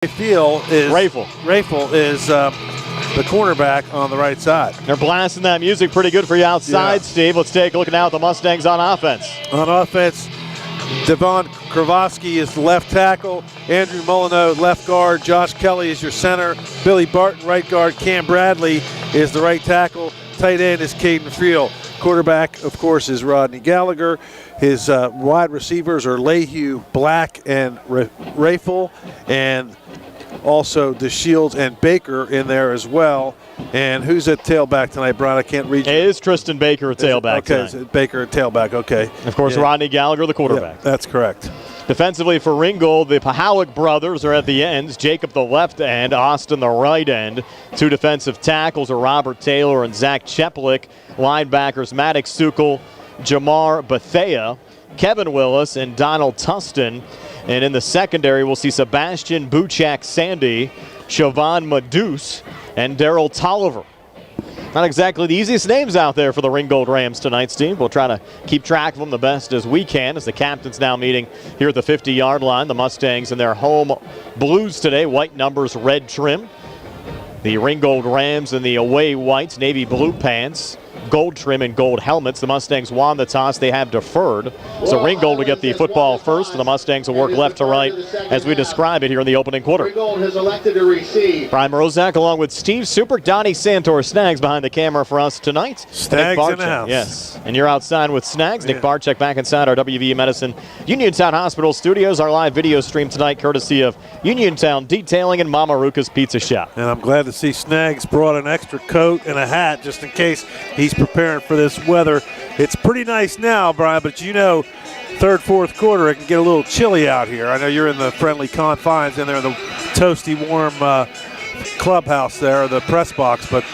Feel is Rafel is the cornerback on the right side. They're blasting that music pretty good for you outside, Steve. Let's take a look now at the Mustangs on offense. On offense, Devon Kravosky is the left tackle, Andrew Molyneux left guard, Josh Kelly is your center, Billy Barton right guard, Cam Bradley is the right tackle, tight end is Caden Friel. Quarterback, of course, is Rodney Gallagher. His wide receivers are Lehue, Black, and Rafel, and also DeShields and Baker in there as well. And who's at tailback tonight, Brian? I can't read. It is Tristan Baker at tailback tonight. Okay, Baker at tailback, okay. Of course, Rodney Gallagher, the quarterback. Yeah, that's correct. Defensively for Ringgold, the Pahalik brothers are at the ends. Jacob the left end, Austin the right end. Two defensive tackles are Robert Taylor and Zach Cheplik. Linebackers Maddox Sukal, Jamar Bethea, Kevin Willis, and Donald Tustin. And in the secondary, we'll see Sebastian Buchak-Sandy, Siobhan Meduse, and Daryl Tolliver. Not exactly the easiest names out there for the Ringgold Rams tonight, Steve. We'll try to keep track of them the best as we can as the captain's now meeting here at the 50-yard line. The Mustangs in their home blues today, white numbers, red trim. The Ringgold Rams in the away whites, navy blue pants, gold trim and gold helmets. The Mustangs won the toss. They have deferred. So Ringgold will get the football first, and the Mustangs will work left to right as we describe it here in the opening quarter. Ringgold has elected to receive. Brian Morozak along with Steve Super, Donnie Santor, Snags behind the camera for us tonight. Snags in the house. Yes, and you're outside with Snags. Nick Barczyk back inside our WVU Medicine Uniontown Hospital studios. Our live video stream tonight courtesy of Uniontown Detailing and Mama Ruka's Pizza Shop. And I'm glad to see Snags brought an extra coat and a hat just in case he's preparing for this weather. It's pretty nice now, Brian, but you know, third, fourth quarter, it can get a little chilly out here. I know you're in the friendly confines in there in the toasty, warm clubhouse there, the press box, but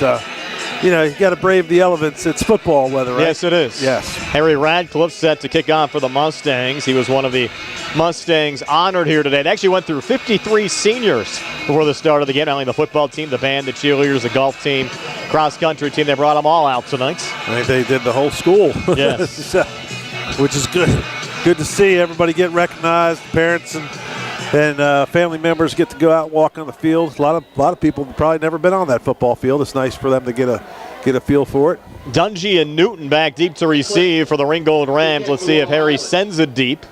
you know, you got to brave the elements. It's football weather, right? Yes, it is. Yes. Harry Radcliffe set to kick off for the Mustangs. He was one of the Mustangs honored here today. They actually went through 53 seniors before the start of the game. Not only the football team, the band, the cheerleaders, the golf team, cross-country team. They brought them all out tonight. I think they did the whole school. Yes. Which is good. Good to see everybody get recognized. Parents and family members get to go out and walk on the field. A lot of people have probably never been on that football field. It's nice for them to get a feel for it. Dungy and Newton back deep to receive for the Ringgold Rams. Let's see if Harry sends it deep.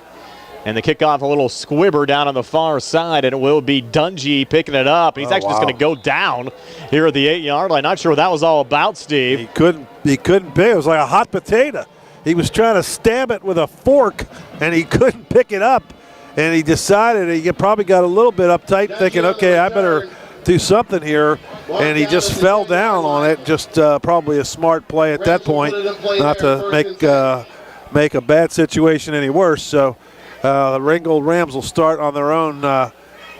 And the kickoff, a little squibber down on the far side, and it will be Dungy picking it up. He's actually just going to go down here at the 8-yard line. Not sure what that was all about, Steve. He couldn't pick. It was like a hot potato. He was trying to stab it with a fork, and he couldn't pick it up. And he decided he probably got a little bit uptight, thinking, okay, I better do something here. And he just fell down on it. Just probably a smart play at that point, not to make a bad situation any worse. So the Ringgold Rams will start on their own.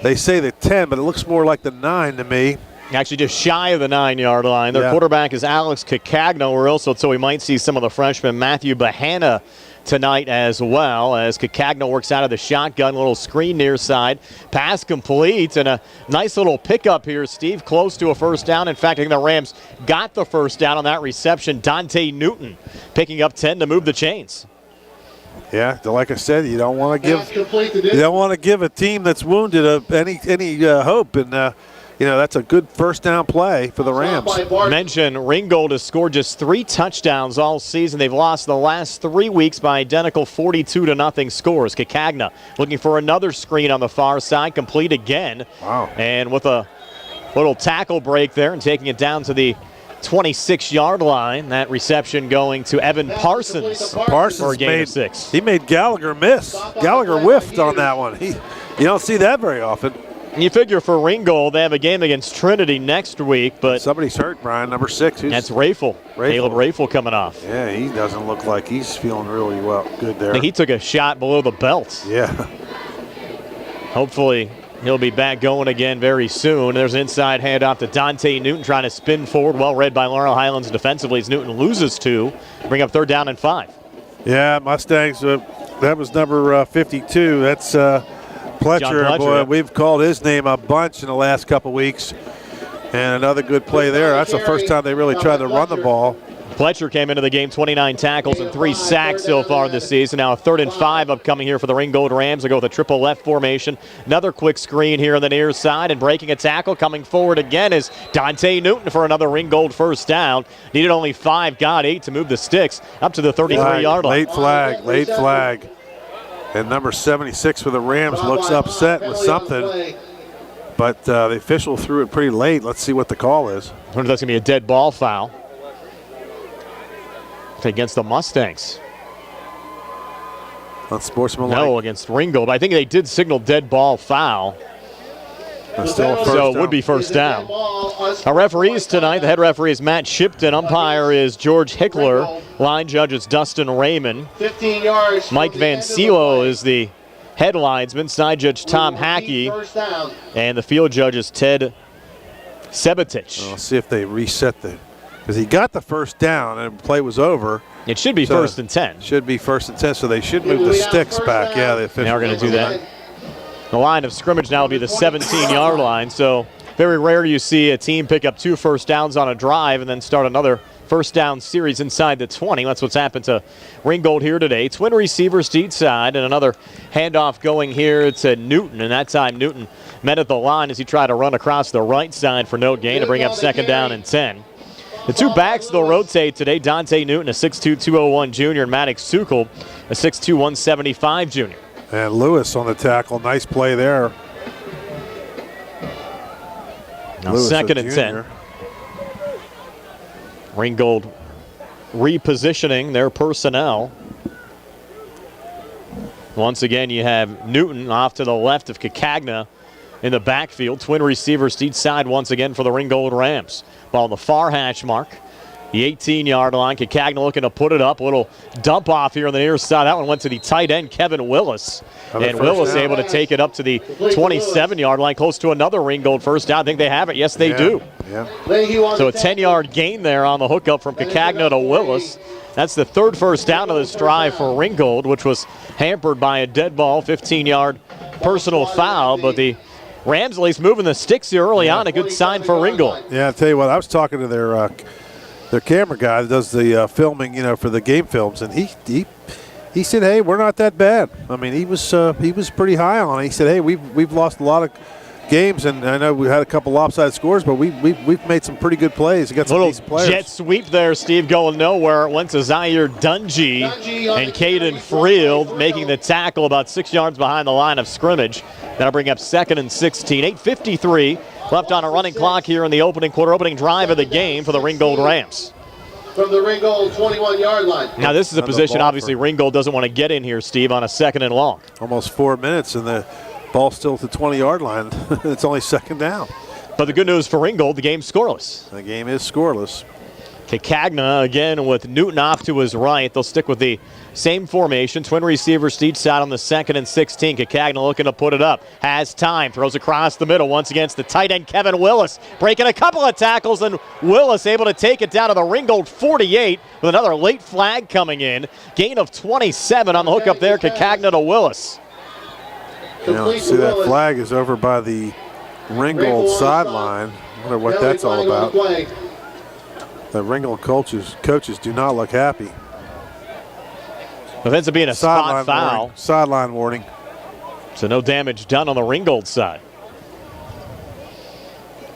They say the 10, but it looks more like the 9 to me. Actually just shy of the 9-yard line. Their quarterback is Alex Cacagno, so we might see some of the freshmen Matthew Bahana tonight as well, as Cacagno works out of the shotgun, little screen near side, pass complete, and a nice little pickup here, Steve, close to a first down. In fact, I think the Rams got the first down on that reception. Dante Newton picking up 10 to move the chains. Yeah, like I said, you don't want to give a team that's wounded any hope, and you know, that's a good first down play for the Rams. Mention Ringgold has scored just 3 touchdowns all season. They've lost the last 3 weeks by identical 42-0 scores. Cacagna looking for another screen on the far side, complete again. Wow. And with a little tackle break there and taking it down to the 26-yard line. That reception going to Evan Parsons. For a gain of 6. He made Gallagher miss. Gallagher whiffed on that one. You don't see that very often. You figure for Ringgold, they have a game against Trinity next week, but somebody's hurt, Brian, number 6. That's Rafel. Caleb Rafel coming off. Yeah, he doesn't look like he's feeling really good there. I think he took a shot below the belt. Yeah. Hopefully he'll be back going again very soon. There's an inside handoff to Dante Newton trying to spin forward. Well read by Laurel Highlands defensively as Newton loses 2. Bring up 3rd down and 5. Yeah, Mustangs, that was number 52. That's Pletcher, boy, we've called his name a bunch in the last couple weeks. And another good play there. That's the first time they really tried to run the ball. Fletcher came into the game, 29 tackles and 3 sacks so far this season. Now a 3rd and 5 upcoming here for the Ringgold Rams. They go with a triple left formation. Another quick screen here on the near side, and breaking a tackle coming forward again is Dante Newton for another Ringgold first down. Needed only 5, got 8 to move the sticks up to the 33-yard line. Late flag. And number 76 for the Rams looks upset with something, but the official threw it pretty late. Let's see what the call is. I wonder if that's going to be a dead ball foul against the Mustangs. Unsportsmanlike. No, against Ringgold. I think they did signal dead ball foul. So it would be first down. Our referees tonight, the head referee is Matt Shipton. Umpire is George Hickler. Line judge is Dustin Raymond. 15 yards. Mike Van Silo is the head linesman. Side judge Tom Hackey. And the field judge is Ted Sebetich. We'll see if they reset because he got the first down and the play was over. It should be first and 10. Should be first and 10, so they should move the sticks back. Yeah, the official. Now we're going to do that. The line of scrimmage now will be the 17-yard line, so very rare you see a team pick up 2 first downs on a drive and then start another first down series inside the 20. That's what's happened to Ringgold here today. Twin receivers deep side, and another handoff going here to Newton, and that time Newton met at the line as he tried to run across the right side for no gain to bring up second down and 10. The 2 backs they'll rotate today. Dante Newton, a 6'2", 201 junior, and Maddox Sukol, a 6'2", 175 junior. And Lewis on the tackle. Nice play there. Now Lewis, second and 10. Ringgold repositioning their personnel. Once again, you have Newton off to the left of Kakagna in the backfield. Twin receivers each side once again for the Ringgold Rams. Ball on the far hash mark. The 18-yard line. Kakagna looking to put it up. A little dump off here on the near side. That one went to the tight end, Kevin Willis. And Willis able to take it up to the 27-yard line, close to another Ringgold first down. I think they have it. Yes, they do. Yeah. So a 10-yard gain there on the hookup from Kakagna to Willis. That's the 3rd first down of this drive for Ringgold, which was hampered by a dead ball, 15-yard personal foul. But the Rams at least moving the sticks here early on. A good sign for Ringgold. Yeah, I'll tell you what, I was talking to their camera guy that does the filming, for the game films, and he said, "Hey, we're not that bad." I mean, he was pretty high on it. He said, "Hey, we've lost a lot of games, and I know we had a couple lopsided scores, but we've made some pretty good plays. We got some decent players." Jet sweep there, Steve, going nowhere. It went to Zaire Dungy and Caden Friel making the tackle about 6 yards behind the line of scrimmage. That'll bring up second and 16. 8:53 left on a running clock here in the opening drive of the game for the Ringgold Rams. From the Ringgold 21-yard line. Now this is a position obviously Ringgold doesn't want to get in here, Steve, on a second and long. Almost 4 minutes and the ball's still at the 20-yard line. It's only second down. But the good news for Ringgold, the game's scoreless. The game is scoreless. Kakagna again with Newton off to his right. They'll stick with the same formation. Twin receivers each side on the 2nd and 16. Kakagna looking to put it up. Has time. Throws across the middle once against the tight end Kevin Willis. Breaking a couple of tackles, and Willis able to take it down to the Ringgold 48 with another late flag coming in. Gain of 27 on the hookup there. Kakagna to Willis. See that flag is over by the Ringgold sideline. I wonder what that's all about. The Ringgold coaches do not look happy. It ends up being a spot foul. Sideline warning. So no damage done on the Ringgold side.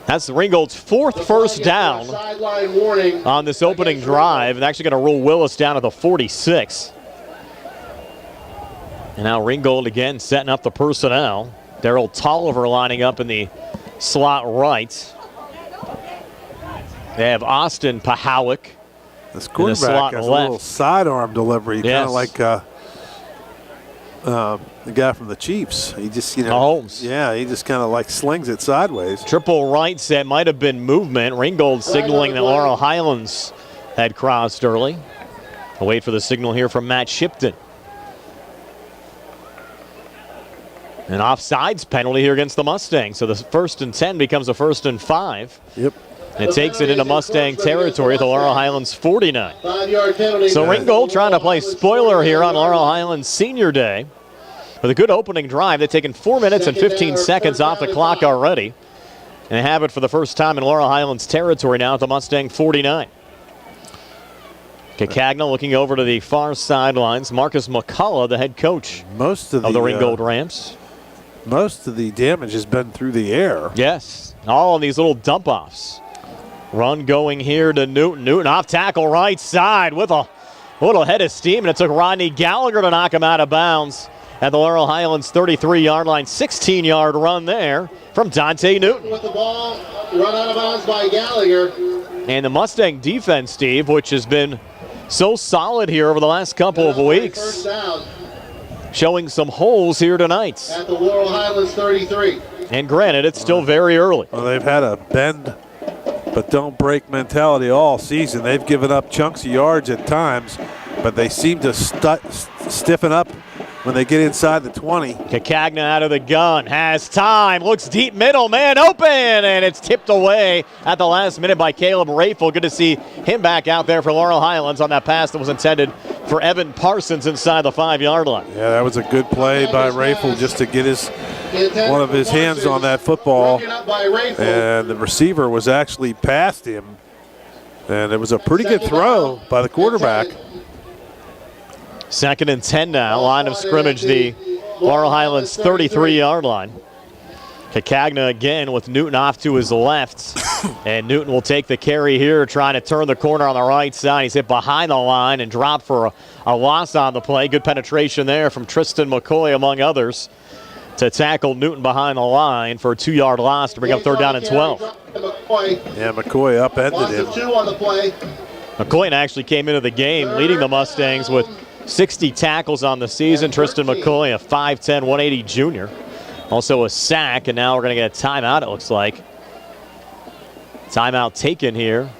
That's the Ringgold's 4th first down on this opening drive. And actually going to rule Willis down at the 46. And now Ringgold again setting up the personnel. Darryl Tolliver lining up in the slot right. They have Austin Pahowick. This quarterback has a little sidearm delivery, kind of like the guy from the Chiefs. He just, Holmes. Yeah, he just kind of like slings it sideways. Triple right set might have been movement. Ringgold signaling that Laurel Highlands had crossed early. We'll wait for the signal here from Matt Shipton. An offsides penalty here against the Mustangs. So the 1st and 10 becomes a 1st and 5. Yep. And it takes it into Mustang territory at the Laurel Highlands 49. So Ringgold trying to play spoiler here on Laurel Highlands Senior Day. With a good opening drive. They've taken 4 minutes and 15 seconds off the clock already. And they have it for the first time in Laurel Highlands territory now at the Mustang 49. Cacagna looking over to the far sidelines. Marcus McCullough, the head coach Most of the Ringgold Rams. Most of the damage has been through the air. Yes, all of these little dump-offs. Run going here to Newton. Newton off tackle right side with a little head of steam, and it took Rodney Gallagher to knock him out of bounds at the Laurel Highlands 33-yard line. 16-yard run there from Dante Newton. With the ball, run out of bounds by Gallagher. And the Mustang defense, Steve, which has been so solid here over the last couple of weeks, First down showing some holes here tonight. at the Laurel Highlands 33. And granted, it's still very early. Well, they've had a bend but don't break mentality all season. They've given up chunks of yards at times, but they seem to stiffen up when they get inside the 20. Cacagna out of the gun, has time, looks deep middle, man open, and it's tipped away at the last minute by Caleb Rayful. Good to see him back out there for Laurel Highlands on that pass that was intended for Evan Parsons inside the 5-yard line. Yeah, that was a good play by Rayful just to get one of his hands on that football. And the receiver was actually past him. And it was a pretty good throw by the quarterback. 2nd and 10 now, line of scrimmage, the Laurel Highlands 33-yard line. Cacagna again with Newton off to his left. And Newton will take the carry here, trying to turn the corner on the right side. He's hit behind the line and dropped for a loss on the play. Good penetration there from Tristan McCoy, among others, to tackle Newton behind the line for a 2-yard loss to bring up 3rd down and 12. Yeah, McCoy upended him. 2 on the play. McCoy actually came into the game leading the Mustangs with 60 tackles on the season. Tristan McCoy, a 5'10", 180 junior. Also a sack, and now we're going to get a timeout, it looks like. Timeout taken here.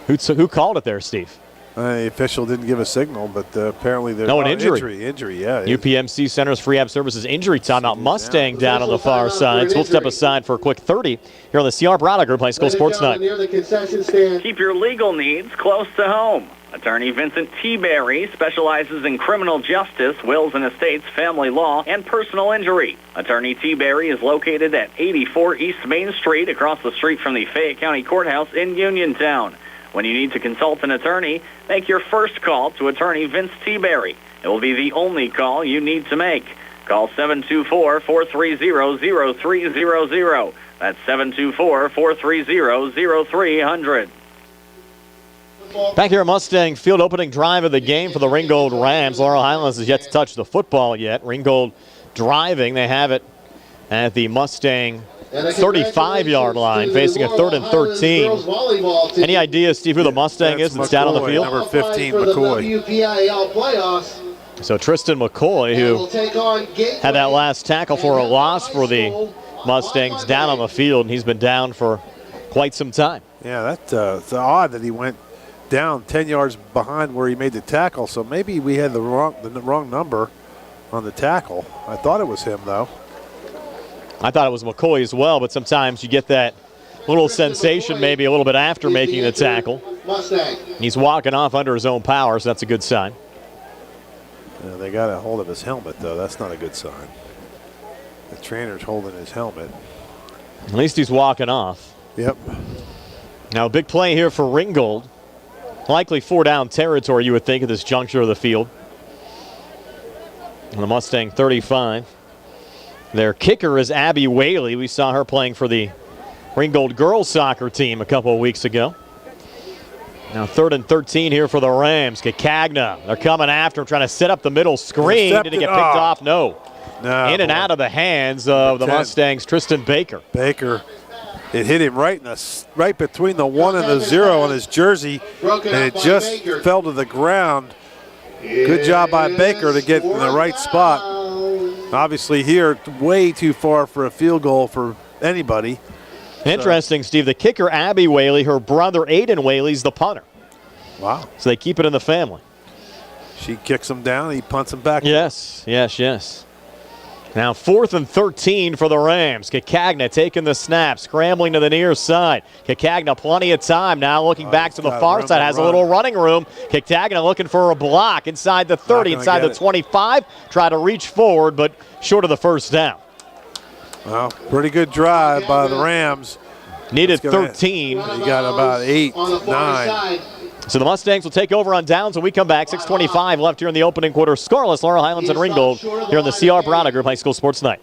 Who called it there, Steve? The official didn't give a signal, but apparently there's an injury. Injury, yeah. UPMC Center's Free App Services injury timeout. Mustang down on the far side. So we'll step aside for a quick 30 here on the CR Browder Group High School Sports Night. Near the concession stand. Keep your legal needs close to home. Attorney Vincent T. Berry specializes in criminal justice, wills and estates, family law, and personal injury. Attorney T. Berry is located at 84 East Main Street, across the street from the Fayette County Courthouse in Uniontown. When you need to consult an attorney, make your first call to Attorney Vince T. Berry. It will be the only call you need to make. Call 724-430-0300. That's 724-430-0300. Back here at Mustang Field, opening drive of the game for the Ringgold Rams. Laurel Highlands has yet to touch the football yet. Ringgold driving. They have it at the Mustang 35-yard line, facing a 3rd and 13. Any idea, Steve, who the Mustang is that's down on the field? Number 15, McCoy. So Tristan McCoy, who had that last tackle for a loss for the Mustangs, down on the field, and he's been down for quite some time. Yeah, that's it's odd that he went down 10 yards behind where he made the tackle, so maybe we had the wrong number on the tackle. I thought it was him, though. I thought it was McCoy as well, but sometimes you get that little sensation maybe a little bit after making the tackle. He's walking off under his own power, so that's a good sign. Yeah, they got a hold of his helmet, though. That's not a good sign. The trainer's holding his helmet. At least he's walking off. Yep. Now a big play here for Ringgold. Likely 4-down territory, you would think, at this juncture of the field. And the Mustang 35. Their kicker is Abby Whaley. We saw her playing for the Ringgold girls soccer team a couple of weeks ago. Now 3rd and 13 here for the Rams. Cacagna, they're coming after him, trying to set up the middle screen. Did it get picked off? No. In and out of the hands of the Mustangs, Tristan Baker. It hit him right between the 1 and the 0 on his jersey, and it just fell to the ground. Good job by Baker to get in the right spot. Obviously here, way too far for a field goal for anybody. Interesting, Steve. The kicker, Abby Whaley, her brother, Aiden Whaley's the punter. Wow. So they keep it in the family. She kicks him down, he punts him back. Yes. Now 4th and 13 for the Rams. Cacagna taking the snap, scrambling to the near side. Cacagna plenty of time now, looking back to the far side, has a little running room. Cacagna looking for a block inside the 30, inside the 25. Try to reach forward, but short of the 1st down. Well, pretty good drive by the Rams. Needed 13. You got about 8, 9. So the Mustangs will take over on downs when we come back. 6:25 left here in the opening quarter. Scoreless, Laurel, Highlands, and Ringgold here on the CR Brada Group High School Sports Night.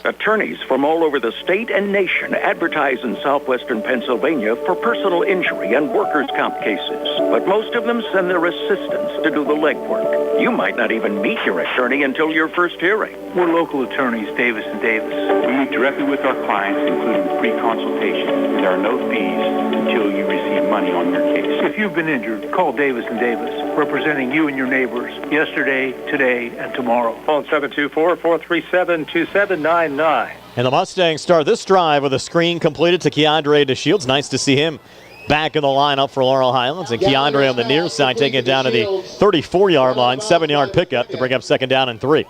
Attorneys from all over the state and nation advertise in southwestern Pennsylvania for personal injury and workers' comp cases. But most of them send their assistants to do the legwork. You might not even meet your attorney until your first hearing. We're local attorneys, Davis & Davis. We meet directly with our clients, including free consultation. There are no fees until you receive money on your case. If you've been injured, call Davis & Davis, representing you and your neighbors yesterday, today, and tomorrow. Phone 724-437-2799. And the Mustangs start this drive with a screen completed to Keandre DeShields. Nice to see him back in the lineup for Laurel Highlands. And Keandre on the near side taking it down to the 34-yard line. 7-yard pickup to bring up 2nd down and 3.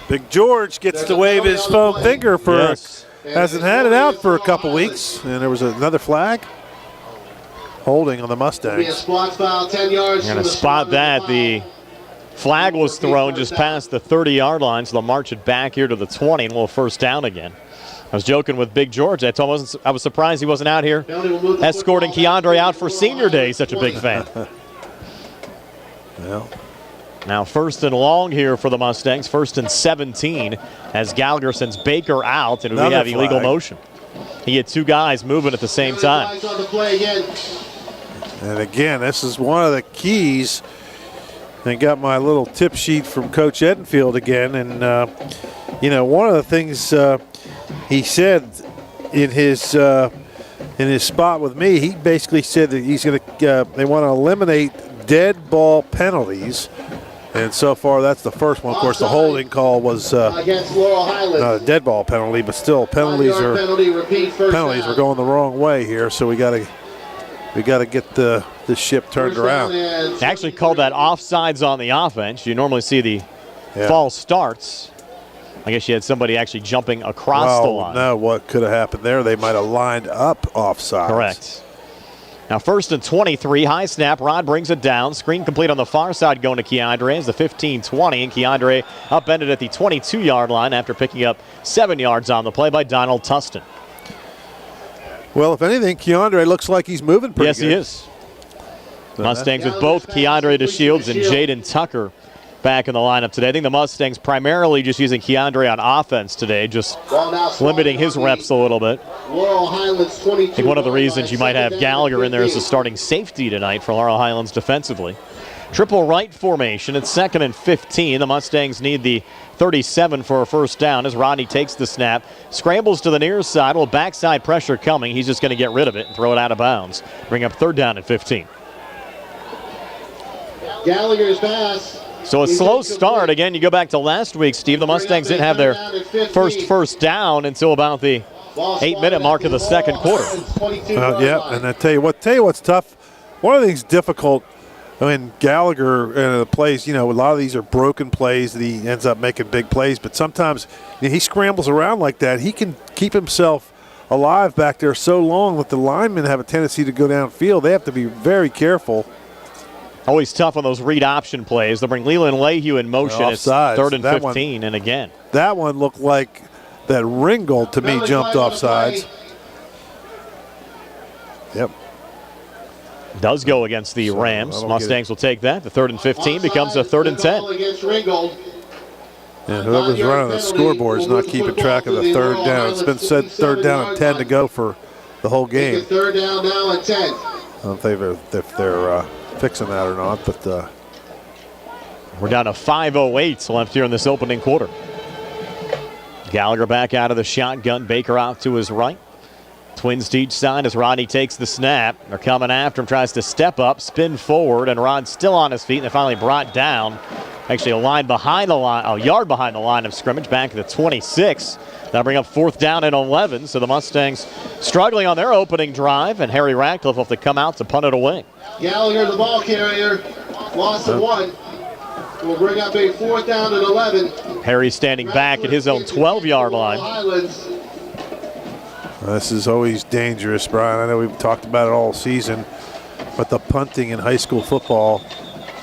Big George gets to wave his foam finger for hasn't had it out for a couple weeks. And there was another flag. Holding on the Mustangs. Spot foul, 10 yards. Going to spot that. The flag was thrown just past the 30-yard line, so they'll march it back here to the 20, and we'll 1st down again. I was joking with Big George. I was surprised he wasn't out here escorting Keandre out for senior day. He's such a big fan. Well. Now 1st and long here for the Mustangs. 1st and 17 as Gallagher sends Baker out, and we have illegal motion. He had 2 guys moving at the same time. And again, this is one of the keys. I got my little tip sheet from Coach Edenfield again. And, one of the things he said in his spot with me, he basically said that he's going to they want to eliminate dead ball penalties. And so far, that's the first one. Of course, the holding call was against Laurel Highlands. Not a dead ball penalty, but still penalties are penalties are going the wrong way here. So we got to get the ship turned around. They actually called that offsides on the offense. You normally see the false starts. I guess you had somebody actually jumping across the line. No, what could have happened there? They might have lined up offsides. Correct. Now 1st and 23, high snap. Rod brings it down. Screen complete on the far side going to Keandre. It's the 15-20, and Keandre upended at the 22-yard line after picking up 7 yards on the play by Donald Tustin. Well, if anything, Keandre looks like he's moving pretty good. Yes, he is. Mustangs with both Keandre DeShields and Jaden Tucker back in the lineup today. I think the Mustangs primarily just using Keandre on offense today, just limiting his reps a little bit. I think one of the reasons you might have Gallagher in there as the starting safety tonight for Laurel Highlands defensively. Triple right formation. It's 2nd and 15. The Mustangs need the 37 for a 1st down as Rodney takes the snap, scrambles to the near side. Well, backside pressure coming. He's just going to get rid of it and throw it out of bounds. Bring up 3rd down and 15. Gallagher's pass. So a slow start. Again, you go back to last week, Steve. The Mustangs didn't have their first down until about the 8-minute mark of the 2nd quarter. And I tell you what's tough. One of the things difficult, Gallagher plays, a lot of these are broken plays that he ends up making big plays, but sometimes he scrambles around like that. He can keep himself alive back there so long that the linemen have a tendency to go downfield. They have to be very careful. Always tough on those read option plays. They'll bring Leland Lehue in motion. It's 3rd and 15, and again. That one looked like that Ringgold to me jumped offsides. Yep. Does go against the Rams. Mustangs will take that. The 3rd and 15 becomes a 3rd and 10. And whoever's running the scoreboard is not keeping track of the 3rd down. It's been said 3rd down and 10 to go for the whole game. 3rd down now and 10. I don't know if they're fixing that or not, but we're down to 5:08 left here in this opening quarter. Gallagher back out of the shotgun. Baker out to his right. Twins to each side as Rodney takes the snap. They're coming after him, tries to step up, spin forward, and Rod's still on his feet, and they're finally brought down. Actually, a yard behind the line of scrimmage, back at the 26. That'll bring up 4th down and 11. So the Mustangs struggling on their opening drive, and Harry Ratcliffe will have to come out to punt it away. Gallagher, the ball carrier, loss of 1. Will bring up a 4th down and 11. Harry standing back at his own 12-yard line. This is always dangerous, Brian. I know we've talked about it all season, but the punting in high school football,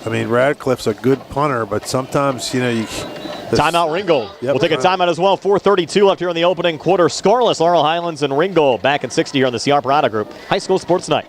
Radcliffe's a good punter, but sometimes, Timeout Ringgold. Yep, we'll take a timeout as well. 4:32 left here in the opening quarter. Scoreless, Laurel Highlands and Ringgold back at 60 here on the CR Brada Group High School Sports Night.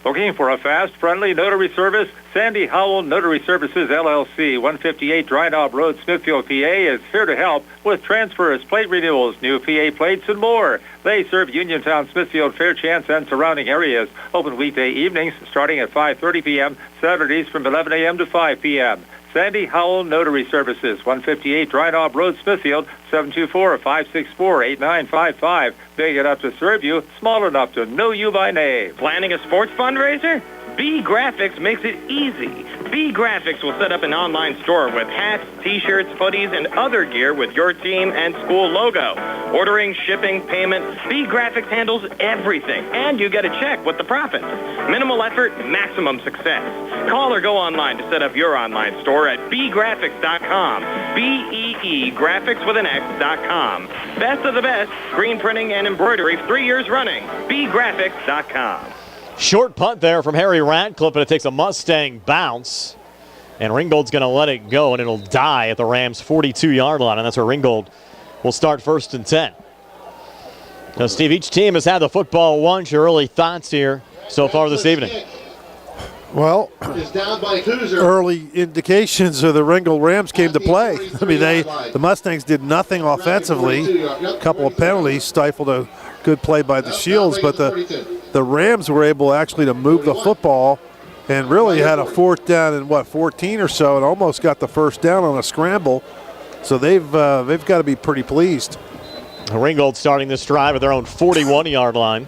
Looking for a fast, friendly notary service? Sandy Howell Notary Services, LLC, 158 Dry Knob Road, Smithfield, PA, is here to help with transfers, plate renewals, new PA plates, and more. They serve Uniontown, Smithfield, Fairchance, and surrounding areas. Open weekday evenings starting at 5:30 p.m., Saturdays from 11 a.m. to 5 p.m. Sandy Howell Notary Services, 158 Dry Knob Road, Smithfield, 724-564-8955. Big enough to serve you, small enough to know you by name. Planning a sports fundraiser? B Graphics makes it easy. B Graphics will set up an online store with hats, t-shirts, hoodies, and other gear with your team and school logo. Ordering, shipping, payment, B Graphics handles everything, and you get a check with the profits. Minimal effort, maximum success. Call or go online to set up your online store at bgraphics.com. B-E-E graphics with an X.com. Best of the best, screen printing and embroidery 3 years running. bgraphics.com. Short punt there from Harry Ratcliffe, but it takes a Mustang bounce. And Ringgold's going to let it go, and it'll die at the Rams' 42-yard line. And that's where Ringgold will start 1st and 10. Now, Steve, each team has had the football once. Your early thoughts here so far this evening? Well, early indications of the Ringgold Rams came to play. I mean, the Mustangs did nothing offensively. A couple of penalties stifled a good play by the Shields, but the Rams were able actually to move the football and really had a 4th down and 14 or so, and almost got the 1st down on a scramble. So they've got to be pretty pleased. Ringgold starting this drive at their own 41-yard line.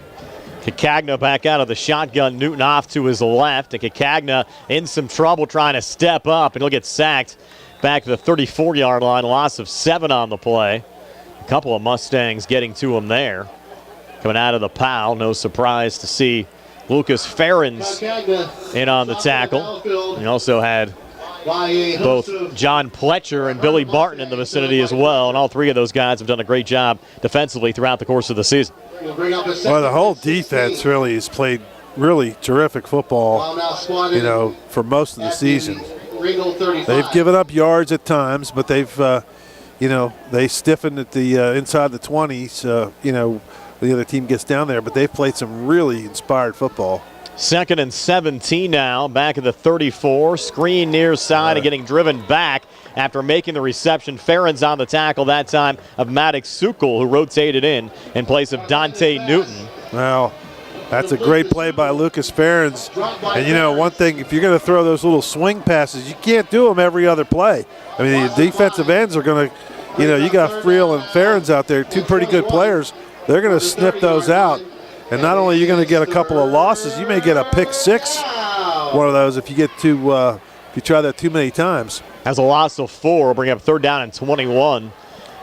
Cacagna back out of the shotgun. Newton off to his left. And Cacagna in some trouble trying to step up, and he'll get sacked back to the 34-yard line. Loss of 7 on the play. A couple of Mustangs getting to him there. Coming out of the pile, no surprise to see Lucas Ferrens in on the tackle. He also had both John Pletcher and Billy Barton in the vicinity as well, and all three of those guys have done a great job defensively throughout the course of the season. Well, the whole defense really has played really terrific football, for most of the season. They've given up yards at times, but they've, they stiffened at the inside the 20s, the other team gets down there, but they've played some really inspired football. 2nd and 17 now, back at the 34. Screen near side and getting driven back after making the reception. Ferrens on the tackle that time of Maddox Sukul, who rotated in place of Dante Newton. Well, that's a great play by Lucas Ferrens. And, one thing, if you're going to throw those little swing passes, you can't do them every other play. I mean, the defensive ends are going to, you got Friel and Ferrens out there, two pretty good players. They're going to snip those out. And not only are you going to get a couple of losses, you may get a pick six, one of those, if you get to if you try that too many times. Has a loss of 4, bring up 3rd down and 21.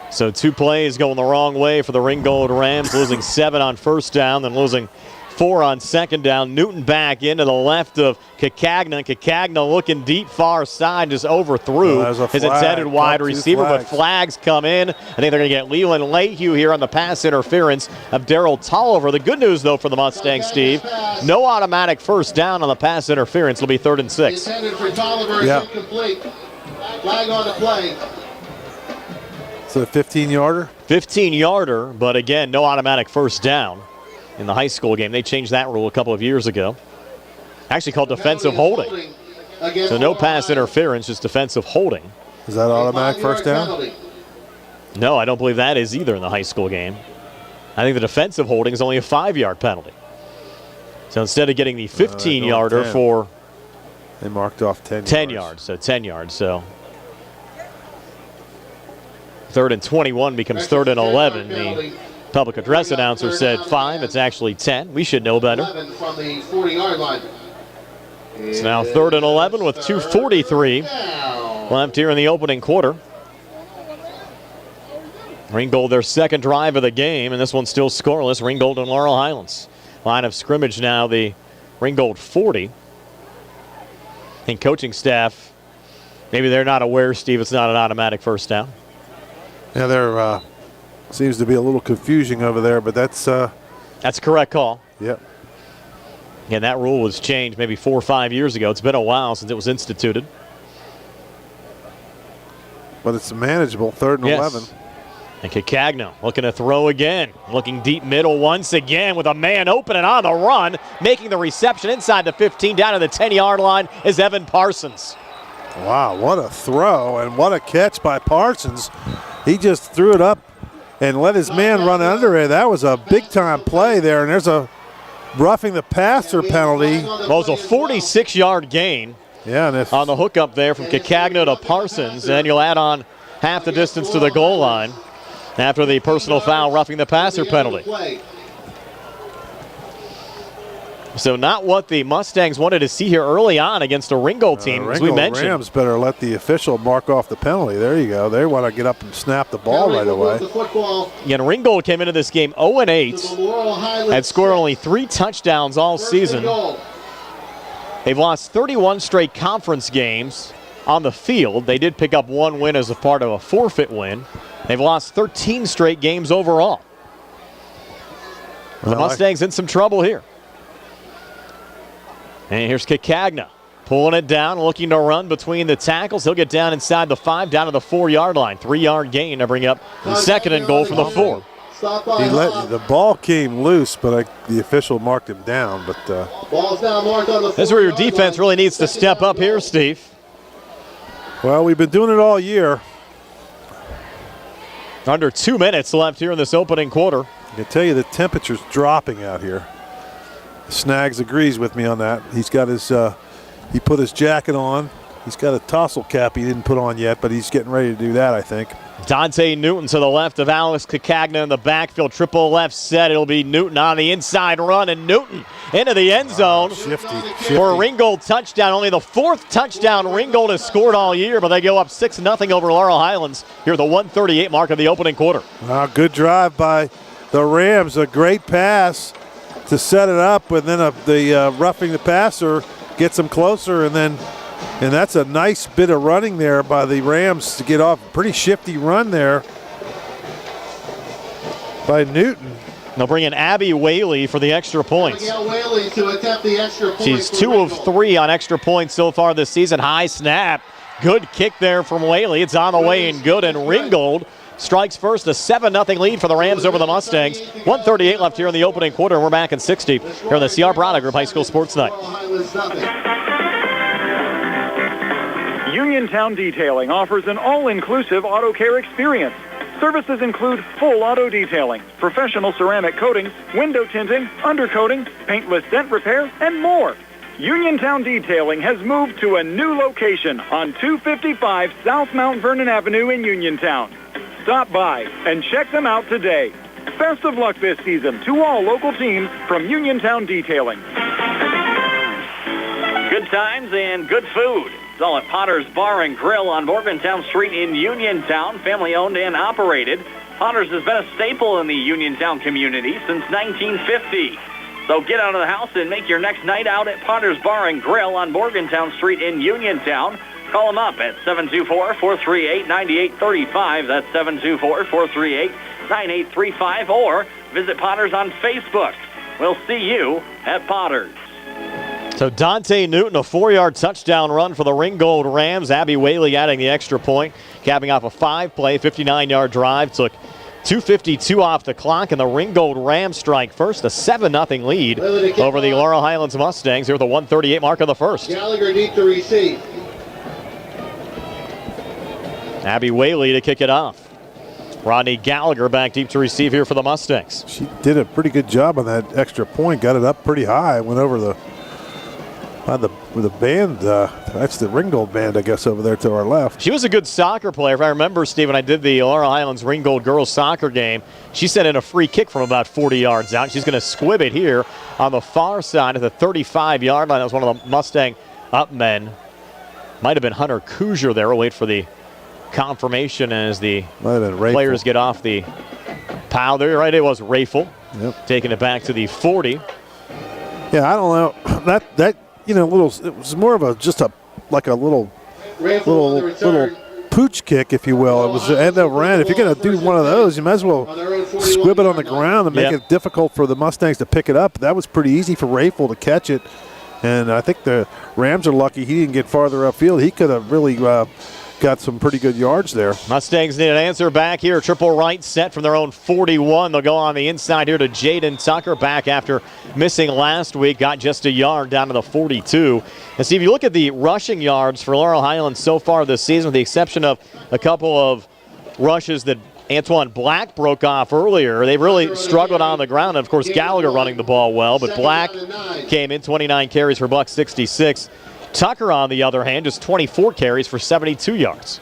So 2 plays going the wrong way for the Ringgold Rams, losing 7 on 1st down, then losing 4 on 2nd down. Newton back into the left of Cacagna. Cacagna looking deep far side, just overthrew his intended wide receiver, but flags come in. I think they're going to get Leland Lehue here on the pass interference of Darrell Tolliver. The good news, though, for the Mustangs, Steve, no automatic 1st down on the pass interference. It'll be 3rd and 6. Yeah. Flag on the play. So a 15-yarder? 15-yarder, but again, no automatic 1st down. In the high school game, they changed that rule a couple of years ago. Actually called defensive holding. So no pass interference, just defensive holding. Is that automatic 1st down? No, I don't believe that is either in the high school game. I think the defensive holding is only a 5-yard penalty. So instead of getting the 15-yarder for... They marked off 10 yards. So 10 yards. So 3rd and 21 becomes 3rd and 11. The public address announcer said 5. It's actually 10. We should know better. From the 40-yard line. It's now 3rd and 11 with 2:43 left here in the opening quarter. Ringgold, their 2nd drive of the game, and this one's still scoreless. Ringgold and Laurel Highlands. Line of scrimmage now, the Ringgold 40. And coaching staff, maybe they're not aware, Steve, it's not an automatic 1st down. Yeah, there seems to be a little confusion over there, but that's a correct call. Yep. And that rule was changed maybe 4 or 5 years ago. It's been a while since it was instituted. But it's manageable, 3rd and 11. And Cacagno looking to throw again. Looking deep middle once again with a man open and on the run. Making the reception inside the 15 down to the 10-yard line is Evan Parsons. Wow, what a throw and what a catch by Parsons. He just threw it up and let his man run under it. That was a big-time play there, and there's a roughing the passer penalty. Well, it was a 46-yard gain. Yeah, and on the hookup there from Cacagno to Parsons, and you'll add on half the distance to the goal line after the personal foul roughing the passer penalty. So not what the Mustangs wanted to see here early on against a Ringgold team, as we mentioned. Rams better let the official mark off the penalty. There you go. They want to get up and snap the ball right away. And Ringgold came into this game 0-8, had scored only 3 touchdowns all season. They've lost 31 straight conference games on the field. They did pick up 1 win as a part of a forfeit win. They've lost 13 straight games overall. The Mustangs in some trouble here. And here's Cacagno pulling it down, looking to run between the tackles. He'll get down inside the 5, down to the 4-yard line. 3-yard gain to bring up the 2nd and goal from the 4. The ball came loose, but the official marked him down. But this is where your defense really needs to step up here, Steve. Well, we've been doing it all year. Under 2 minutes left here in this opening quarter. I can tell you the temperature's dropping out here. Snags agrees with me on that. He's got his, he put his jacket on. He's got a tassel cap he didn't put on yet, but he's getting ready to do that, I think. Dante Newton to the left of Alex Cacagno in the backfield. Triple left set. It'll be Newton on the inside run, and Newton into the end zone shifty. For a Ringgold touchdown. Only the 4th touchdown Ringgold has scored all year, but they go up 6-0 over Laurel Highlands here at the 1:38 mark of the opening quarter. Good drive by the Rams. A great pass to set it up, and then the roughing the passer gets them closer, and that's a nice bit of running there by the Rams to get off. Pretty shifty run there by Newton. They'll bring in Abby Whaley for the extra points. Whaley to attempt the extra point. She's 2 of 3 on extra points so far this season. High snap. Good kick there from Whaley. It's on the way and good, and Ringgold strikes first. A 7-0 lead for the Rams over the Mustangs. 1:38 left here in the opening quarter. We're back in 60 here on the CR Product Group High School Sports Night. Uniontown Detailing offers an all-inclusive auto care experience. Services include full auto detailing, professional ceramic coatings, window tinting, undercoating, paintless dent repair, and more. Uniontown Detailing has moved to a new location on 255 South Mount Vernon Avenue in Uniontown. Stop by and check them out today. Best of luck this season to all local teams from Uniontown Detailing. Good times and good food. It's all at Potter's Bar and Grill on Morgantown Street in Uniontown, family owned and operated. Potter's has been a staple in the Uniontown community since 1950. So get out of the house and make your next night out at Potter's Bar and Grill on Morgantown Street in Uniontown. Call them up at 724-438-9835. That's 724-438-9835. Or visit Potter's on Facebook. We'll see you at Potter's. So Dante Newton, a 4-yard touchdown run for the Ringgold Rams. Abby Whaley adding the extra point, capping off a 5-play, 59-yard drive. Took 2:52 off the clock, and the Ringgold Rams strike first. A 7-0 lead over the Laurel Highlands Mustangs here at the 1:38 mark of the first. Gallagher deep to receive. Abby Whaley to kick it off. Rodney Gallagher back deep to receive here for the Mustangs. She did a pretty good job on that extra point. Got it up pretty high. Went over the band. That's the Ringgold band, I guess, over there to our left. She was a good soccer player. If I remember, Steve, when I did the Laurel Highlands Ringgold girls soccer game, she sent in a free kick from about 40 yards out. She's going to squib it here on the far side of the 35-yard line. That was one of the Mustang up men. Might have been Hunter Kuzier there. We'll wait for the confirmation as the players get off the pile there. Right, it was Rafel. Yep. Taking it back to the 40. Yeah, I don't know. That it was more of a little pooch kick, if you will. It was end over end. If you're going to do one of those, you might as well squib it on the ground and make it difficult for the Mustangs to pick it up. That was pretty easy for Rafel to catch it, and I think the Rams are lucky he didn't get farther upfield. He could have really got some pretty good yards there. Mustangs need an answer back here. Triple right set from their own 41. They'll go on the inside here to Jaden Tucker, back after missing last week. Got just a yard down to the 42. And see, if you look at the rushing yards for Laurel Highlands so far this season, with the exception of a couple of rushes that Antoine Black broke off earlier, they've really struggled on the ground. And of course, Gallagher running the ball well, but Black came in 29 carries for $166. Tucker, on the other hand, just 24 carries for 72 yards.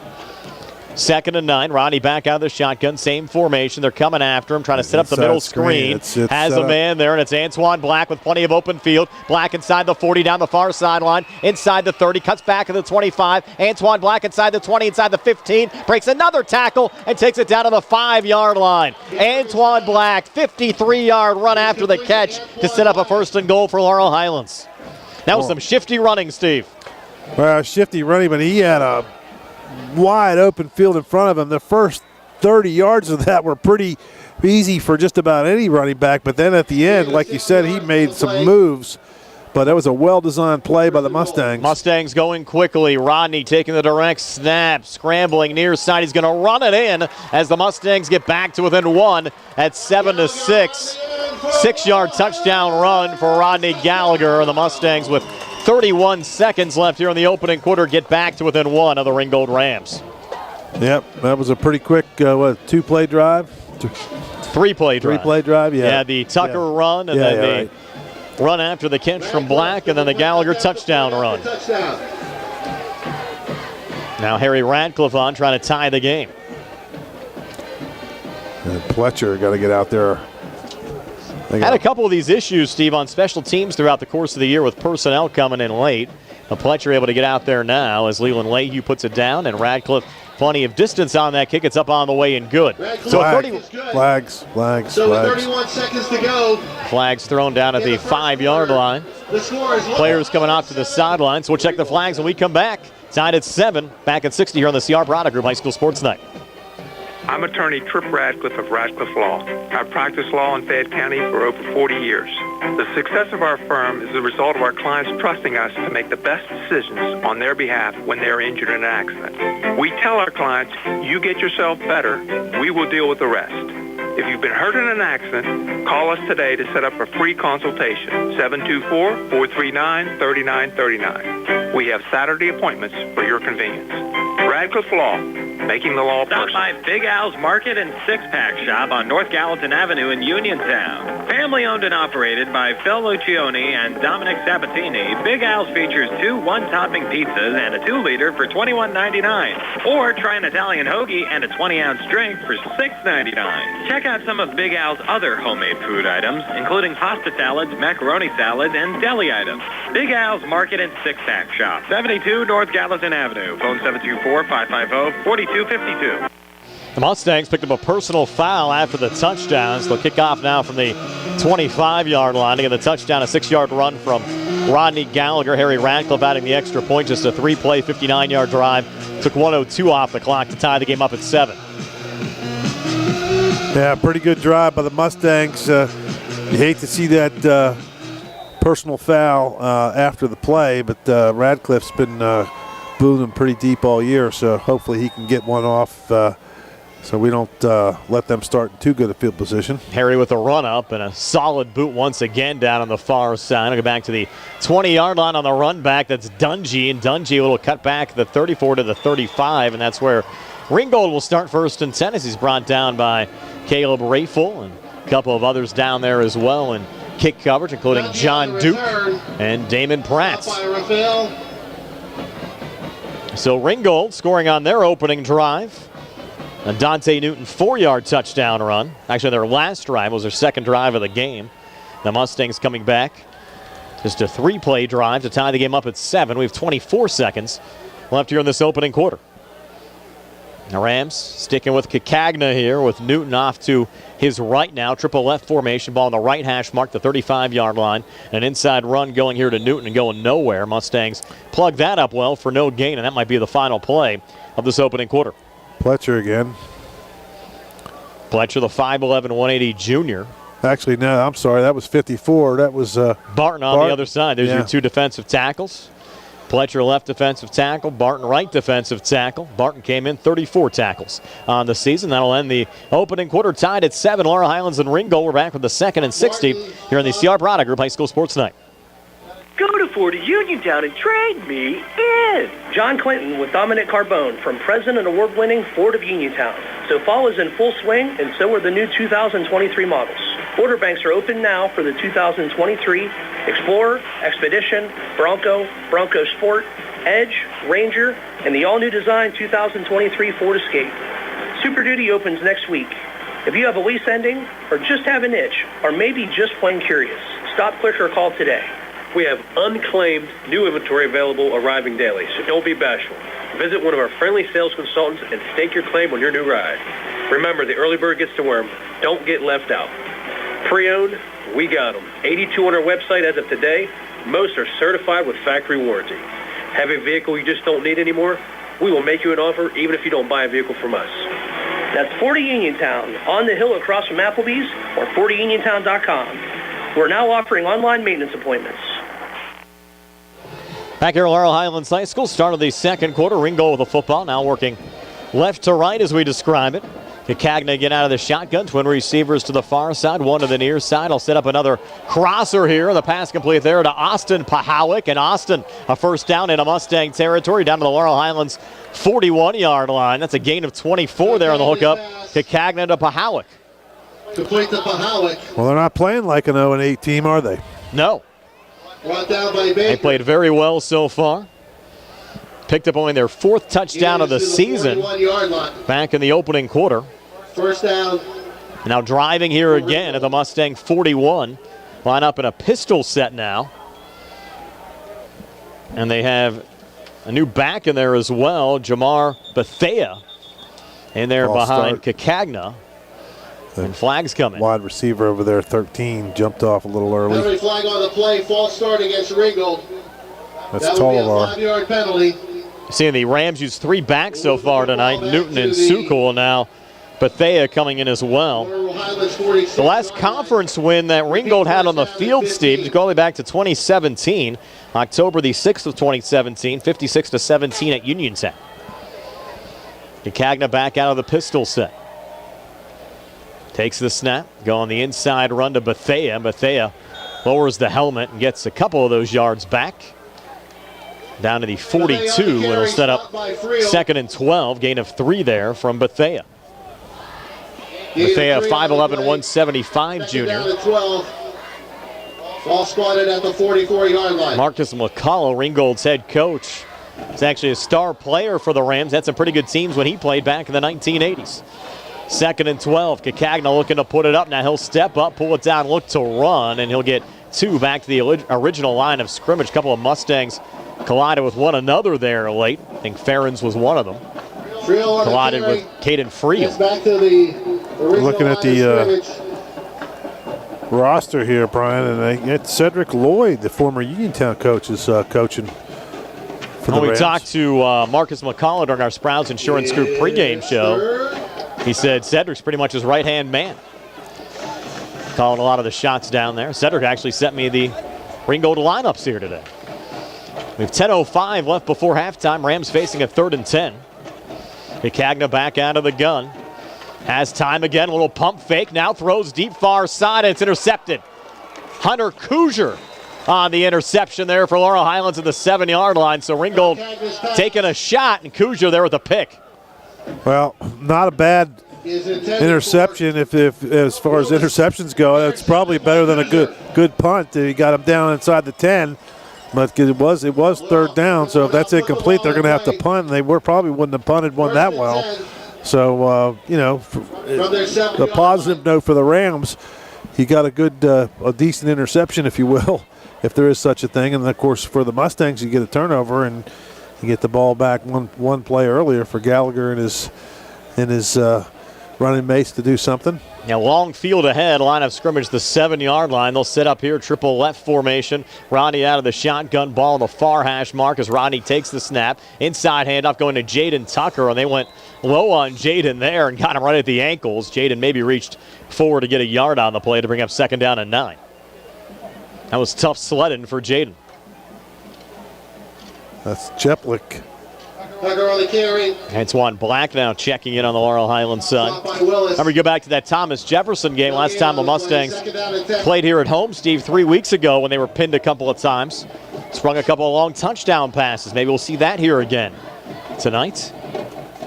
2nd and 9. Rodney back out of the shotgun. Same formation. They're coming after him, trying to set up the middle screen. Has a man there, and it's Antoine Black with plenty of open field. Black inside the 40, down the far sideline, inside the 30, cuts back to the 25. Antoine Black inside the 20, inside the 15, breaks another tackle and takes it down to the 5-yard line. Antoine Black, 53-yard run after the catch to set up a 1st and goal for Laurel Highlands. That was some shifty running, Steve. Well, shifty running, but he had a wide open field in front of him. The first 30 yards of that were pretty easy for just about any running back, but then at the end, like you said, he made some moves. But that was a well-designed play by the Mustangs. Mustangs going quickly. Rodney taking the direct snap, scrambling near side. He's going to run it in as the Mustangs get back to within 1 at 7-6. 6-yard touchdown run for Rodney Gallagher, and the Mustangs with 31 seconds left here in the opening quarter get back to within 1 of the Ringgold Rams. Yep, that was a pretty quick 2-play drive? 3-play drive. 3-play drive, yeah. Yeah, the Tucker run and then the run after the catch from Black, and then the Gallagher touchdown run. Now Harry Radcliffe on, trying to tie the game. And Pletcher got to get out there. Had a couple of these issues, Steve, on special teams throughout the course of the year with personnel coming in late. Pletcher able to get out there now as Leland Leahy puts it down, and Radcliffe plenty of distance on that kick. It's up on the way and good. So flags. So with 31 seconds to go. Flags thrown down at the 5-yard line. Players coming off to the sideline, so we'll check the flags when we come back. Tied at 7, back at 60 here on the CR Product Group High School Sports Night. I'm attorney Trip Radcliffe of Radcliffe Law. I've practiced law in Fayette County for over 40 years. The success of our firm is the result of our clients trusting us to make the best decisions on their behalf when they're injured in an accident. We tell our clients, you get yourself better, we will deal with the rest. If you've been hurt in an accident, call us today to set up a free consultation, 724-439-3939. We have Saturday appointments for your convenience. Radcliffe Law, making the law Stop personal. by Big Al's Market and Six-Pack Shop on North Gallatin Avenue in Uniontown. Family owned and operated by Phil Lucioni and Dominic Sabatini, Big Al's features 2 one-topping pizzas and a 2-liter for $21.99. Or try an Italian hoagie and a 20-ounce drink for $6.99. Check out some of Big Al's other homemade food items, including pasta salads, macaroni salads, and deli items. Big Al's Market and Six-Pack Shop, 72 North Gallatin Avenue. Phone 724-550-4252. The Mustangs picked up a personal foul after the touchdowns. They'll kick off now from the 25-yard line to get the touchdown, a 6-yard run from Rodney Gallagher. Harry Radcliffe adding the extra point, just a 3-play, 59-yard drive. Took 1:02 off the clock to tie the game up at 7. Yeah, pretty good drive by the Mustangs. You hate to see that personal foul after the play, but Radcliffe's been booing pretty deep all year, so hopefully he can get one off so we don't let them start in too good a field position. Harry with a run-up and a solid boot once again down on the far side. I'll go back to the 20-yard line on the run back. That's Dungy, and Dungy a little cut back the 34 to the 35, and that's where Ringgold will start 1st and 10 as he's brought down by Caleb Rayful and a couple of others down there as well in kick coverage, including John Duke and Damon Pratt. So Ringgold scoring on their opening drive. A Dante Newton 4-yard touchdown run. Actually, their last drive was their second drive of the game. The Mustangs coming back. Just a 3-play drive to tie the game up at 7. We have 24 seconds left here in this opening quarter. The Rams sticking with Kakagna here with Newton off to his right now. Triple left formation, ball on the right hash mark, the 35-yard line. An inside run going here to Newton and going nowhere. Mustangs plug that up well for no gain, and that might be the final play of this opening quarter. Pletcher again. Pletcher, the 5'11", 180 junior. Actually, no, I'm sorry. That was 54. That was Barton on the other side. There's your 2 defensive tackles. Pletcher left defensive tackle, Barton right defensive tackle. Barton came in 34 tackles on the season. That'll end the opening quarter tied at 7. Laurel, Highlands, and Ringgold. We're back with the 2nd and 60 here on the CR Product Group High School Sports Night. Go to 40 Uniontown and trade me in. John Clinton with Dominic Carbone from President and Award-winning Ford of Uniontown. So fall is in full swing, and so are the new 2023 models. Order banks are open now for the 2023 Explorer, Expedition, Bronco, Bronco Sport, Edge, Ranger, and the all-new design 2023 Ford Escape. Super Duty opens next week. If you have a lease ending, or just have an itch, or maybe just plain curious, stop, click, or call today. We have unclaimed new inventory available arriving daily, so don't be bashful. Visit one of our friendly sales consultants and stake your claim on your new ride. Remember, the early bird gets to worm. Don't get left out. Pre-owned, we got them. 82 on our website as of today. Most are certified with factory warranty. Have a vehicle you just don't need anymore? We will make you an offer even if you don't buy a vehicle from us. That's 40 Uniontown, on the hill across from Applebee's, or 40uniontown.com. We're now offering online maintenance appointments. Back here at Laurel Highlands High School, start of the second quarter. Ringgold with the football, now working left to right as we describe it. Cagna get out of the shotgun. Twin receivers to the far side, one to the near side. I'll set up another crosser here. The pass complete there to Austin Pahowick. And Austin, a first down in a Mustang territory down to the Laurel Highlands 41-yard line. That's a gain of 24 there on the hookup. Cagna to Pahowick. Complete to Pahowick. Well, they're not playing like an 0-8 team, are they? No. Brought down by Baker. They played very well so far. Picked up only their 4th touchdown of the season back in the opening quarter. First down. Now driving here again at the Mustang 41. Line up in a pistol set now. And they have a new back in there as well, Jamar Bethea, in there behind Cagna. And flags coming. Wide receiver over there, 13, jumped off a little early. Penalty flag on the play, false start against Ringgold. That's that Tolivar. Would be a 5-yard penalty. Seeing the Rams use 3 backs so far tonight, Newton and Sukul, and now Bethea coming in as well. The last conference win that Ringgold had on the field, Steve, going back to 2017, October the 6th of 2017, 56-17 at Uniontown. Cagna back out of the pistol set. Takes the snap, go on the inside run to Bethea. Bethea lowers the helmet and gets a couple of those yards back. Down to the 42, it'll set up 2nd and 12, gain of 3 there from Bethea. Bethea, 5'11", 175 junior. Ball spotted at the 44-yard line. Marcus McCullough, Ringgold's head coach, is actually a star player for the Rams. Had some pretty good teams when he played back in the 1980s. 2nd and 12, Cagna looking to put it up. Now he'll step up, pull it down, look to run, and he'll get 2 back to the original line of scrimmage. A couple of Mustangs collided with one another there late. I think Ferens was one of them. Collided with Caden Free. Back to the looking at the roster here, Brian, and they get Cedric Lloyd, the former Uniontown coach, is coaching for the Rams. We talked to Marcus McCullough during our Sprouts Insurance Group pregame show. He said Cedric's pretty much his right-hand man. Calling a lot of the shots down there. Cedric actually sent me the Ringgold lineups here today. We have 10:05 left before halftime. Rams facing a 3rd and 10. Cagna back out of the gun. Has time again. A little pump fake. Now throws deep far side, and it's intercepted. Hunter Kuzier on the interception there for Laurel Highlands at the 7-yard line. So Ringgold taking a shot, and Kuzier there with a pick. Well, not a bad interception if as far as interceptions go. It's probably better than a good punt. He got him down inside the 10, but it was 3rd down. So if that's incomplete, they're going to have to punt. And they probably wouldn't have punted one that well. So the positive note for the Rams, he got a decent interception, if you will, if there is such a thing. And of course, for the Mustangs, you get a turnover and you get the ball back one play earlier for Gallagher and his running mates to do something. Now long field ahead, line of scrimmage, the 7-yard line. They'll set up here, triple left formation. Rodney out of the shotgun, ball on the far hash mark as Rodney takes the snap. Inside handoff going to Jaden Tucker, and they went low on Jaden there and got him right at the ankles. Jaden maybe reached forward to get a yard on the play to bring up 2nd down and 9. That was tough sledding for Jaden. That's Cheplik. Tucker on the carry. Antoine Black now checking in on the Laurel Highlands side. Remember, you go back to that Thomas Jefferson game last time the Mustangs played here at home, Steve, 3 weeks ago when they were pinned a couple of times. Sprung a couple of long touchdown passes. Maybe we'll see that here again tonight.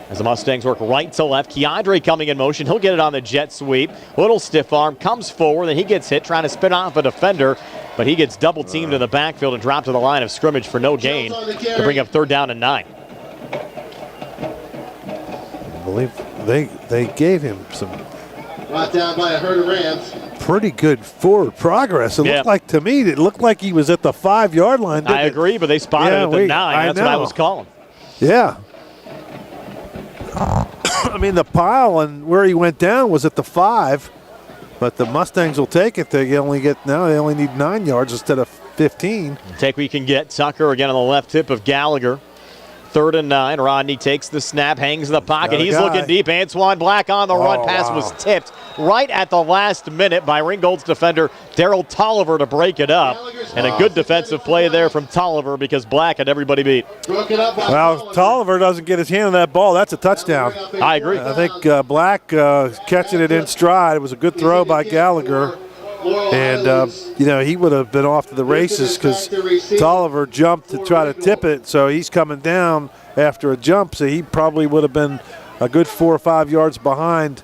As the Mustangs work right to left, Keandre coming in motion. He'll get it on the jet sweep. Little stiff arm, comes forward, then he gets hit trying to spin off a defender, but he gets double teamed in the backfield and dropped to the line of scrimmage for no gain to bring up 3rd down and 9. I believe they gave him some Brought down by a herd of Rams. pretty good forward progress. It looked like, to me, it looked like he was at the 5-yard line. I agree, but they spotted at the 9. That's what I was calling. Yeah. I mean, the pile and where he went down was at the 5, but the Mustangs will take it. They only need 9 yards instead of 15. Take what you can get. Tucker again on the left hip of Gallagher. 3rd and 9. Rodney takes the snap, hangs in the pocket. He's looking deep. Antoine Black on the run. Pass was tipped right at the last minute by Ringgold's defender, Darryl Tolliver, to break it up. And a good defensive play there from Tolliver because Black had everybody beat. Well, Tolliver doesn't get his hand on that ball. That's a touchdown. I agree. I think Black catching it in stride. It was a good throw by Gallagher. And, he would have been off to the races because Tolliver jumped to try to tip it. So he's coming down after a jump. So he probably would have been a good 4 or 5 yards behind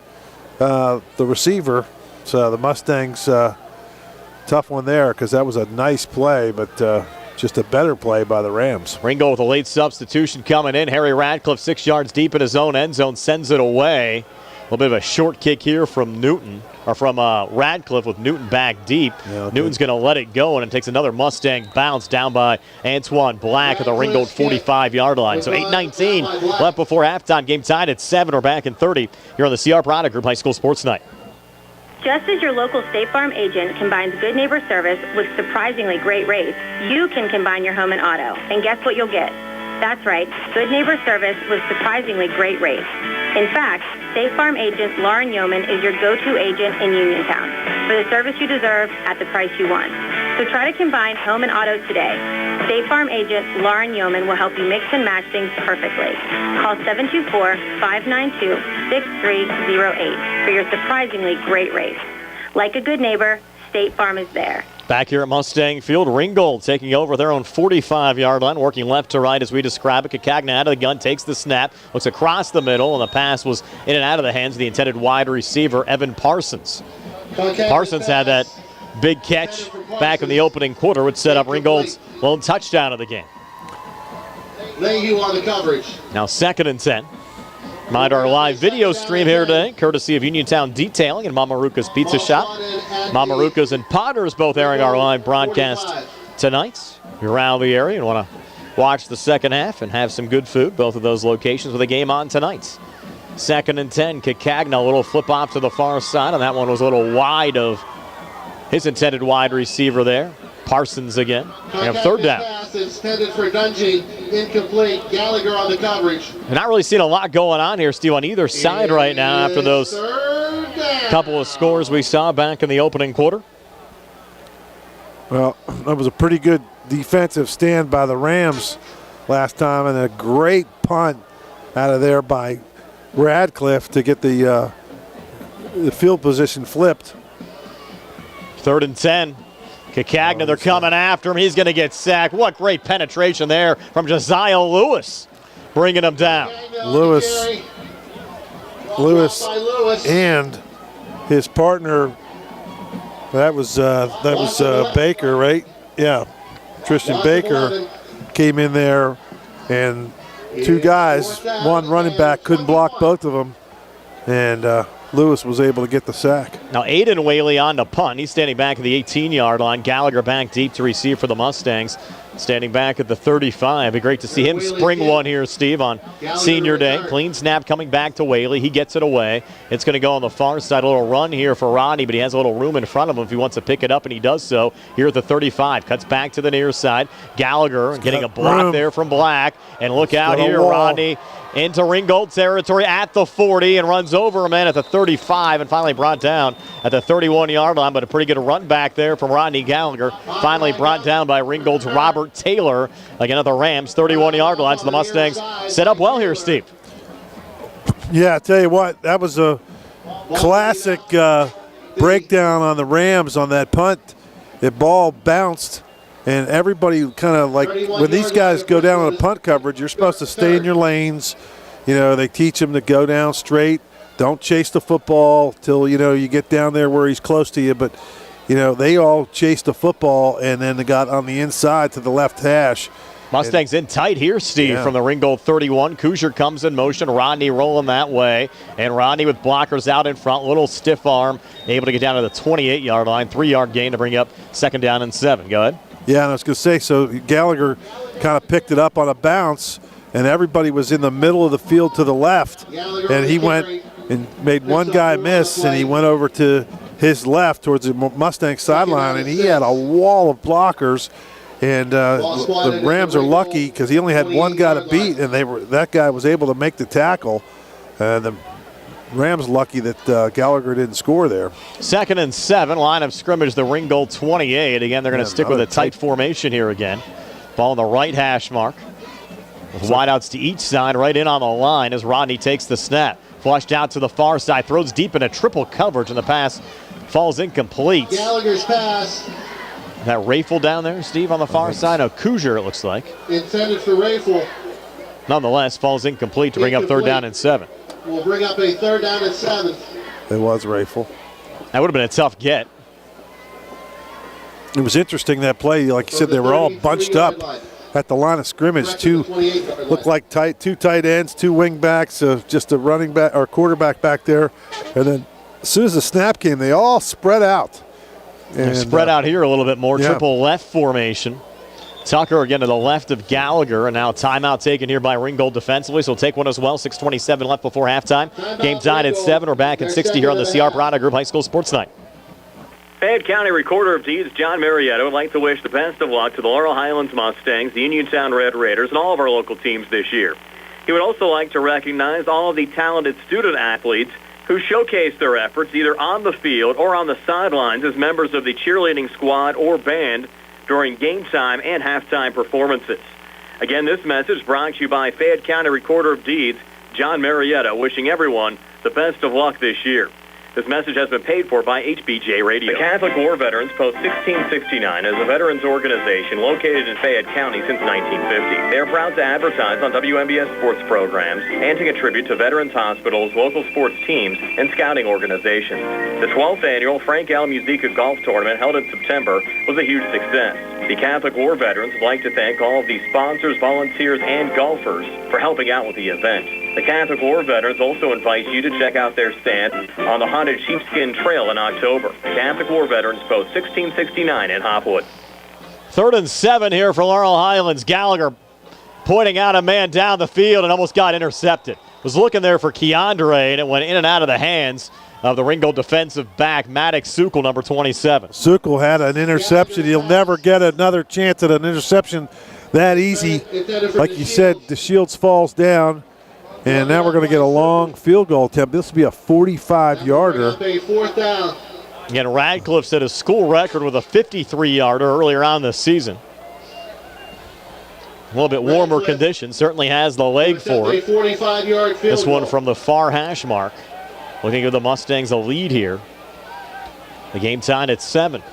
the receiver. So the Mustangs, tough one there because that was a nice play, but just a better play by the Rams. Ringgold with a late substitution coming in. Harry Radcliffe 6 yards deep in his own end zone, sends it away. A little bit of a short kick here from Radcliffe with Newton back deep. Yeah, Newton's going to let it go, and it takes another Mustang bounce down by Antoine Black at the Ringgold 45-yard line. So 8:19 left before halftime. Game tied at 7. We're back in 30 here on the CR Product Group High School Sports Night. Just as your local State Farm agent combines good neighbor service with surprisingly great rates, you can combine your home and auto. And guess what you'll get? That's right, good neighbor service with surprisingly great rates. In fact, State Farm agent Lauren Yeoman is your go-to agent in Uniontown for the service you deserve at the price you want. So try to combine home and auto today. State Farm agent Lauren Yeoman will help you mix and match things perfectly. Call 724-592-6308 for your surprisingly great rates. Like a good neighbor, State Farm is there. Back here at Mustang Field, Ringgold taking over their own 45-yard line, working left to right as we describe it. Kakagna out of the gun, takes the snap, looks across the middle, and the pass was in and out of the hands of the intended wide receiver, Evan Parsons. Parsons had that big catch back in the opening quarter, which set up Ringgold's lone touchdown of the game. Leahy on the coverage. Now 2nd and 10. Mind our live video stream here today, courtesy of Uniontown Detailing and Mama Ruka's Pizza Shop. Mama Ruka's and Potter's both airing our live broadcast tonight. If you're around the area and want to watch the second half and have some good food, both of those locations with a game on tonight. 2nd and 10, Kakagna, a little flip off to the far side, and that one was a little wide of his intended wide receiver there. Parsons again. We have 3rd down. Pass intended for Dungy, incomplete. Gallagher on the coverage. We're not really seeing a lot going on here, Steve, on either side right now after those couple of scores we saw back in the opening quarter. Well, that was a pretty good defensive stand by the Rams last time, and a great punt out of there by Radcliffe to get the field position flipped. 3rd and 10. Kakagna, they're coming after him. He's going to get sacked. What great penetration there from Josiah Lewis, bringing him down. Lewis and his partner, that was Baker, right? Yeah, Tristan Baker came in there, and 2 guys, one running back couldn't block both of them, and Lewis was able to get the sack. Now Aiden Whaley on the punt. He's standing back at the 18-yard line. Gallagher back deep to receive for the Mustangs. Standing back at the 35. It'd be great to see him spring one here, Steve, on senior day. Clean snap coming back to Whaley. He gets it away. It's going to go on the far side. A little run here for Rodney, but he has a little room in front of him if he wants to pick it up, and he does so here at the 35. Cuts back to the near side. Gallagher getting a block there from Black. And look out here, Rodney into Ringgold territory at the 40 and runs over a man at the 35 and finally brought down down at the 31-yard line, but a pretty good run back there from Rodney Gallagher. Finally brought down by Ringgold's Robert Taylor. Again at the Rams, 31-yard line. So the Mustangs set up well here, Steve. Yeah, I tell you what, that was a classic breakdown on the Rams on that punt. The ball bounced, and everybody kind of like, when these guys go down on a punt coverage, you're supposed to stay in your lanes. You know, they teach them to go down straight. Don't chase the football till, you get down there where he's close to you. But, they all chased the football, and then they got on the inside to the left hash. Mustangs in tight here, Steve, from the Ringgold 31. Kuchar comes in motion. Rodney rolling that way. And Rodney with blockers out in front. Little stiff arm. Able to get down to the 28-yard line. 3-yard gain to bring up 2nd down and 7. Go ahead. Yeah, and I was going to say, so Gallagher kind of picked it up on a bounce, and everybody was in the middle of the field to the left. And he went and made one guy miss, and he went over to his left towards the Mustang sideline, and he had a wall of blockers. And the Rams are lucky because he only had one guy to beat, and that guy was able to make the tackle. The Rams lucky that Gallagher didn't score there. 2nd and 7, line of scrimmage, the Ringgold 28. Again, they're going to stick with a tight formation here again. Ball on the right hash mark. With wideouts to each side, right in on the line as Rodney takes the snap. Flushed out to the far side, throws deep into triple coverage, and the pass falls incomplete. Gallagher's pass. That Rayful down there, Steve, on the far side. A Kuchar, it looks like. Intended for Rayful. Nonetheless, falls incomplete to bring up 3rd down and 7. We'll bring up a 3rd down and 7. It was Rayful. That would have been a tough get. It was interesting, that play. Like you said, they were all bunched up at the line of scrimmage. Looked like two tight ends, 2 wing backs, just a running back or quarterback back there. And then as soon as the snap came, they all spread out. They're spread out here a little bit more. Triple left formation. Tucker again to the left of Gallagher, and now timeout taken here by Ringgold defensively, so we'll take one as well. 6:27 left before halftime. Game tied at 7. We're back at 60 here on the CR Piranha Group High School Sports Night. Fayette County Recorder of Deeds John Marietta would like to wish the best of luck to the Laurel Highlands Mustangs, the Uniontown Red Raiders, and all of our local teams this year. He would also like to recognize all of the talented student athletes who showcase their efforts either on the field or on the sidelines as members of the cheerleading squad or band during game time and halftime performances. Again, this message brought to you by Fayette County Recorder of Deeds, John Marietta, wishing everyone the best of luck this year. This message has been paid for by HBJ Radio. The Catholic War Veterans Post 1669 is a veterans organization located in Fayette County since 1950. They are proud to advertise on WMBS sports programs and to contribute to veterans hospitals, local sports teams, and scouting organizations. The 12th annual Frank L. Musica Golf Tournament held in September was a huge success. The Catholic War Veterans would like to thank all of the sponsors, volunteers, and golfers for helping out with the event. The Catholic War Veterans also invite you to check out their stand on the Haunted Sheepskin Trail in October. The Catholic War Veterans Post 1669 in Hopwood. 3rd and 7 here for Laurel Highlands. Gallagher pointing out a man down the field and almost got intercepted. Was looking there for Keandre, and it went in and out of the hands of the Ringgold defensive back, Maddox Sukul, number 27. Sukul had an interception. He'll never get another chance at an interception that easy. Like you said, the Shields falls down, and now we're going to get a long field goal attempt. This will be a 45-yarder. Again, Radcliffe set a school record with a 53-yarder earlier on this season. A little bit warmer conditions, certainly has the leg for it. This one from the far hash mark. Looking to give the Mustangs a lead here. The game tied at 7.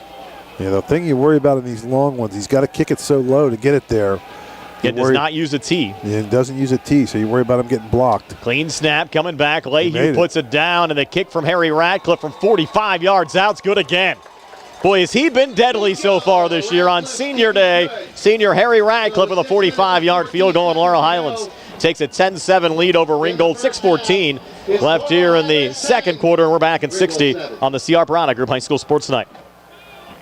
Yeah, the thing you worry about in these long ones, he's got to kick it so low to get it there. It does not use a tee. Yeah, it doesn't use a tee, so you worry about him getting blocked. Clean snap coming back. Leahy puts it down, and the kick from Harry Radcliffe from 45 yards out is good again. Boy, has he been deadly so far this year on Senior Day. Senior Harry Radcliffe with a 45-yard field goal in Laurel Highlands. Takes a 10-7 lead over Ringgold. 6:14 left here in the second quarter, and we're back at 60 on the CR Piranha Group High School Sports Night.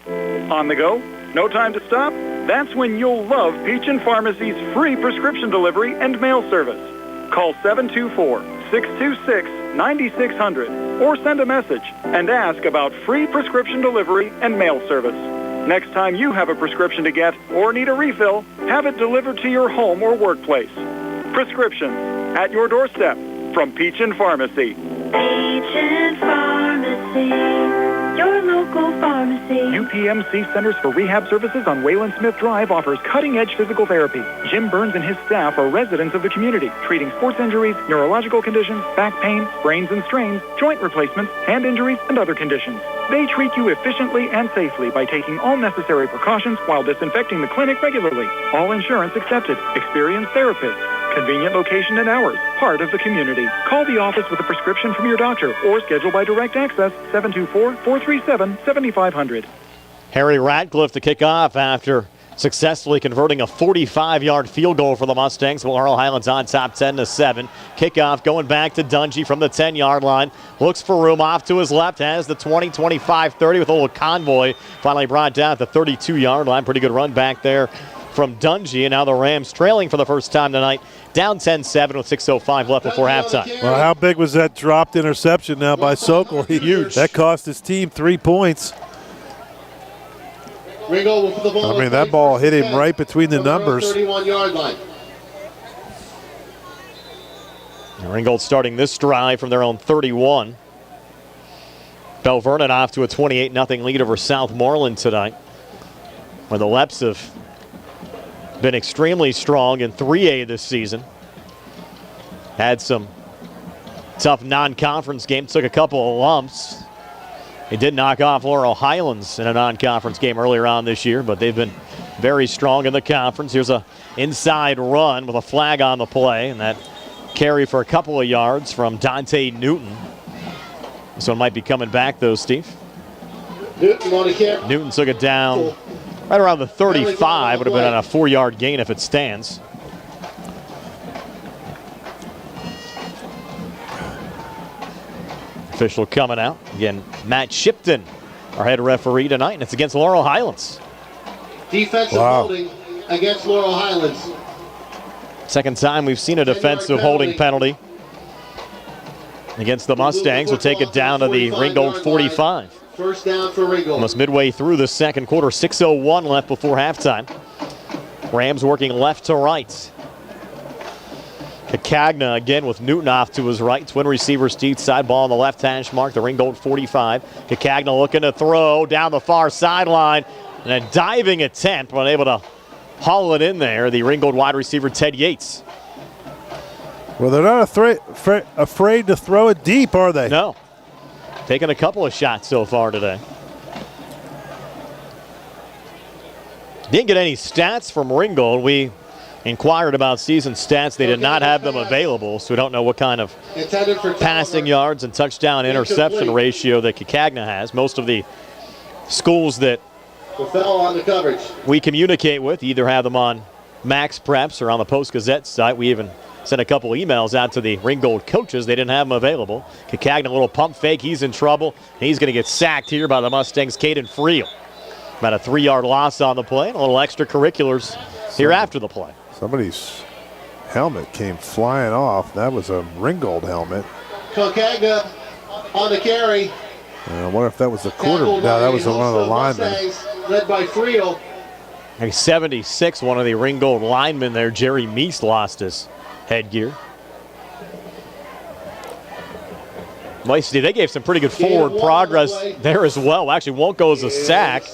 On the go? No time to stop? That's when you'll love Peachin Pharmacy's free prescription delivery and mail service. Call 724-626-9600 or send a message and ask about free prescription delivery and mail service. Next time you have a prescription to get or need a refill, have it delivered to your home or workplace. Prescriptions at your doorstep from Peachin Pharmacy. Peachin Pharmacy. Pharmacy, your local pharmacy. UPMC Centers for Rehab Services on Wayland Smith Drive offers cutting-edge physical therapy. Jim Burns and his staff are residents of the community, treating sports injuries, neurological conditions, back pain, sprains and strains, joint replacements, hand injuries, and other conditions. They treat you efficiently and safely by taking all necessary precautions while disinfecting the clinic regularly. All insurance accepted. Experienced therapists. Convenient location and hours. Part of the community. Call the office with a prescription from your doctor or schedule by direct access 724-437-7500. Harry Ratcliffe to kick off after successfully converting a 45-yard field goal for the Mustangs. Laurel Highlands on top 10-7. Kickoff going back to Dungy from the 10-yard line. Looks for room off to his left. Has the 20, 25, 30 with a little convoy. Finally brought down at the 32-yard line. Pretty good run back there from Dungy. And now the Rams trailing for the first time tonight. Down 10-7 with 6:05 left before halftime. Well, how big was that dropped interception now by Sokol? Huge. That cost his team 3 points. Ringgold with the ball. I mean, that ball hit him right between the numbers. 31-yard line. Ringgold starting this drive from their own 31. Bell Vernon off to a 28-0 lead over Southmoreland tonight, where the Leps have been extremely strong in 3A this season. Had some tough non-conference games, took a couple of lumps. They did knock off Laurel Highlands in a non-conference game earlier on this year, but they've been very strong in the conference. Here's a inside run with a flag on the play, and that carry for a couple of yards from Dante Newton. This one might be coming back, though, Steve. Newton took it down right around the 35. Would have been on a 4-yard gain if it stands. Official coming out. Again, Matt Shipton, our head referee tonight, and it's against Laurel Highlands. Defensive holding against Laurel Highlands. Second time we've seen a defensive holding penalty against the Mustangs. We'll take it down to the Ringgold 45. First down for Ringgold. Almost midway through the second quarter, 6:01 left before halftime. Rams working left to right. Cagna again with Newton off to his right. Twin receivers, deep side ball on the left hash mark, the Ringgold 45. Cagna looking to throw down the far sideline. And a diving attempt, but able to haul it in there. The Ringgold wide receiver, Ted Yates. Well, they're not afraid to throw it deep, are they? No. Taking a couple of shots so far today. Didn't get any stats from Ringgold. We inquired about season stats. They did not have them available, so we don't know what kind of passing yards and touchdown interception ratio that Cagna has. Most of the schools that we communicate with either have them on Max Preps or on the Post-Gazette site. We even sent a couple emails out to the Ringgold coaches. They didn't have them available. Cagna, a little pump fake. He's in trouble. He's going to get sacked here by the Mustangs' Caden Friel. About a 3-yard loss on the play, and a little extracurriculars here after the play. Somebody's helmet came flying off. That was a Ringgold helmet. Cagna on the carry. I wonder if that was the quarter. No, that was one of the linemen. Led by Friel. Maybe 76, one of the Ringgold linemen there, Jerry Meese, lost his headgear. They gave some pretty good forward progress there as well. Actually, won't go as a sack.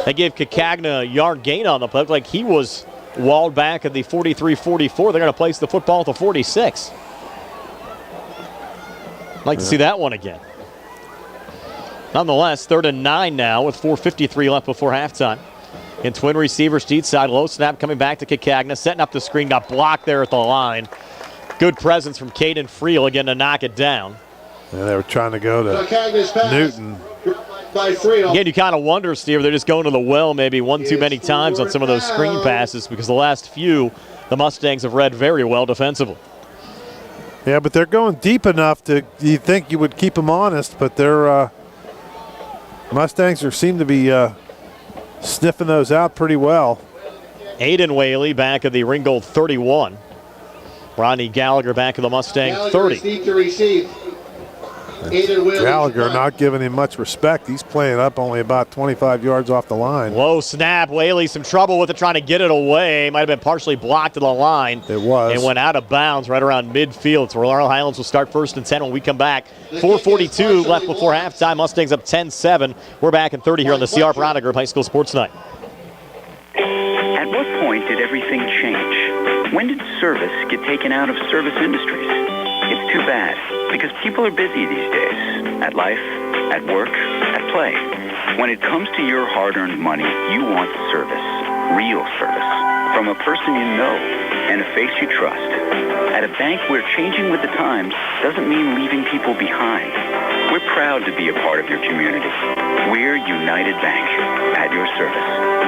They gave Cagna a yard gain on the play. Like he was walled back at the 43-44. They're going to place the football at the 46. I'd like to see that one again. Nonetheless, 3rd and 9 now with 4:53 left before halftime. And twin receivers, deep side, low snap coming back to Cagna, setting up the screen, got blocked there at the line. Good presence from Caden Friel again to knock it down. Yeah, they were trying to go to Newton. Again, you kind of wonder, Steve, they're just going to the well maybe one too many times on some of those screen passes because the last few, the Mustangs have read very well defensively. Yeah, but they're going deep enough to you think you would keep them honest, but they're Mustangs seem to be sniffing those out pretty well. Aiden Whaley back at the Ringgold 31. Ronnie Gallagher back at the Mustang 30. To receive. Gallagher not giving him much respect. He's playing up only about 25 yards off the line. Low snap. Whaley some trouble with it, trying to get it away. Might have been partially blocked to the line. It was. And went out of bounds right around midfield. So Laurel Highlands will start 1st and 10 when we come back. 4:42 left before halftime. Mustangs up 10-7. We're back in 30 here on the CR Product Group High School Sports Night. At what point did everything change? When did service get taken out of service industries? It's too bad, because people are busy these days. At life, at work, at play. When it comes to your hard-earned money, you want service. Real service. From a person you know and a face you trust. At a bank where changing with the times doesn't mean leaving people behind. We're proud to be a part of your community. We're United Bank, at your service.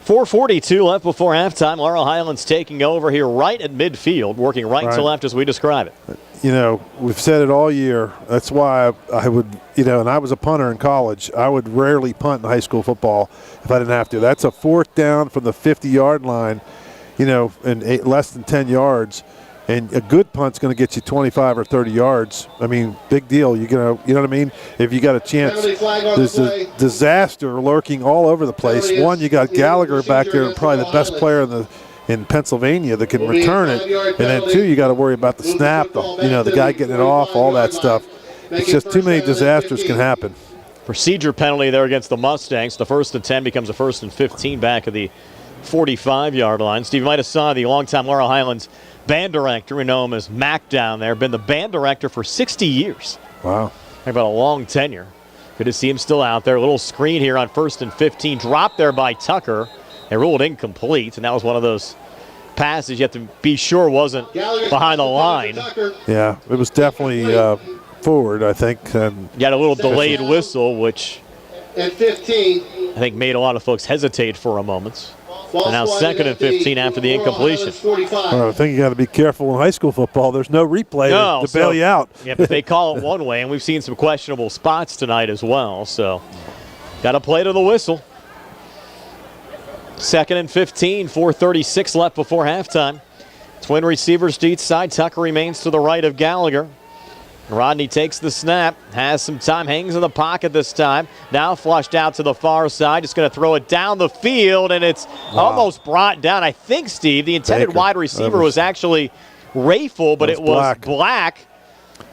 4:42 left before halftime. Laurel Highlands taking over here right at midfield, working right to left as we describe it. You know, we've said it all year. That's why I would, you know, and I was a punter in college. I would rarely punt in high school football if I didn't have to. That's a 4th down from the 50-yard line, you know, and less than 10 yards. And a good punt's going to get you 25 or 30 yards. I mean, big deal. You're gonna, you know what I mean? If you got a chance, there's a disaster lurking all over the place. One, you got Gallagher back there, probably the best player in Pennsylvania that can return it. And then 2, you got to worry about the snap, the guy getting it off, all that stuff. It's just too many disasters can happen. Procedure penalty there against the Mustangs. The 1st and 10 becomes a 1st and 15 back of the 45-yard line. Steve, you might have saw the longtime Laurel Highlands band director. We know him as Mac down there. Been the band director for 60 years. Wow. Talk about a long tenure. Good to see him still out there. A little screen here on 1st and 15. Dropped there by Tucker. They ruled incomplete, and that was one of those passes you have to be sure wasn't behind the line. Yeah, it was definitely forward, I think. You got a little delayed whistle, which and 15. I think made a lot of folks hesitate for a moment. And now 2nd and 15 after the incompletion. Well, I think you got to be careful in high school football. There's no replay to bail you out. Yeah, but they call it one way, and we've seen some questionable spots tonight as well. So got to play to the whistle. 2nd and 15, 4:36 left before halftime. Twin receivers to each side. Tucker remains to the right of Gallagher. Rodney takes the snap, has some time, hangs in the pocket this time. Now flushed out to the far side, just going to throw it down the field, and it's almost brought down. I think, Steve, the intended wide receiver was actually Rayful, but it was Black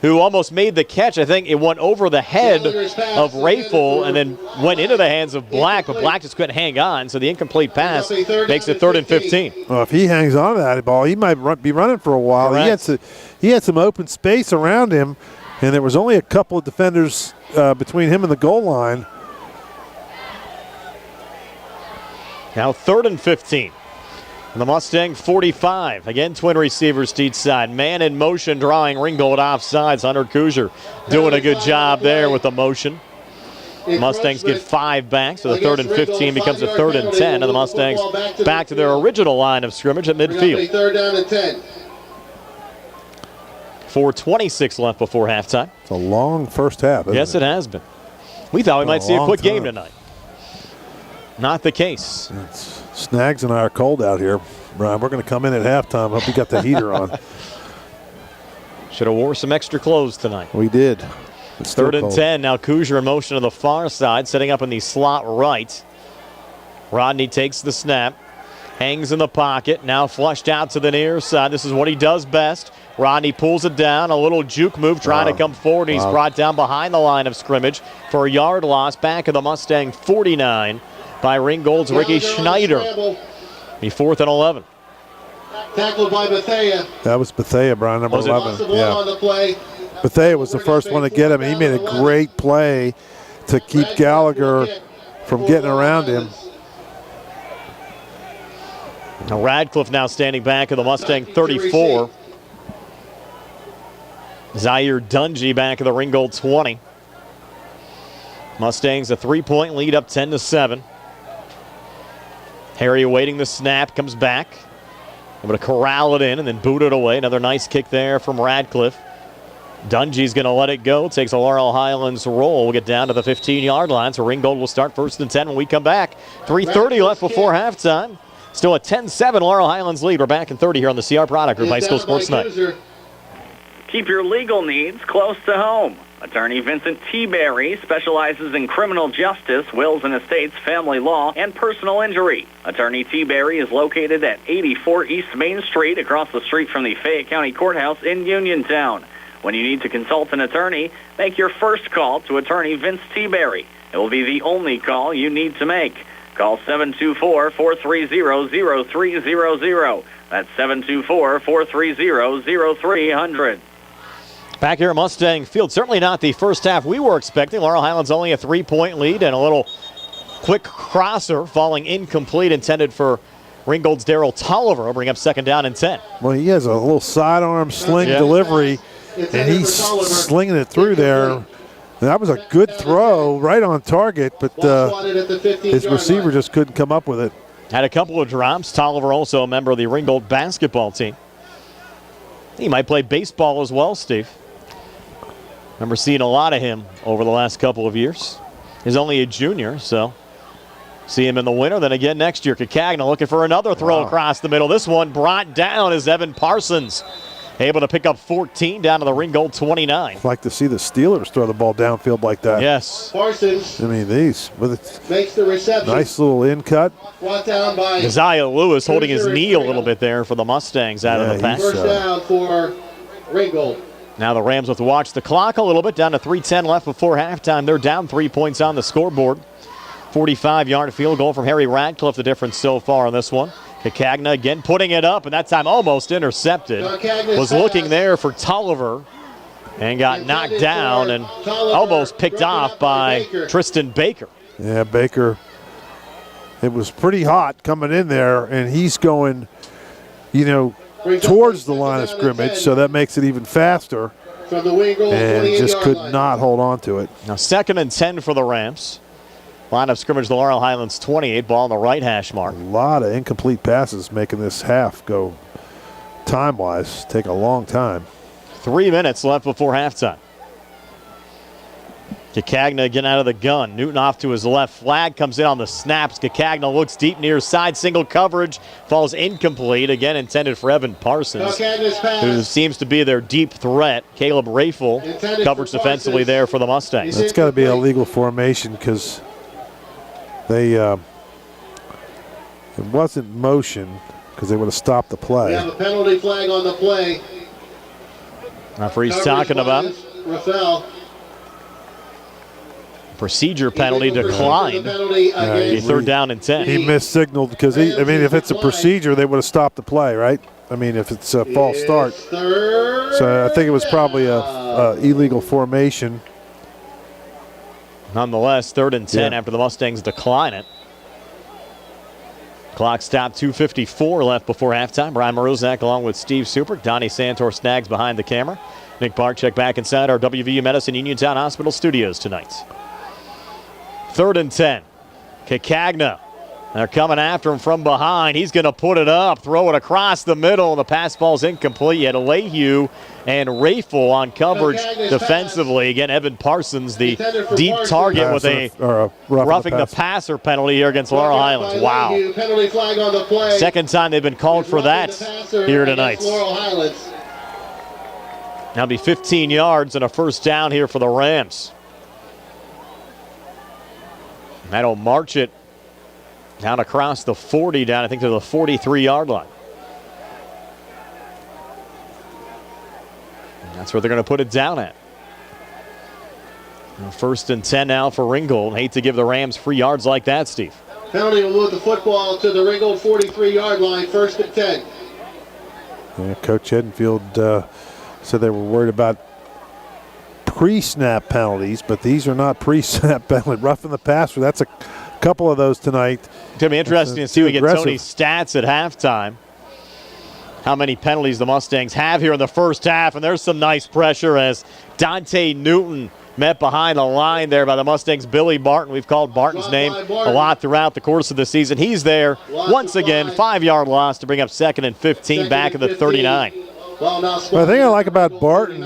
who almost made the catch. I think it went over the head of Rayful and then went into the hands of Black, but Black just couldn't hang on, so the incomplete pass makes it 3rd and 15. Well, if he hangs on to that ball, he might be running for a while. He had some open space around him, and there was only a couple of defenders between him and the goal line. Now 3rd and 15. And the Mustang 45. Again, twin receivers to each side. Man in motion, drawing Ringgold offsides. Hunter Kuzier doing a good job there with the motion. Mustangs get 5 back, so the 3rd and 15 becomes a 3rd and 10, and the Mustangs back to their original line of scrimmage at midfield. 3rd down and 10. 4:26 left before halftime. It's a long first half, yes, it has been. We thought we might see a quick game tonight. Not the case. Snags and I are cold out here, Brian. We're going to come in at halftime. Hope we got the heater on. Should have wore some extra clothes tonight. We did. 3rd and 10. Now Kuzier in motion to the far side, setting up in the slot right. Rodney takes the snap, hangs in the pocket, now flushed out to the near side. This is what he does best. Rodney pulls it down, a little juke move trying to come forward. He's brought down behind the line of scrimmage for a yard loss back of the Mustang 49 by Ringgold's Ricky Schneider. Be 4th and 11. Tackled by Bethea. That was Bethea, Brian, number 11. Yeah. On the play. Bethea was the first one to get him. He made a great play to keep Gallagher from getting around him. Now Radcliffe now standing back of the Mustang 34. Zaire Dungy back of the Ringgold 20. Mustangs a 3-point lead, up 10-7. Harry awaiting the snap, comes back. Able to corral it in and then boot it away. Another nice kick there from Radcliffe. Dungy's going to let it go. Takes a Laurel Highlands roll. We'll get down to the 15-yard line. So Ringgold will start 1st and 10 when we come back. 3:30 left before halftime. Still a 10-7 Laurel Highlands lead. We're back in 30 here on the CR Product Group High School Sports Night. Keep your legal needs close to home. Attorney Vincent T. Berry specializes in criminal justice, wills and estates, family law, and personal injury. Attorney T. Berry is located at 84 East Main Street, across the street from the Fayette County Courthouse in Uniontown. When you need to consult an attorney, make your first call to Attorney Vince T. Berry. It will be the only call you need to make. Call 724-430-0300. That's 724-430-0300. Back here at Mustang Field, certainly not the first half we were expecting. Laurel Highlands only a 3-point lead and a little quick crosser falling incomplete, intended for Ringgold's Darryl Tolliver. Will bring up second down and 10. Well, he has a little sidearm sling delivery, and he's slinging it through there. That was a good throw, right on target, but his receiver just couldn't come up with it. Had a couple of drops. Tolliver also a member of the Ringgold basketball team. He might play baseball as well, Steve. Remember seeing a lot of him over the last couple of years. He's only a junior, so see him in the winter. Then again next year. Cacagna looking for another throw across the middle. This one brought down is Evan Parsons. Able to pick up 14 down to the Ringgold 29. I'd like to see the Steelers throw the ball downfield like that. Yes. Parsons. I mean, these makes the reception. Nice little in cut. Brought down by Isaiah Lewis holding his knee a little bit there for the Mustangs out of the pass. First down for Ringgold. Now the Rams have to watch the clock a little bit. Down to 3:10 left before halftime. They're down 3 points on the scoreboard. 45-yard field goal from Harry Radcliffe, the difference so far on this one. Cacagna again putting it up, and that time almost intercepted. Was looking there for Tolliver and got knocked down and almost picked off by Tristan Baker. Yeah, Baker. It was pretty hot coming in there, and he's going, towards the line of scrimmage, so that makes it even faster. And just could not hold on to it. Now 2nd and 10 for the Rams. Line of scrimmage, the Laurel Highlands 28, ball on the right hash mark. A lot of incomplete passes making this half go time-wise. Take a long time. 3 minutes left before halftime. Cacagna again out of the gun. Newton off to his left. Flag comes in on the snaps. Cacagna looks deep near side. Single coverage. Falls incomplete. Again intended for Evan Parsons, who seems to be their deep threat. Caleb Rafel coverage defensively there for the Mustangs. It's got to be a legal formation because it wasn't motion because they would have stopped the play. We have a penalty flag on the play. Referee's talking about Rafael. Procedure penalty declined. Third down and 10. He missignaled because if it's a procedure, they would have stopped the play, right? If it's a false start. So I think it was probably a illegal formation. Nonetheless, 3rd and 10 after the Mustangs decline it. Clock stopped, 2:54 left before halftime. Brian Marozak along with Steve Super. Donnie Santor snags behind the camera. Nick Barczyk back inside our WVU Medicine Uniontown Hospital studios tonight. 3rd and 10. Cacagna. They're coming after him from behind. He's going to put it up, throw it across the middle. The pass ball's incomplete. You had Lehue and Rafel on coverage defensively. Again, Evan Parsons, the deep target with a roughing the passer penalty here against Laurel Highlands. Wow. Penalty flag on the play. Second time they've been called for that here tonight. Now be 15 yards and a first down here for the Rams. That'll march it down across the 40, down I think to the 43-yard line. And that's where they're going to put it down at. 1st and 10 now for Ringgold. Hate to give the Rams free yards like that, Steve. Penalty will move the football to the Ringgold 43-yard line, 1st and 10. Yeah, Coach Edenfield said they were worried about pre-snap penalties, but these are not pre-snap penalties. Roughing the passer, that's a couple of those tonight. It's going to be interesting to see we get Tony's stats at halftime. How many penalties the Mustangs have here in the first half, and there's some nice pressure as Dante Newton met behind the line there by the Mustangs' Billy Barton. We've called Barton's name a lot throughout the course of the season. He's there once again, 5-yard loss to bring up 2nd and 15 back at the 39. Well, the thing I like about Barton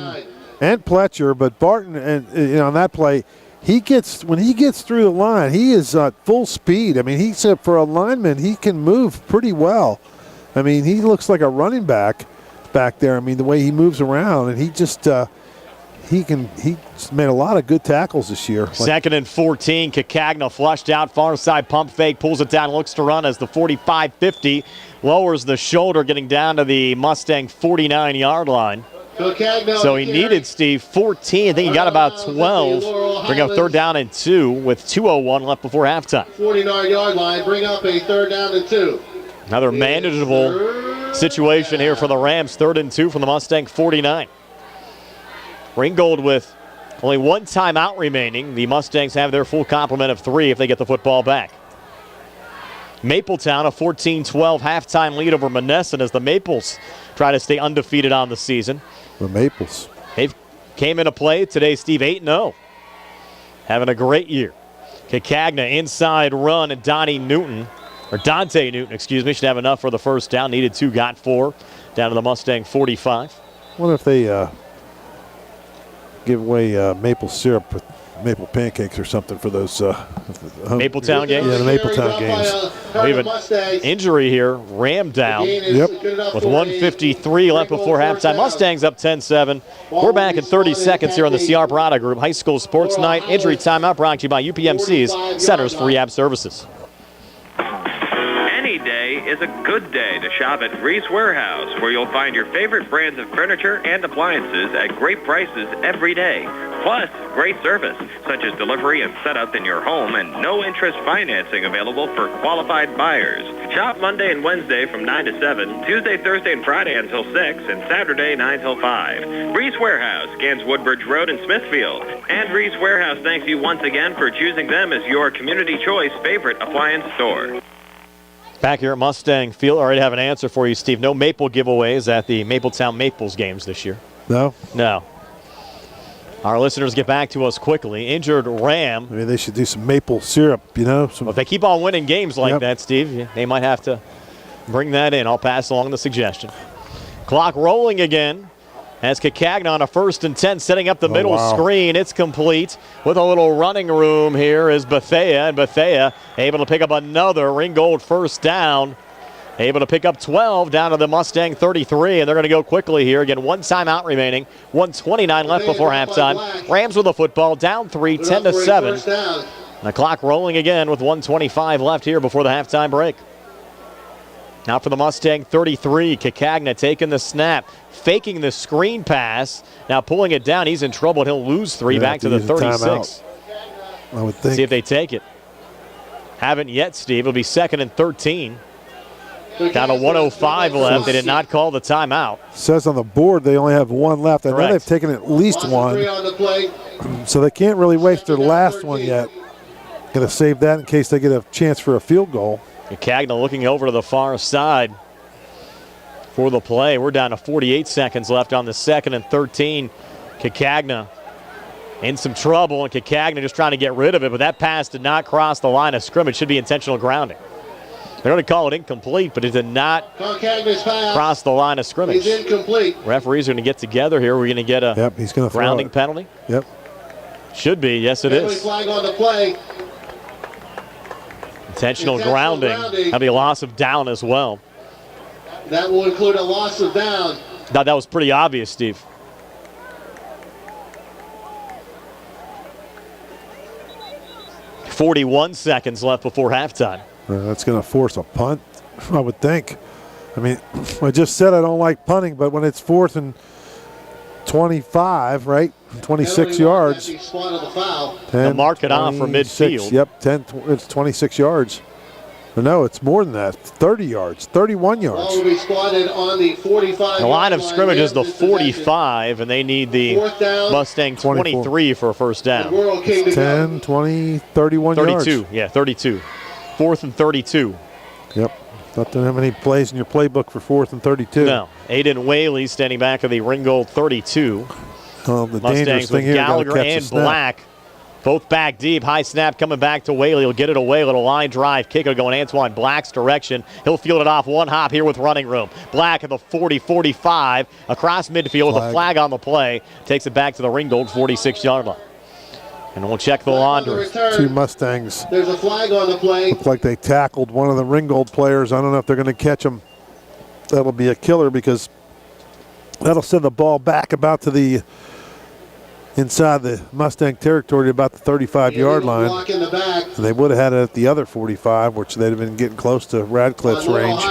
and Pletcher, but Barton and on that play, when he gets through the line, he is at full speed. He's for a lineman, he can move pretty well. He looks like a running back, back there. I mean, the way he moves around, and he just he's made a lot of good tackles this year. Second and 14. Cacagna flushed out, far side pump fake, pulls it down, looks to run as the 45-50 lowers the shoulder, getting down to the Mustang 49-yard line. So he needed, Steve, 14. I think he got about 12. Bring up 3rd down and 2 with 2:01 left before halftime. 49-yard line, bring up a 3rd down and 2. Another manageable situation here for the Rams. 3rd and 2 from the Mustang 49. Ringgold with only 1 timeout remaining. The Mustangs have their full complement of 3 if they get the football back. Mapletown, a 14-12 halftime lead over Monessen as the Maples try to stay undefeated on the season. The Maples. They've came into play today, Steve, 8-0. Having a great year. Cacagna inside run, and Dante Newton, should have enough for the first down. Needed 2, got 4. Down to the Mustang 45. I wonder if they give away maple syrup with maple pancakes or something for those Mapletown games? Yeah, the Mapletown games. We have an injury here. Ram down. Yep. With 1:53 left before halftime. Mustangs up 10-7. We're back in 30 seconds here on the CR Product Group High School Sports Night. Injury timeout brought to you by UPMC's Centers for Rehab Services. Any day is a good day to shop at Reese Warehouse, where you'll find your favorite brands of furniture and appliances at great prices every day. Plus, great service, such as delivery and setup in your home, and no-interest financing available for qualified buyers. Shop Monday and Wednesday from 9 to 7, Tuesday, Thursday, and Friday until 6, and Saturday 9 till 5. Reese Warehouse, Gans Woodbridge Road in Smithfield. And Reese Warehouse thanks you once again for choosing them as your community choice favorite appliance store. Back here at Mustang Field, already have an answer for you, Steve. No Maple giveaways at the Mapletown Maples games this year. No? No. Our listeners get back to us quickly. Injured Ram. Maybe they should do some maple syrup, Well, if they keep on winning games like that, Steve, they might have to bring that in. I'll pass along the suggestion. Clock rolling again. As Cacagna on a 1st and 10, setting up the middle screen. It's complete with a little running room here is Bethea. And Bethea able to pick up another Ringgold first down. Able to pick up 12 down to the Mustang 33. And they're going to go quickly here. Again, 1 timeout remaining. 1:29 left before halftime. Rams with the football, down 3, 10-7. And the clock rolling again with 1:25 left here before the halftime break. Now for the Mustang 33, Cacagna taking the snap, faking the screen pass. Now pulling it down, he's in trouble. He'll lose 3 back to the 36. I would think. See if they take it. Haven't yet, Steve. It'll be 2nd and 13. Down to 1:05 left. They did not call the timeout. Says on the board they only have 1 left. I know they've taken at least 1. So they can't really waste their last one yet. Going to save that in case they get a chance for a field goal. Cacagna looking over to the far side for the play. We're down to 48 seconds left on the 2nd and 13. Cacagna in some trouble, and Cacagna just trying to get rid of it, but that pass did not cross the line of scrimmage. Should be intentional grounding. They're going to call it incomplete, but it did not cross the line of scrimmage. He's incomplete. Referees are going to get together here. We're going to get a he's going to grounding penalty. Yep. Should be. Yes, it is. Flag on the play. Intentional grounding. That'll be a loss of down as well. That will include a loss of down. Thought that was pretty obvious, Steve. .41 seconds left before halftime. That's going to force a punt, I would think. I mean, I just said I don't like punting, but when it's 4th and 25, right? 26 yards. 10, they'll mark it off from midfield. Yep, it's 26 yards. No, it's more than that. 30 yards, 31 yards. Ball will be spotted on the 45. The line of scrimmage is the 45, and they need the Mustang 23 for a first down. 10, 20, 31 yards. 32, yeah, 32. 4th and 32. Yep. Not to have any plays in your playbook for 4th and 32. No. Aiden Whaley standing back of the Ringgold 32. The Mustangs with Gallagher and Black. Both back deep. High snap coming back to Whaley. He'll get it away. Little line drive kicker going Antoine Black's direction. He'll field it off 1 hop here with running room. Black at the 40-45 across midfield with a flag on the play. Takes it back to the Ringgold 46-yard line. And we'll check the laundry. 2 Mustangs. There's a flag on the play. Looked like they tackled one of the Ringgold players. I don't know if they're going to catch him. That'll be a killer because That'll send the ball back about to the inside the Mustang territory, about the 35-yard line. And they would have had it at the other 45, which they'd have been getting close to Radcliffe's range.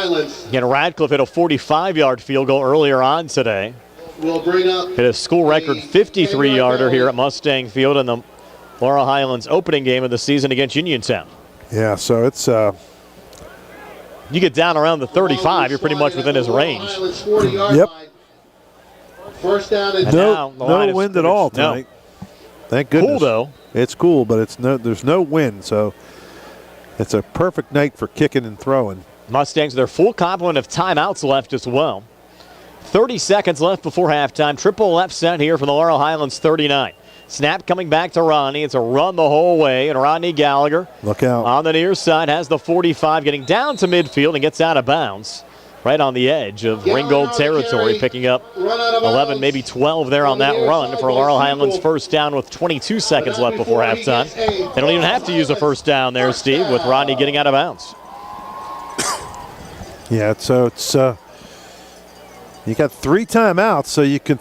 Again, Radcliffe hit a 45-yard field goal earlier on today. We'll bring up hit a school record 53-yarder here at Mustang Field in the Laurel Highlands opening game of the season against Uniontown. Yeah, so it's you get down around the 35, you're pretty much within his range. Yep. First down and no wind at all tonight. No. Thank goodness. Cool though. It's cool, but there's no wind, so it's a perfect night for kicking and throwing. Mustangs, their full complement of timeouts left as well. 30 seconds left before halftime. Triple left set here for the Laurel Highlands 39. Snap coming back to Rodney. It's a run the whole way, and Rodney Gallagher, look out, on the near side, has the 45, getting down to midfield and gets out of bounds. Right on the edge of Ringgold territory, picking up 11, maybe 12 there on that run for Laurel Highlands' first down with 22 seconds left before halftime. They don't even have to use a first down there, Steve, with Rodney getting out of bounds. Yeah, so it's you got 3 timeouts, so you can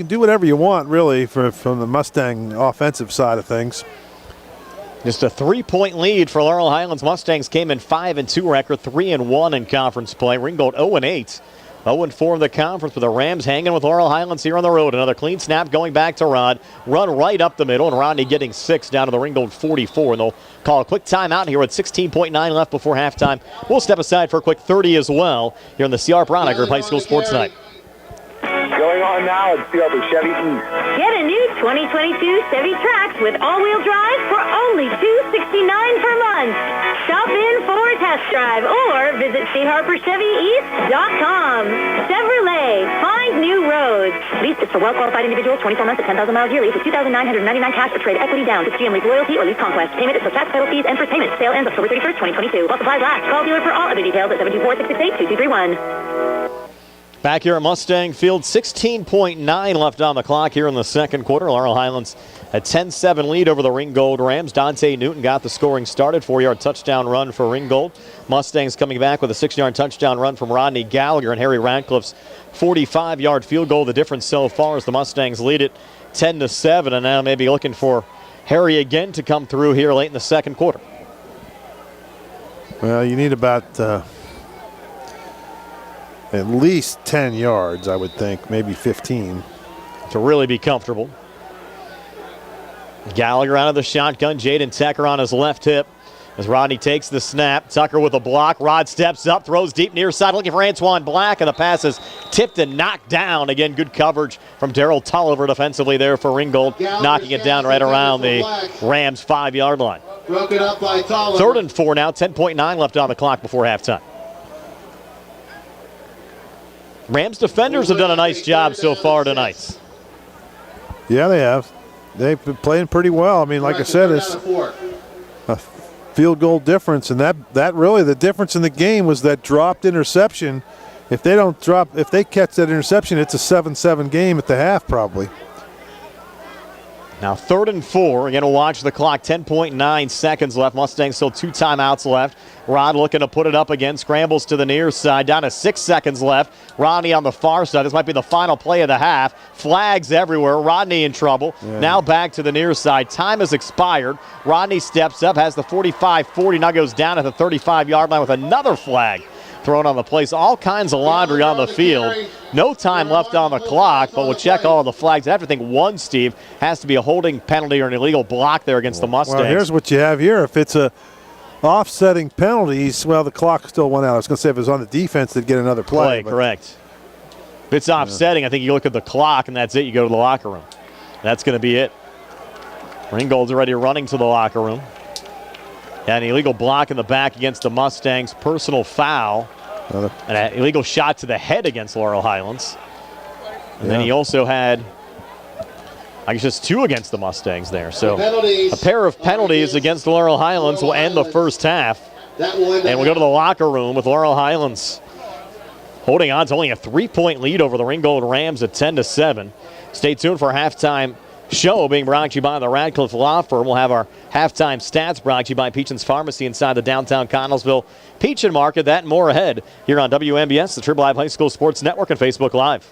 do whatever you want, really, from the Mustang offensive side of things. Just a 3-point lead for Laurel Highlands. Mustangs came in 5-2 record, 3-1 in conference play. Ringgold 0-8, 0-4 in the conference, with the Rams hanging with Laurel Highlands here on the road. Another clean snap going back to Rod. Run right up the middle, and Rodney getting 6 down to the Ringgold 44. And they'll call a quick timeout here with 16.9 left before halftime. We'll step aside for a quick 30 as well here in the C.R. Browning Group High School Sports Night. Going on now at Silver Chevy East. Get a new 2022 Chevy Trax with all-wheel drive for only $269 per month. Stop in for a test drive or visit CHarperChevyEast.com. Chevrolet, find new roads. Lease is for well-qualified individuals, 24 months at 10,000 miles yearly for $2,999 cash or trade equity down with GM Lease Loyalty or Lease Conquest. Payment is for tax, title fees, and first payment. Sale ends October 31st, 2022. While supplies last. Call dealer for all other details at 724-668-2231. Back here at Mustang Field, 16.9 left on the clock here in the second quarter. Laurel Highlands a 10-7 lead over the Ringgold Rams. Dante Newton got the scoring started. 4-yard touchdown run for Ringgold. Mustangs coming back with a 6-yard touchdown run from Rodney Gallagher, and Harry Radcliffe's 45-yard field goal. The difference so far is the Mustangs lead it 10-7, and now maybe looking for Harry again to come through here late in the second quarter. Well, you need about at least 10 yards, I would think, maybe 15. To really be comfortable. Gallagher out of the shotgun. Jaden Tucker on his left hip as Rodney takes the snap. Tucker with a block. Rod steps up, throws deep near side, looking for Antoine Black, and the pass is tipped and knocked down. Again, good coverage from Daryl Tulliver defensively there for Ringgold, knocking it down right around the Rams' 5-yard line. Broken up by Tulliver. 3rd and 4 now, 10.9 left on the clock before halftime. Rams defenders have done a nice job so far tonight. Yeah, they have. They've been playing pretty well. I mean, like I said, it's a field goal difference, and that really the difference in the game was that dropped interception. If they catch that interception, it's a 7-7 game at the half probably. Now 3rd and 4. Again, we'll watch the clock. 10.9 seconds left. Mustangs still 2 timeouts left. Rod looking to put it up again. Scrambles to the near side. Down to 6 seconds left. Rodney on the far side. This might be the final play of the half. Flags everywhere. Rodney in trouble. Yeah. Now back to the near side. Time has expired. Rodney steps up, has the 45-40. Now goes down at the 35-yard line with another flag thrown on the place. All kinds of laundry on the field. No time left on the clock, but we'll check all of the flags. I have to think one, Steve, has to be a holding penalty or an illegal block there against the Mustangs. Well, here's what you have here. If it's a offsetting penalties, well, the clock still went out. I was going to say if it was on the defense, they'd get another play. Correct. If it's offsetting, I think you look at the clock, and that's it. You go to the locker room. That's going to be it. Ringgold's already running to the locker room. And an illegal block in the back against the Mustangs. Personal foul. And an illegal shot to the head against Laurel Highlands. And then he also had, I guess, just 2 against the Mustangs there. So a pair of penalties against Laurel Highlands will end the first half. And we'll go to the locker room with Laurel Highlands holding on to only a 3-point lead over the Ringgold Rams at 10-7. Stay tuned for a halftime show being brought to you by the Radcliffe Law Firm. We'll have our halftime stats brought to you by Peachin's Pharmacy inside the downtown Connellsville Peachin Market. That and more ahead here on WMBS, the Triple Live High School Sports Network, and Facebook Live.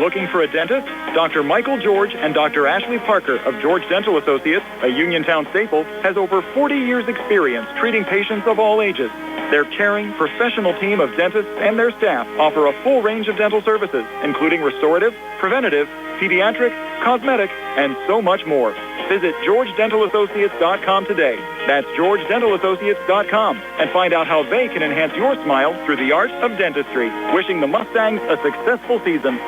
Looking for a dentist? Dr. Michael George and Dr. Ashley Parker of George Dental Associates, a Uniontown staple, has over 40 years' experience treating patients of all ages. Their caring, professional team of dentists and their staff offer a full range of dental services, including restorative, preventative, pediatric, cosmetic, and so much more. Visit GeorgeDentalAssociates.com today. That's GeorgeDentalAssociates.com, and find out how they can enhance your smile through the art of dentistry. Wishing the Mustangs a successful season.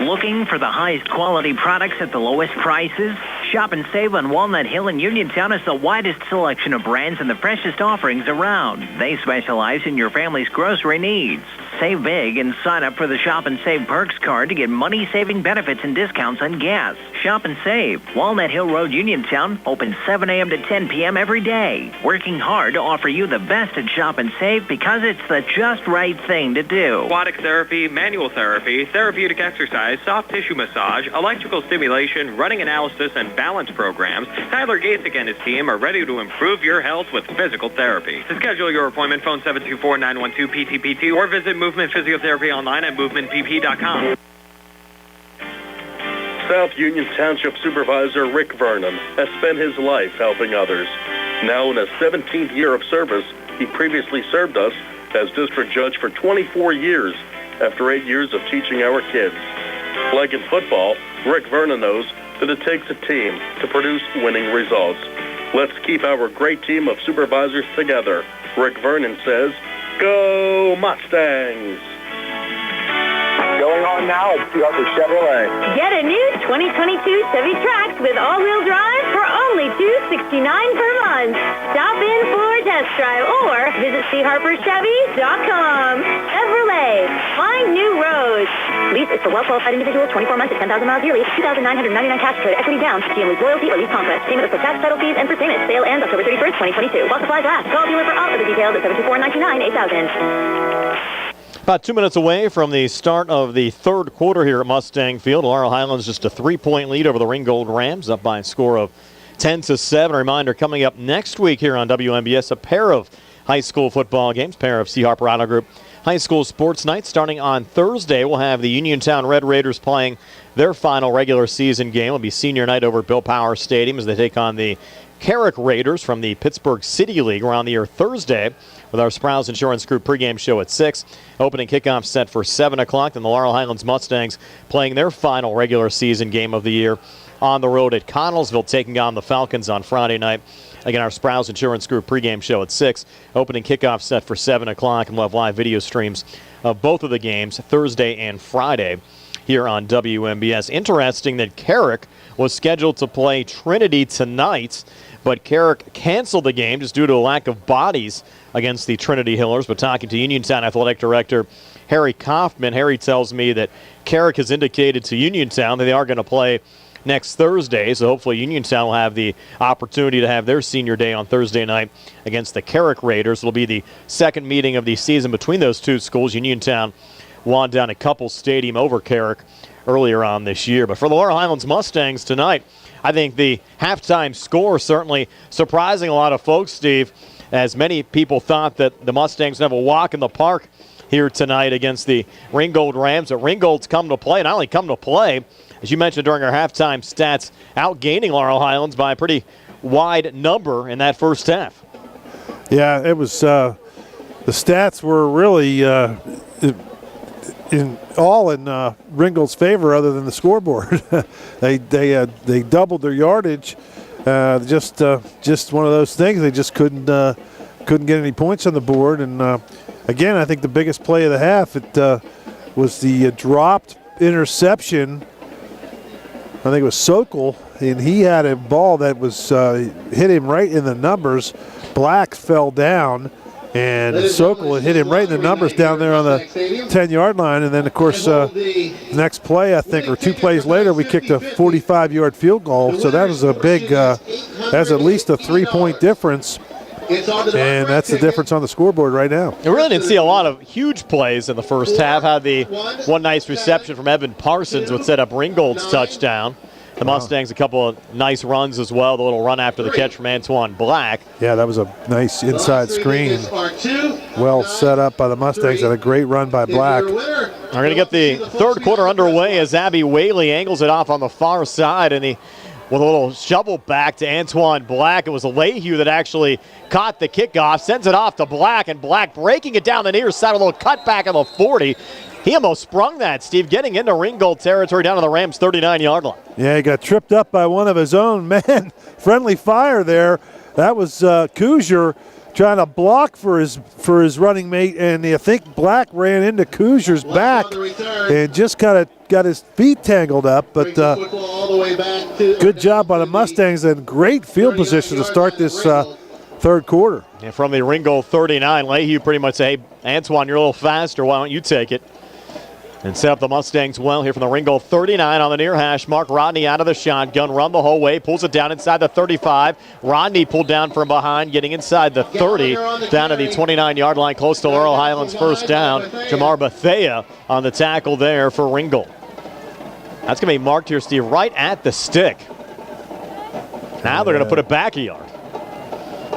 Looking for the highest quality products at the lowest prices? Shop and save on Walnut Hill in Uniontown has the widest selection of brands and the freshest offerings around. They specialize in your family's grocery needs. Save big and sign up for the Shop and Save Perks card to get money-saving benefits and discounts on gas. Shop and save. Walnut Hill Road, Uniontown, open 7 a.m. to 10 p.m. every day. Working hard to offer you the best at Shop and Save because it's the just right thing to do. Aquatic therapy, manual therapy, therapeutic exercise, soft tissue massage, electrical stimulation, running analysis, and balance programs. Tyler Gates and his team are ready to improve your health with physical therapy. To schedule your appointment, phone 724-912-PTPT or visit Movement Physiotherapy online at movementpp.com. South Union Township Supervisor Rick Vernon has spent his life helping others. Now in his 17th year of service, he previously served us as district judge for 24 years after 8 years of teaching our kids. Like in football, Rick Vernon knows that it takes a team to produce winning results. Let's keep our great team of supervisors together. Rick Vernon says, "Go Mustangs!" Going on now at Harper Chevrolet. Get a new 2022 Chevy Trax with all-wheel drive for only $269 per month. Stop in for a test drive or visit charperchevy.com. Chevrolet, find new roads. Lease is for well-qualified individuals, 24 months at 10,000 miles yearly, $2,999 cash credit, equity down, GM Lease loyalty or lease conquest. Payment for tax, title fees, and for payment. Sale ends October 31st, 2022. While supplies last. Call dealer for all of the details at 724-929-8000. About 2 minutes away from the start of the third quarter here at Mustang Field. Laurel Highlands just a 3-point lead over the Ringgold Rams, up by a score of 10-7. A reminder, coming up next week here on WMBS, a pair of high school football games, pair of C. Harper Auto Group high school sports nights. Starting on Thursday, we'll have the Uniontown Red Raiders playing their final regular season game. It'll be senior night over at Bill Power Stadium as they take on the Carrick Raiders from the Pittsburgh City League. We're on the air Thursday with our Sprouse Insurance Group pregame show at 6. Opening kickoff set for 7 o'clock. Then the Laurel Highlands Mustangs playing their final regular season game of the year on the road at Connellsville, taking on the Falcons on Friday night. Again, our Sprouse Insurance Group pregame show at 6. Opening kickoff set for 7 o'clock, and we'll have live video streams of both of the games Thursday and Friday here on WMBS. Interesting that Carrick was scheduled to play Trinity tonight, but Carrick canceled the game just due to a lack of bodies against the Trinity Hillers. But talking to Uniontown Athletic Director Harry Kaufman, Harry tells me that Carrick has indicated to Uniontown that they are going to play next Thursday, so hopefully Uniontown will have the opportunity to have their senior day on Thursday night against the Carrick Raiders. It'll be the second meeting of the season between those two schools. Uniontown won down at Couples Stadium over Carrick earlier on this year. But for the Laurel Highlands Mustangs tonight, I think the halftime score certainly surprising a lot of folks, Steve, as many people thought that the Mustangs would have a walk in the park here tonight against the Ringgold Rams. But Ringgold's come to play, not only come to play, as you mentioned during our halftime stats, outgaining Laurel Highlands by a pretty wide number in that first half. Yeah, it was the stats were really in Ringgold's favor, other than the scoreboard. they doubled their yardage. Just one of those things. They just couldn't get any points on the board. And again, I think the biggest play of the half was the dropped interception. I think it was Sokol, and he had a ball that was hit him right in the numbers. Black fell down, and Sokol had hit him right in the numbers down there on the 10-yard line. And then, of course, next play, I think, or 2 plays later, we kicked a 45-yard field goal. So that was a big, that's at least a 3-point difference. And that's the difference on the scoreboard right now. We really didn't see a lot of huge plays in the first half. Had the one nice reception from Evan Parsons, would set up Ringgold's touchdown. The Mustangs a couple of nice runs as well. The little run after the catch from Antoine Black. Yeah, that was a nice inside screen. Well set up by the Mustangs, and a great run by Black. We're going to get the third quarter underway as Abby Whaley angles it off on the far side, and with a little shovel back to Antoine Black. It was Lehue that actually caught the kickoff, sends it off to Black, and Black breaking it down the near side, a little cutback on the 40. He almost sprung that, Steve, getting into Ringgold territory down to the Rams' 39-yard line. Yeah, he got tripped up by one of his own. Man, friendly fire there. That was Kuzier trying to block for his running mate, and I think Black ran into Kuzier's back and just kind of got his feet tangled up. But good job by the Mustangs and great field position to start this third quarter. And from the Ringgold 39, Lehue pretty much say, hey, Antoine, you're a little faster. Why don't you take it? And set up the Mustangs well here from the Ringgold 39 on the near hash mark. Rodney out of the shotgun, run the whole way, pulls it down inside the 35. Rodney pulled down from behind, getting inside the 30, down to the 29-yard line, close to Laurel Highlands first down. Jamar Bethea on the tackle there for Ringgold. That's going to be marked here, Steve, right at the stick. Now they're going to put it back a yard.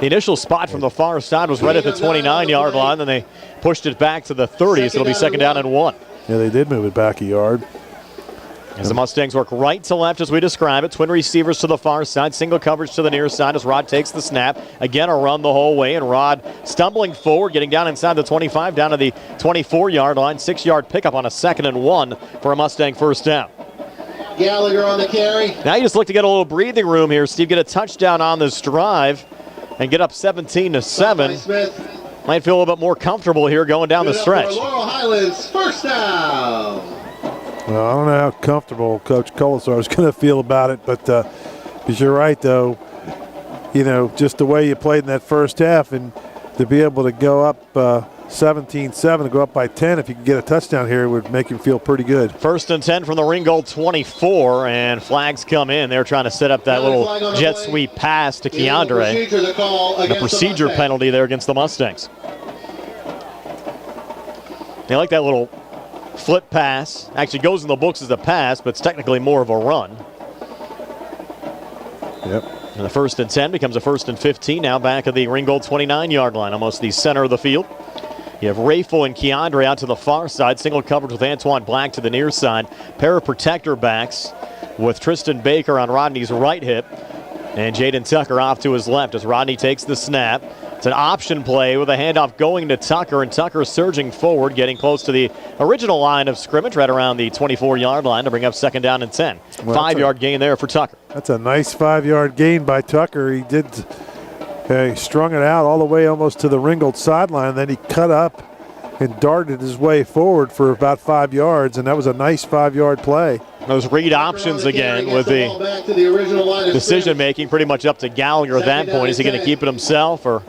The initial spot from the far side was right at the 29-yard line, then they pushed it back to the 30, so it'll be second down and 1. Yeah, they did move it back a yard. As the Mustangs work right to left as we describe it. Twin receivers to the far side. Single coverage to the near side as Rod takes the snap. Again, a run the whole way, and Rod stumbling forward, getting down inside the 25, down to the 24-yard line. 6-yard pickup on a 2nd and 1 for a Mustang first down. Gallagher on the carry. Now you just look to get a little breathing room here, Steve. Get a touchdown on this drive and get up 17-7. Might feel a little bit more comfortable here going down the stretch. Laurel Highlands, first down. Well, I don't know how comfortable Coach Colasar is going to feel about it, but because you're right, though, you know, just the way you played in that first half, and to be able to go up 17-7 and go up by 10, if you could get a touchdown here, it would make him feel pretty good. 1st and 10 from the Ringgold 24, and flags come in. They're trying to set up that little jet sweep pass to Keandre. And a procedure penalty there against the Mustangs. They like that little flip pass. Actually goes in the books as a pass, but it's technically more of a run. Yep. And the 1st and 10 becomes a 1st and 15 now back at the Ringgold 29-yard line, almost the center of the field. You have Rafel and Keandre out to the far side. Single coverage with Antoine Black to the near side. Pair of protector backs with Tristan Baker on Rodney's right hip. And Jaden Tucker off to his left as Rodney takes the snap. It's an option play with a handoff going to Tucker, and Tucker surging forward, getting close to the original line of scrimmage, right around the 24-yard line to bring up 2nd down and 10. Well, 5-yard gain there for Tucker. That's a nice 5-yard gain by Tucker. He did strung it out all the way almost to the Ringgold sideline. Then he cut up and darted his way forward for about 5 yards, and that was a nice 5-yard play. Those read options again with the decision-making pretty much up to Gallagher at that point. Is he going to keep it himself or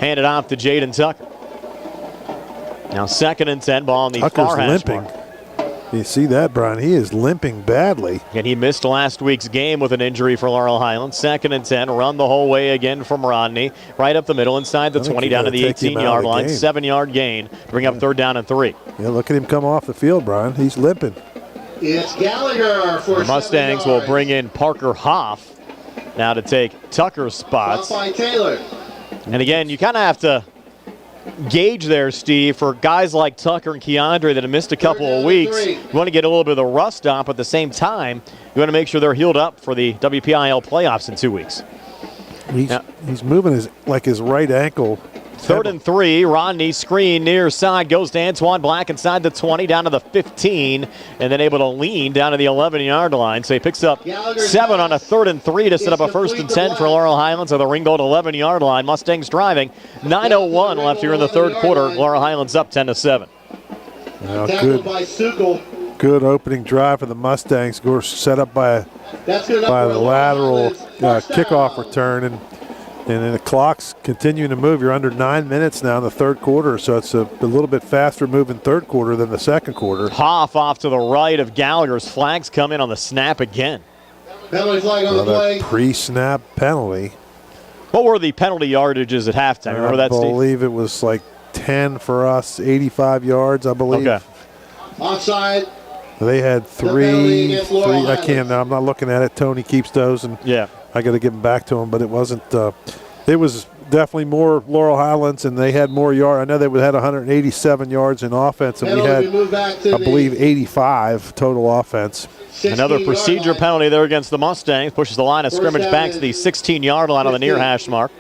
hand it off to Jaden Tucker? Now 2nd and 10, ball on the far hash limping. mark. You see that, Brian? He is limping badly. And he missed last week's game with an injury for Laurel Highlands. 2nd and 10, run the whole way again from Rodney. Right up the middle, inside the 20, down to the 18-yard line. 7-yard gain to bring up 3rd down and 3. Yeah, look at him come off the field, Brian. He's limping. It's Gallagher for the Mustangs will bring in Parker Hoff now to take Tucker's spots. By Taylor. And again, you kind of have to gauge there, Steve, for guys like Tucker and Keandre that have missed a couple of weeks. You want to get a little bit of the rust off, but at the same time, you want to make sure they're healed up for the WPIL playoffs in 2 weeks. He's moving his right ankle. 3rd and 3, Rodney screen near side, goes to Antoine Black inside the 20, down to the 15, and then able to lean down to the 11-yard line. So he picks up 7 on a 3rd and 3 to set up a 1st and 10 for Laurel Highlands at the Ringgold 11-yard line. Mustangs driving. 9:01 left here in the third quarter. Laurel Highlands up 10-7. Good opening drive for the Mustangs. Set up by the lateral kickoff return, and then the clock's continuing to move. You're under 9 minutes now in the third quarter, so it's a little bit faster moving third quarter than the second quarter. Hoff off to the right of Gallagher's. Flags come in on the snap again. Penalty flag on the play. Pre-snap penalty. What were the penalty yardages at halftime? Remember that, Steve? I believe it was like 10 for us, 85 I believe. Okay. Offside. They had three. I can't. I'm not looking at it. Tony keeps those, and yeah, I got to give them back to him. But it wasn't. It was definitely more Laurel Highlands, and they had more yards. I know they had 187 yards in offense, and we had, I believe, 85 total offense. Another procedure penalty there against the Mustangs. Pushes the line of scrimmage back to the 16-yard line on the near hash mark.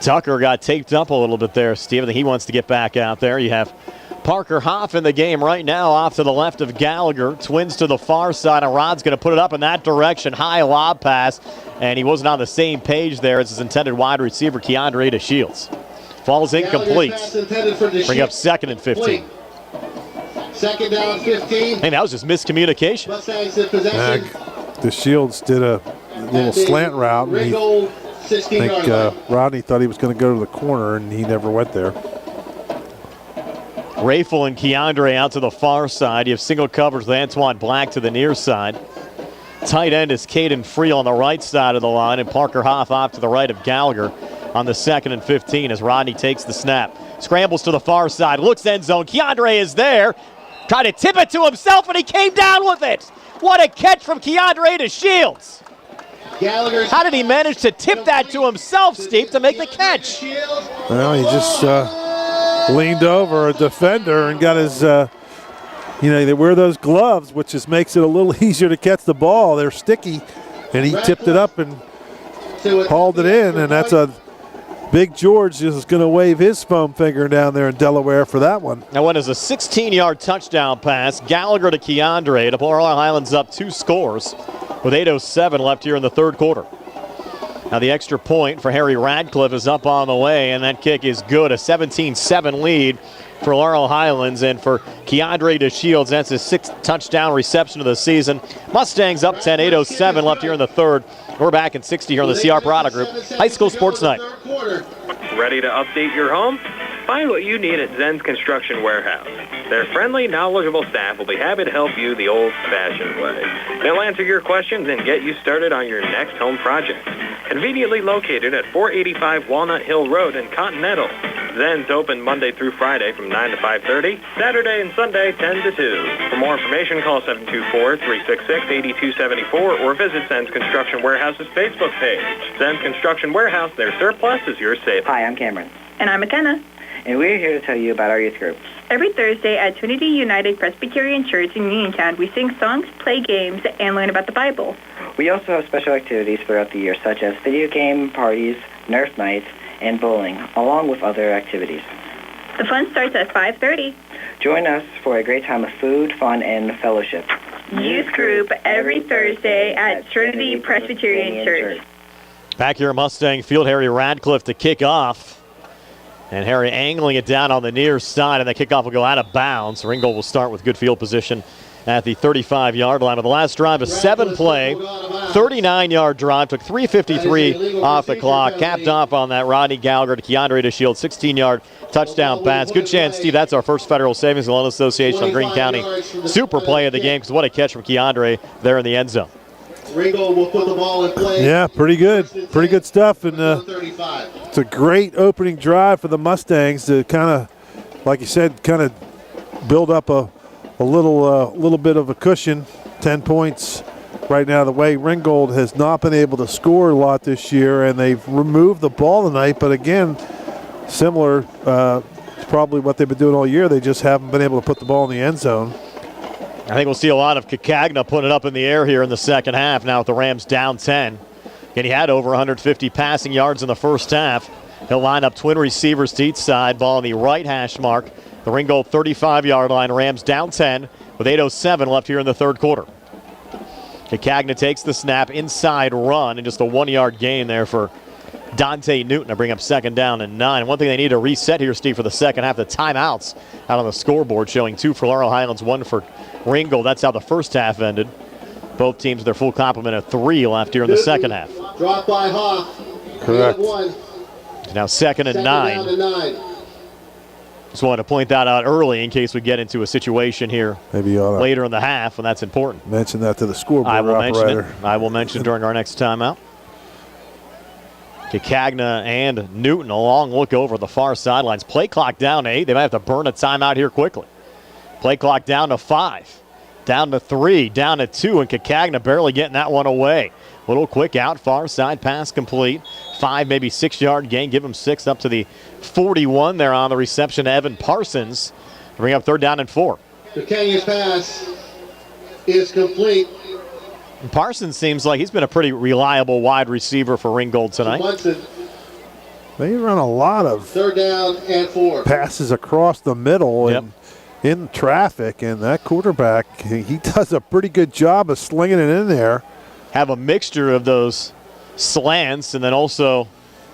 Tucker got taped up a little bit there, Steve. I think he wants to get back out there. You have Parker Hoff in the game right now off to the left of Gallagher. Twins to the far side, and Rod's going to put it up in that direction. High lob pass, and he wasn't on the same page there as his intended wide receiver, Keandre DeShields. Falls incomplete. Bring up 2nd and 15. 2nd down, 15. Hey, that was just miscommunication. DeShields did a little slant route. And I think Rodney thought he was going to go to the corner, and he never went there. Rafel and Keandre out to the far side. You have single coverage with Antoine Black to the near side. Tight end is Caden Free on the right side of the line, and Parker Hoff off to the right of Gallagher on the 2nd and 15 as Rodney takes the snap. Scrambles to the far side, looks end zone. Keandre is there. Tried to tip it to himself, and he came down with it. What a catch from Keandre DeShields. How did he manage to tip that to himself, Steve, to make the catch? Well, he just leaned over a defender and got his, they wear those gloves, which just makes it a little easier to catch the ball. They're sticky, and he tipped it up and hauled it in, and that's a Big George is going to wave his foam finger down there in Delaware for that one. That one is a 16-yard touchdown pass. Gallagher to Keandre to pull Laurel Highlands up 2 scores with 8:07 left here in the 3rd quarter. Now the extra point for Harry Radcliffe is up on the way, and that kick is good. A 17-7 lead for Laurel Highlands, and for Keandre DeShields, that's his 6th touchdown reception of the season. Mustangs up 10, 8:07 left here in the 3rd. We're back in 60 here on the CR Product Group High School Sports Night. Ready to update your home? Find what you need at Zen's Construction Warehouse. Their friendly, knowledgeable staff will be happy to help you the old-fashioned way. They'll answer your questions and get you started on your next home project. Conveniently located at 485 Walnut Hill Road in Continental. Zen's open Monday through Friday from 9 to 5:30, Saturday and Sunday 10 to 2. For more information, call 724-366-8274 or visit Zen's Construction Warehouse's Facebook page. Zen's Construction Warehouse, their surplus is your savings. Hi, I'm Cameron. And I'm McKenna. And we're here to tell you about our youth group. Every Thursday at Trinity United Presbyterian Church in Uniontown, we sing songs, play games, and learn about the Bible. We also have special activities throughout the year, such as video game parties, Nerf nights, and bowling, along with other activities. The fun starts at 5:30. Join us for a great time of food, fun, and fellowship. Youth group every Thursday at Trinity Presbyterian Church. Back here at Mustang Field, Harry Radcliffe to kick off. And Harry angling it down on the near side, and the kickoff will go out of bounds. Ringgold will start with good field position at the 35-yard line. But the last drive, a 7-play, 39-yard drive, took 3:53 off the clock, capped off on that Rodney Gallagher to Keandre DeShields, 16-yard touchdown pass. Good chance, Steve, that's our first Federal Savings and Loan Association of Greene County super play of the game, because what a catch from Keandre there in the end zone. Ringgold will put the ball in play. Yeah, pretty good stuff. And it's a great opening drive for the Mustangs to kind of, like you said, kind of build up a little bit of a cushion. 10 points right now. The way Ringgold has not been able to score a lot this year, and they've removed the ball tonight. But again, similar, probably what they've been doing all year. They just haven't been able to put the ball in the end zone. I think we'll see a lot of Cagna putting it up in the air here in the second half now with the Rams down 10. And he had over 150 passing yards in the first half. He'll line up twin receivers to each side, ball on the right hash mark. The Ringgold 35-yard line, Rams down 10 with 8:07 left here in the 3rd quarter. Cagna takes the snap, inside run, and just a 1-yard gain there for Dante Newton to bring up 2nd down and 9. One thing they need to reset here, Steve, for the second half, the timeouts out on the scoreboard showing 2 for Laurel Highlands, 1 for Ringgold. That's how the first half ended. Both teams their full complement of 3 left here in the second half. Drop by Hoff. Correct. Now 2nd and 9. Just wanted to point that out early in case we get into a situation here maybe later in the half, and that's important. Mention that to the scoreboard operator. I will mention during our next timeout. Cagna and Newton, a long look over the far sidelines. Play clock down to 8. They might have to burn a timeout here quickly. Play clock down to 5. Down to 3, down to 2, and Cacagna barely getting that one away. Little quick out, far side pass complete. 5, maybe 6 yard gain. Give him 6 up to the 41 there on the reception to Evan Parsons. Bring up 3rd down and 4. Cacagna's pass is complete. And Parsons seems like he's been a pretty reliable wide receiver for Ringgold tonight. They run a lot of 3rd down and 4. passes across the middle and in traffic, and that quarterback, he does a pretty good job of slinging it in there. Have a mixture of those slants and then also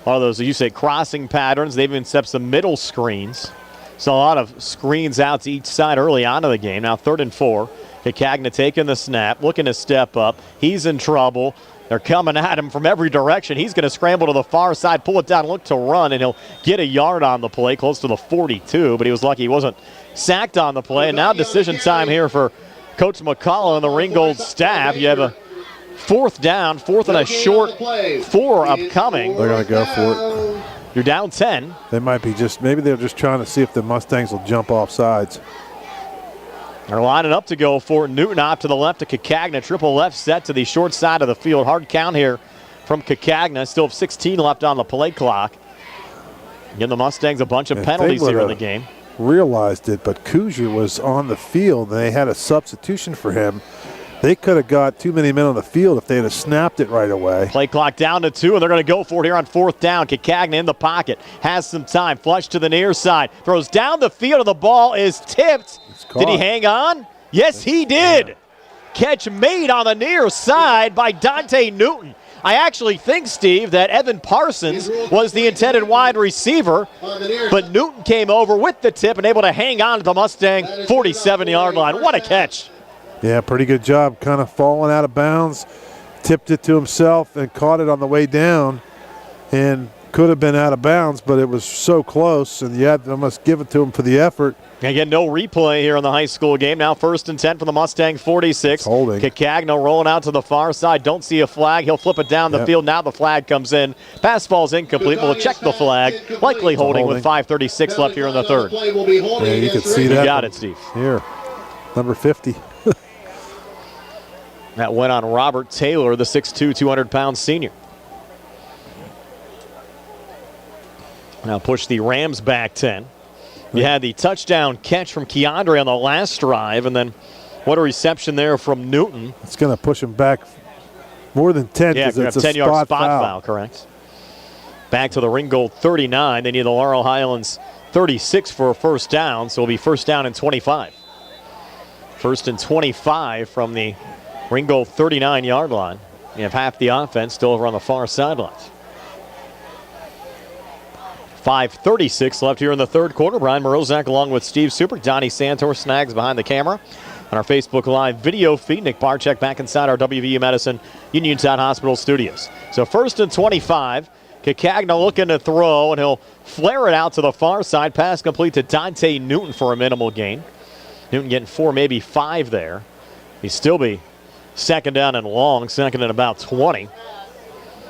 all those, you say, crossing patterns. They've even set some middle screens. So a lot of screens out to each side early on in the game. Now 3rd and 4. Cacagna taking the snap, looking to step up. He's in trouble. They're coming at him from every direction. He's going to scramble to the far side, pull it down, look to run, and he'll get a yard on the play, close to the 42, but he was lucky he wasn't sacked on the play. And now decision time here for Coach McCullough and the Ringgold staff. You have a 4th down, 4th and a short 4 upcoming. They're going to go for it. You're down 10. They might be maybe they're just trying to see if the Mustangs will jump off sides. They're lining up to go for Newton off to the left to Cacagna. Triple left set to the short side of the field. Hard count here from Cacagna. Still have 16 left on the play clock. Giving the Mustangs a bunch of penalties here in the game. Realized it, but Kuzier was on the field and they had a substitution for him. They could have got too many men on the field if they had snapped it right away. Play clock down to 2, and they're going to go for it here on 4th down. Cacagna in the pocket, has some time, flush to the near side, throws down the field, and the ball is tipped. Did he hang on? Yes, he did. Yeah. Catch made on the near side by Dante Newton. I actually think, Steve, that Evan Parsons was the intended wide receiver, but Newton came over with the tip and able to hang on to the Mustang 47-yard line. What a catch. Yeah, pretty good job. Kind of falling out of bounds, tipped it to himself and caught it on the way down, and could have been out of bounds, but it was so close, and you must give it to him for the effort. Again, no replay here in the high school game. Now 1st and 10 for the Mustang 46. Holding. Cacagna rolling out to the far side. Don't see a flag. He'll flip it down the field. Now the flag comes in. Pass ball's incomplete. We'll check the flag. Likely holding with 5:36 left here in the 3rd. Yeah, you can see that. You got it, Steve. Here, number 50. That went on Robert Taylor, the 6'2", 200-pound senior. Now push the Rams back 10. You had the touchdown catch from Keandre on the last drive, and then what a reception there from Newton. It's going to push him back more than 10 because it's a 10-yard spot foul. Correct. Back to the Ringgold 39. They need the Laurel Highlands 36 for a 1st down, so it'll be 1st down and 25. 1st and 25 from the Ringgold 39-yard line. You have half the offense still over on the far sidelines. 5:36 left here in the 3rd quarter. Brian Morozak along with Steve Super. Donnie Santor snags behind the camera. On our Facebook Live video feed, Nick Barczyk back inside our WVU Medicine Uniontown Hospital studios. So 1st and 25. Cacagna looking to throw, and he'll flare it out to the far side. Pass complete to Dante Newton for a minimal gain. Newton getting 4, maybe 5 there. He'd still be 2nd down and long, 2nd and about 20.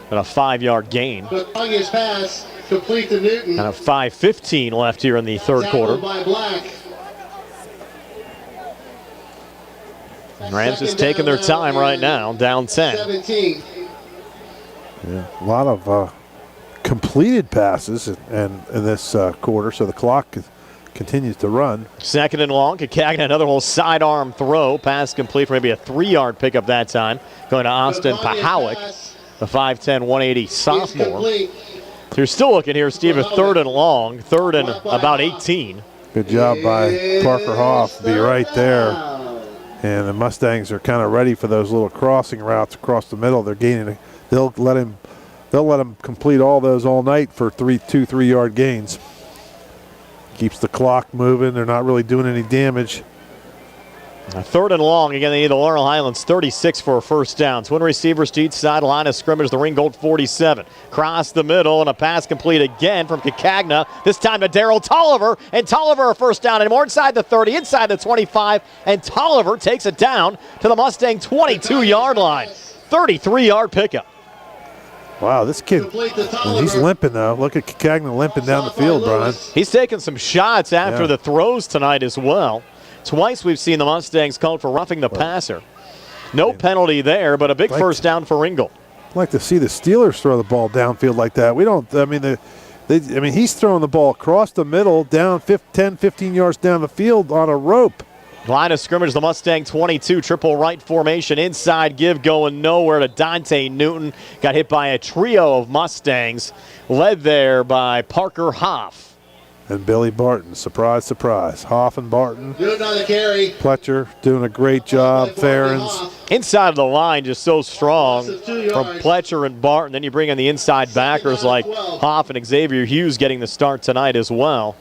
But a 5-yard gain. His pass complete to Newton. And a 5:15 left here in the 3rd quarter. By Black. Rams is taking their time right now, down 10. 17. Yeah, a lot of completed passes in this quarter, so the clock continues to run. 2nd and long. Cacagna, another little sidearm throw. Pass complete for maybe a 3-yard pickup that time. Going to Austin Pahowick, the 5'10", 180 sophomore. So you're still looking here, Steve, a 3rd and long, 3rd and about 18. Good job by Parker Hoff, be right there. And the Mustangs are kind of ready for those little crossing routes across the middle. They're gaining. They'll let him complete all those all night for 2-3 yard gains. Keeps the clock moving. They're not really doing any damage. A 3rd and long. Again, they need the Laurel Highlands 36 for a 1st down. Twin receivers to each side. Line of scrimmage, the Ringgold 47. Cross the middle, and a pass complete again from Cacagna. This time to Darryl Tolliver. And Tolliver a 1st down. And more inside the 30, inside the 25. And Tolliver takes it down to the Mustang 22-yard line. 33-yard pickup. Wow, this kid, he's limping, though. Look at Cacagna limping down the field, Brian. He's taking some shots after the throws tonight as well. Twice we've seen the Mustangs called for roughing the passer. No penalty there, but a big first down for Ringgold. I'd like to see the Steelers throw the ball downfield like that. We don't, I mean, he's throwing the ball across the middle, down 10, 15 yards down the field on a rope. Line of scrimmage, the Mustang 22, triple right formation, inside give going nowhere to Dante Newton. Got hit by a trio of Mustangs, led there by Parker Hoff. And Billy Barton, surprise, surprise. Hoff and Barton. Doing another carry. Pletcher doing a great job. Ferens. Inside of the line, just so strong from Pletcher and Barton. Then you bring in the inside backers like Hoff and Xavier Hughes getting the start tonight as well.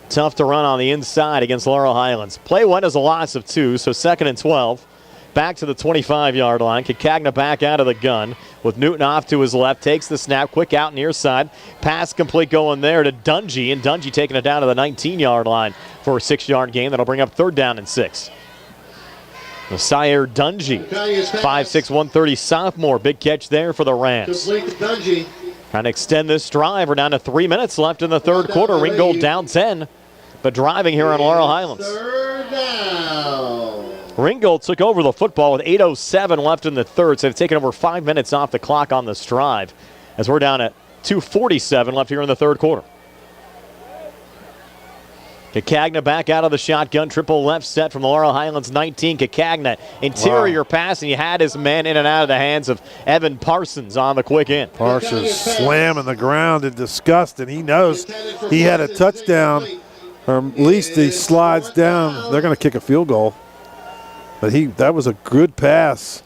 Tough to run on the inside against Laurel Highlands. Play went as a loss of 2, so 2nd and 12. Back to the 25-yard line. Kikagna back out of the gun with Newton off to his left. Takes the snap, quick out near side. Pass complete going there to Dungy, and Dungy taking it down to the 19-yard line for a 6-yard gain. That'll bring up 3rd down and 6. Sire Dungy, 5'6", 130 sophomore. Big catch there for the Rams. Complete to Dungy. Trying to extend this drive. We're down to 3 minutes left in the third quarter. Ringgold down 10, but driving here on Laurel Highlands. 3rd down. Ringgold took over the football with 8:07 left in the third, so they've taken over 5 minutes off the clock on this drive as we're down at 2:47 left here in the third quarter. Kikagna back out of the shotgun, triple left set from the Laurel Highlands 19. Kikagna, interior pass, and he had his man in and out of the hands of Evan Parsons on the quick in. Parsons slamming the ground in disgust, and he knows he had a touchdown, or at least he slides down. They're going to kick a field goal. But that was a good pass,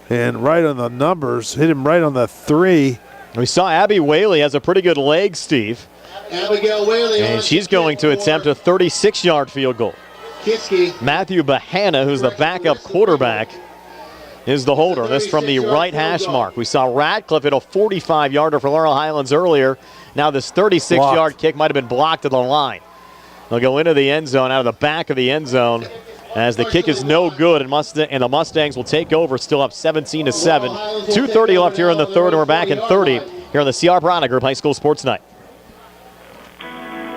and right on the numbers, hit him right on the 3. We saw Abby Whaley has a pretty good leg, Steve. Abigail Whaley. And she's going to attempt a 36-yard field goal. Kitski. Matthew Bahana, who's the backup quarterback, is the holder. This from the right hash mark. We saw Radcliffe hit a 45-yarder for Laurel Highlands earlier. Now this 36-yard kick might have been blocked at the line. They'll go into the end zone, out of the back of the end zone, as the kick is no good, and the Mustangs will take over, still up 17-7. 2:30 left here in the third, and we're back in 30 here on the C.R. Brana Group High School Sports Night.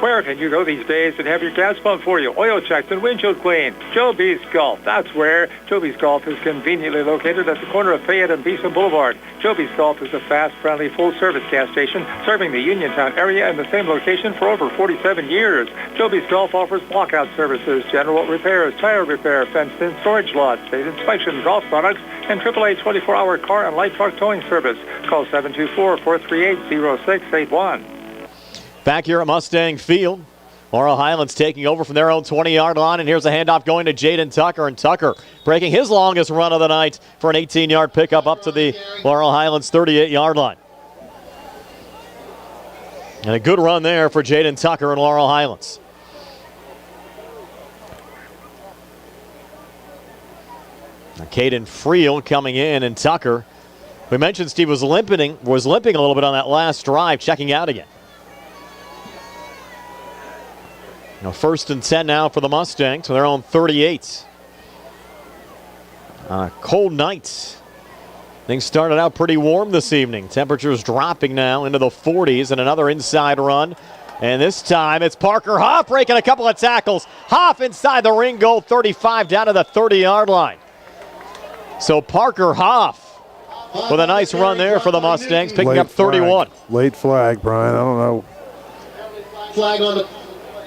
Where can you go these days and have your gas pumped for you, oil checked, and windshield cleaned? Joe B's Golf. That's where. Joe B's Golf is conveniently located at the corner of Fayette and Beeson Boulevard. Joe B's Golf is a fast, friendly, full-service gas station serving the Uniontown area in the same location for over 47 years. Joe B's Golf offers blockout services, general repairs, tire repair, fenced-in storage lots, state inspection, golf products, and AAA 24-hour car and light truck towing service. Call 724-438-0681. Back here at Mustang Field, Laurel Highlands taking over from their own 20-yard line, and here's a handoff going to Jaden Tucker, and Tucker breaking his longest run of the night for an 18-yard pickup up to the Laurel Highlands 38-yard line. And a good run there for Jaden Tucker and Laurel Highlands. Now Caden Friel coming in, and Tucker, we mentioned Steve was limping a little bit on that last drive, checking out again. 1st and 10 now for the Mustangs, so they're on 38. Cold night. Things started out pretty warm this evening. Temperatures dropping now into the 40s, and another inside run. And this time it's Parker Hoff breaking a couple of tackles. Hoff inside the Ringgold 35 down to the 30-yard line. So Parker Hoff with a nice run there for the Mustangs, picking up 31. Late flag, Brian. I don't know. Flag on the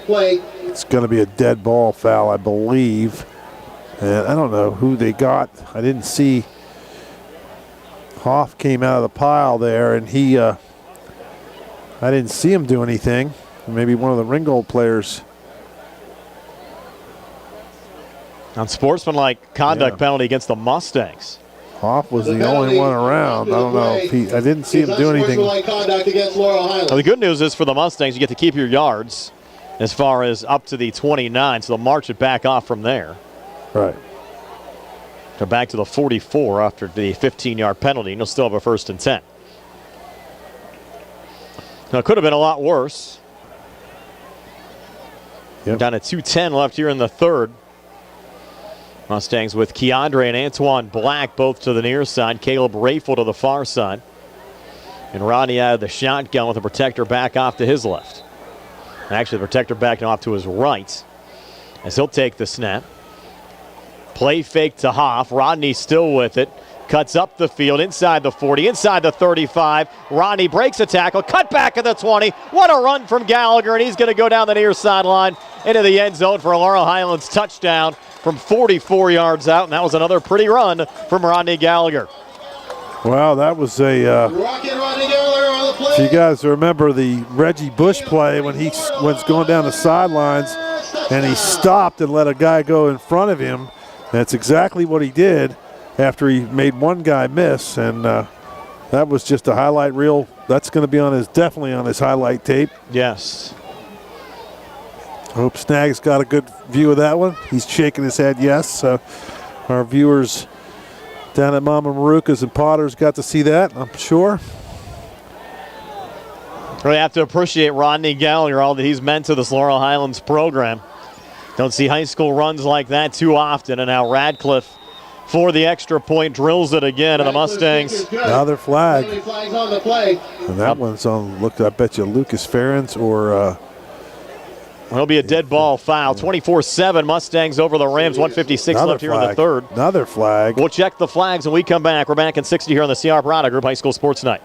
play. It's going to be a dead ball foul, I believe. And I don't know who they got. I didn't see. Hoff came out of the pile there, and I didn't see him do anything. Maybe one of the Ringgold players. Unsportsmanlike conduct penalty against the Mustangs. Hoff was the only one around. I don't know if I didn't see him do anything. Conduct against Laurel Highlands. Well, the good news is for the Mustangs, you get to keep your yards as far as up to the 29, so they'll march it back off from there. Right. They're back to the 44 after the 15-yard penalty, and you'll still have a 1st and 10. Now, it could have been a lot worse. Yep. Down at 2:10 left here in the third. Mustangs with Keandre and Antoine Black both to the near side. Caleb Rayful to the far side. And Rodney out of the shotgun with the protector back off to his left. Actually, the protector back off to his right. as he'll take the snap. Play fake to Hoff. Rodney still with it. Cuts up the field, inside the 40, inside the 35. Rodney breaks a tackle, cut back at the 20. What a run from Gallagher, and he's going to go down the near sideline into the end zone for a Laurel Highlands touchdown from 44 yards out, and that was another pretty run from Rodney Gallagher. Wow, that was a. If you guys remember the Reggie Bush play when he was going down the sidelines and he stopped and let a guy go in front of him, that's exactly what he did after he made one guy miss, and that was just a highlight reel. That's going to be definitely on his highlight tape. Yes. I hope Snag's got a good view of that one. He's shaking his head yes. So our viewers down at Mama Maruka's and Potter's got to see that, I'm sure. Really have to appreciate Rodney Gallagher, all that he's meant to this Laurel Highlands program. Don't see high school runs like that too often, and now Radcliffe for the extra point drills it again, and the Mustangs. Another flag. And that one's on, look, I bet you Lucas Ferens or... It'll be a dead ball foul. 24-7 Mustangs over the Rams. 156 left here in the third. Another flag. We'll check the flags when we come back. We're back in 60 here on the CR Parada Group High School Sports Night.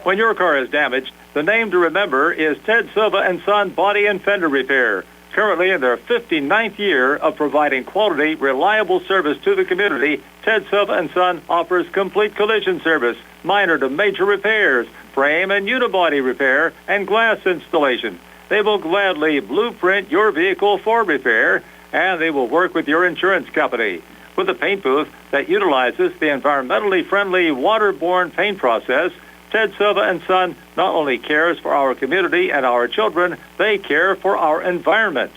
When your car is damaged, the name to remember is Ted Silva and Son Body and Fender Repair. Currently in their 59th year of providing quality, reliable service to the community, Ted Silva and Son offers complete collision service, minor to major repairs, frame and unibody repair, and glass installation. They will gladly blueprint your vehicle for repair, and they will work with your insurance company. With a paint booth that utilizes the environmentally friendly waterborne paint process, Ted Silva and Son not only cares for our community and our children, they care for our environment.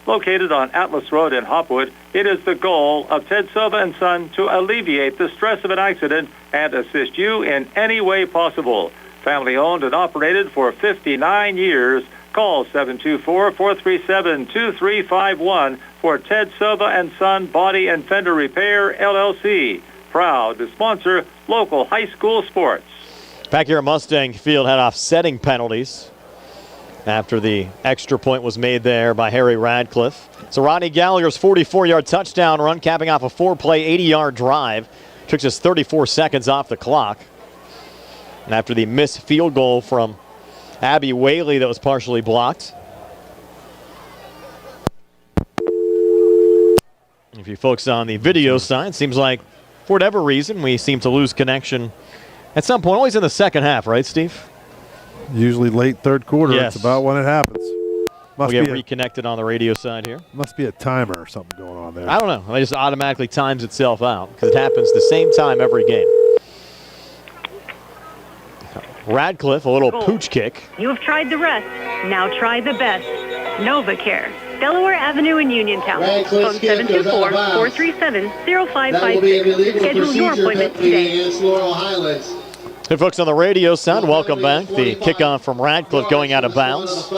Located on Atlas Road in Hopwood, it is the goal of Ted Silva and Son to alleviate the stress of an accident and assist you in any way possible. Family owned and operated for 59 years. Call 724-437-2351 for Ted Silva and Son Body and Fender Repair, LLC. Proud to sponsor local high school sports. Back here at Mustang Field had offsetting penalties after the extra point was made there by Harry Radcliffe. So Rodney Gallagher's 44-yard touchdown run, capping off a 4-play, 80-yard drive. Took just 34 seconds off the clock. And after the missed field goal from Abby Whaley that was partially blocked. If you focus on the video side, seems like for whatever reason we seem to lose connection at some point, always in the second half, right, Steve? Usually late third quarter. Yes. That's about when it happens. We'll get reconnected on the radio side here. Must be a timer or something going on there. I don't know. It just automatically times itself out because it happens the same time every game. Radcliffe, a little pooch kick. You have tried the rest. Now try the best. NovaCare. Delaware Avenue in Uniontown. Phone 724-437-0556. Schedule your appointment today. Hey, folks on the radio side, welcome back. The kickoff from Radcliffe going out of bounds.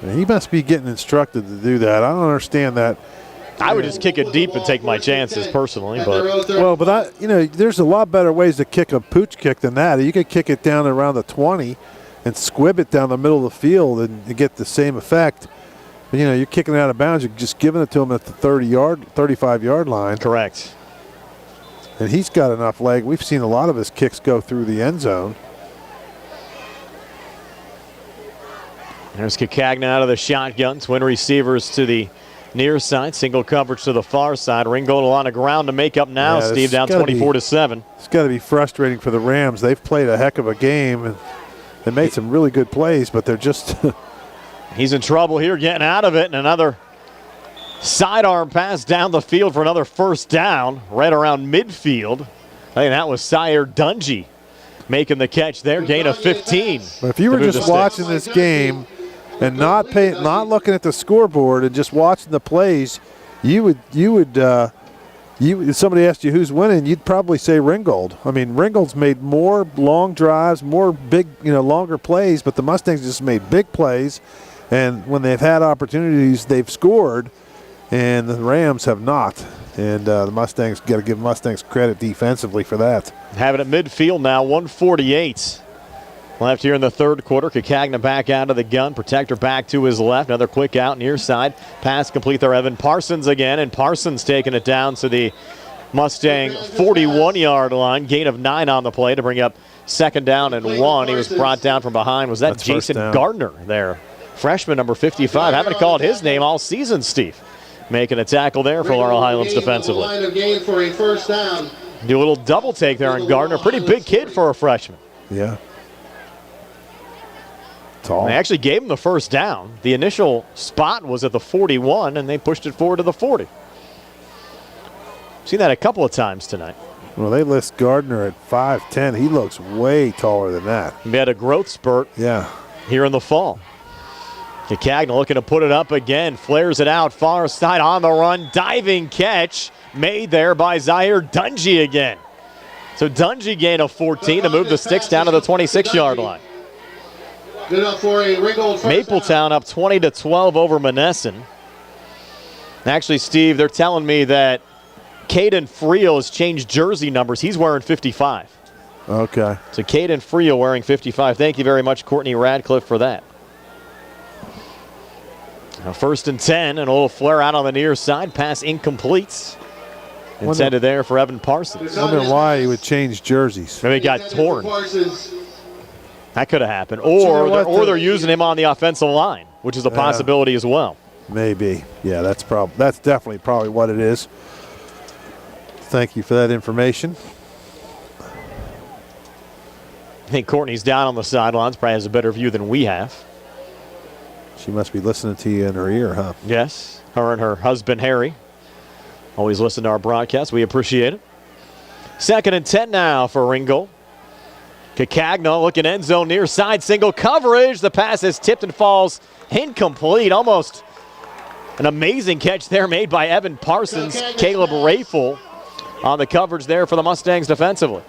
He must be getting instructed to do that. I don't understand that. I would just kick it deep and take my chances personally, but there's a lot better ways to kick a pooch kick than that. You could kick it down around the 20 and squib it down the middle of the field and get the same effect. But, you're kicking it out of bounds. You're just giving it to him at the 35-yard line. Correct. And he's got enough leg. We've seen a lot of his kicks go through the end zone. There's Kakagna out of the shotgun. Twin receivers to the near side. Single coverage to the far side. Ringgold a lot of ground to make up now, Steve, down 24-7. It's got to be frustrating for the Rams. They've played a heck of a game. And they made some really good plays, but they're just... He's in trouble here getting out of it, and another sidearm pass down the field for another first down right around midfield. I think that was Sire Dungy making the catch there, gain of 15. But if you were just watching this game and not looking at the scoreboard and just watching the plays, if somebody asked you who's winning, you'd probably say Ringgold. I mean, Ringgold's made more long drives, more big, longer plays, but the Mustangs just made big plays, and when they've had opportunities, they've scored, and the Rams have not. And the Mustangs, got to give Mustangs credit defensively for that. Have it at midfield now, 148. left here in the third quarter. Cacagna back out of the gun. Protector back to his left. Another quick out near side. Pass complete there. Evan Parsons again, and Parsons taking it down to the Mustang 41-yard line. Gain of 9 on the play to bring up second down and 1. He was brought down from behind. Was that That's Jason Gardner there? Freshman number 55. Haven't called his name all season, Steve. Making a tackle there for Laurel Highlands defensively. Line of gain for a first down. Do a little double take there on Gardner. Pretty big kid for a freshman. Yeah. Tall. They actually gave him the first down. The initial spot was at the 41, and they pushed it forward to the 40. Seen that a couple of times tonight. Well, they list Gardner at 5'10". He looks way taller than that. He had a growth spurt here in the fall. Cacagna looking to put it up again. Flares it out. Far side on the run. Diving catch made there by Zaire Dungy again. So Dungy gained a 14 to move the Sticks down to the 26-yard line. Good enough for a Ringgold first Mapletown up 20-12 over Monessen. Actually, Steve, they're telling me that Caden Frio has changed jersey numbers. He's wearing 55. Okay. So Caden Frio wearing 55. Thank you very much, Courtney Radcliffe, for that. Now 1st and 10, and a little flare out on the near side. Pass incomplete. Intended there for Evan Parsons. I wonder why he would change jerseys. Maybe he got torn. That could have happened. Or they're using him on the offensive line, which is a possibility as well. Maybe. Yeah, that's definitely probably what it is. Thank you for that information. I think Courtney's down on the sidelines. Probably has a better view than we have. She must be listening to you in her ear, huh? Yes. Her and her husband, Harry. Always listen to our broadcast. We appreciate it. 2nd and 10 now for Ringgold. Cacagna looking end zone near side. Single coverage. The pass is tipped and falls incomplete. Almost an amazing catch there made by Evan Parsons. Caleb Rafel on the coverage there for the Mustangs defensively.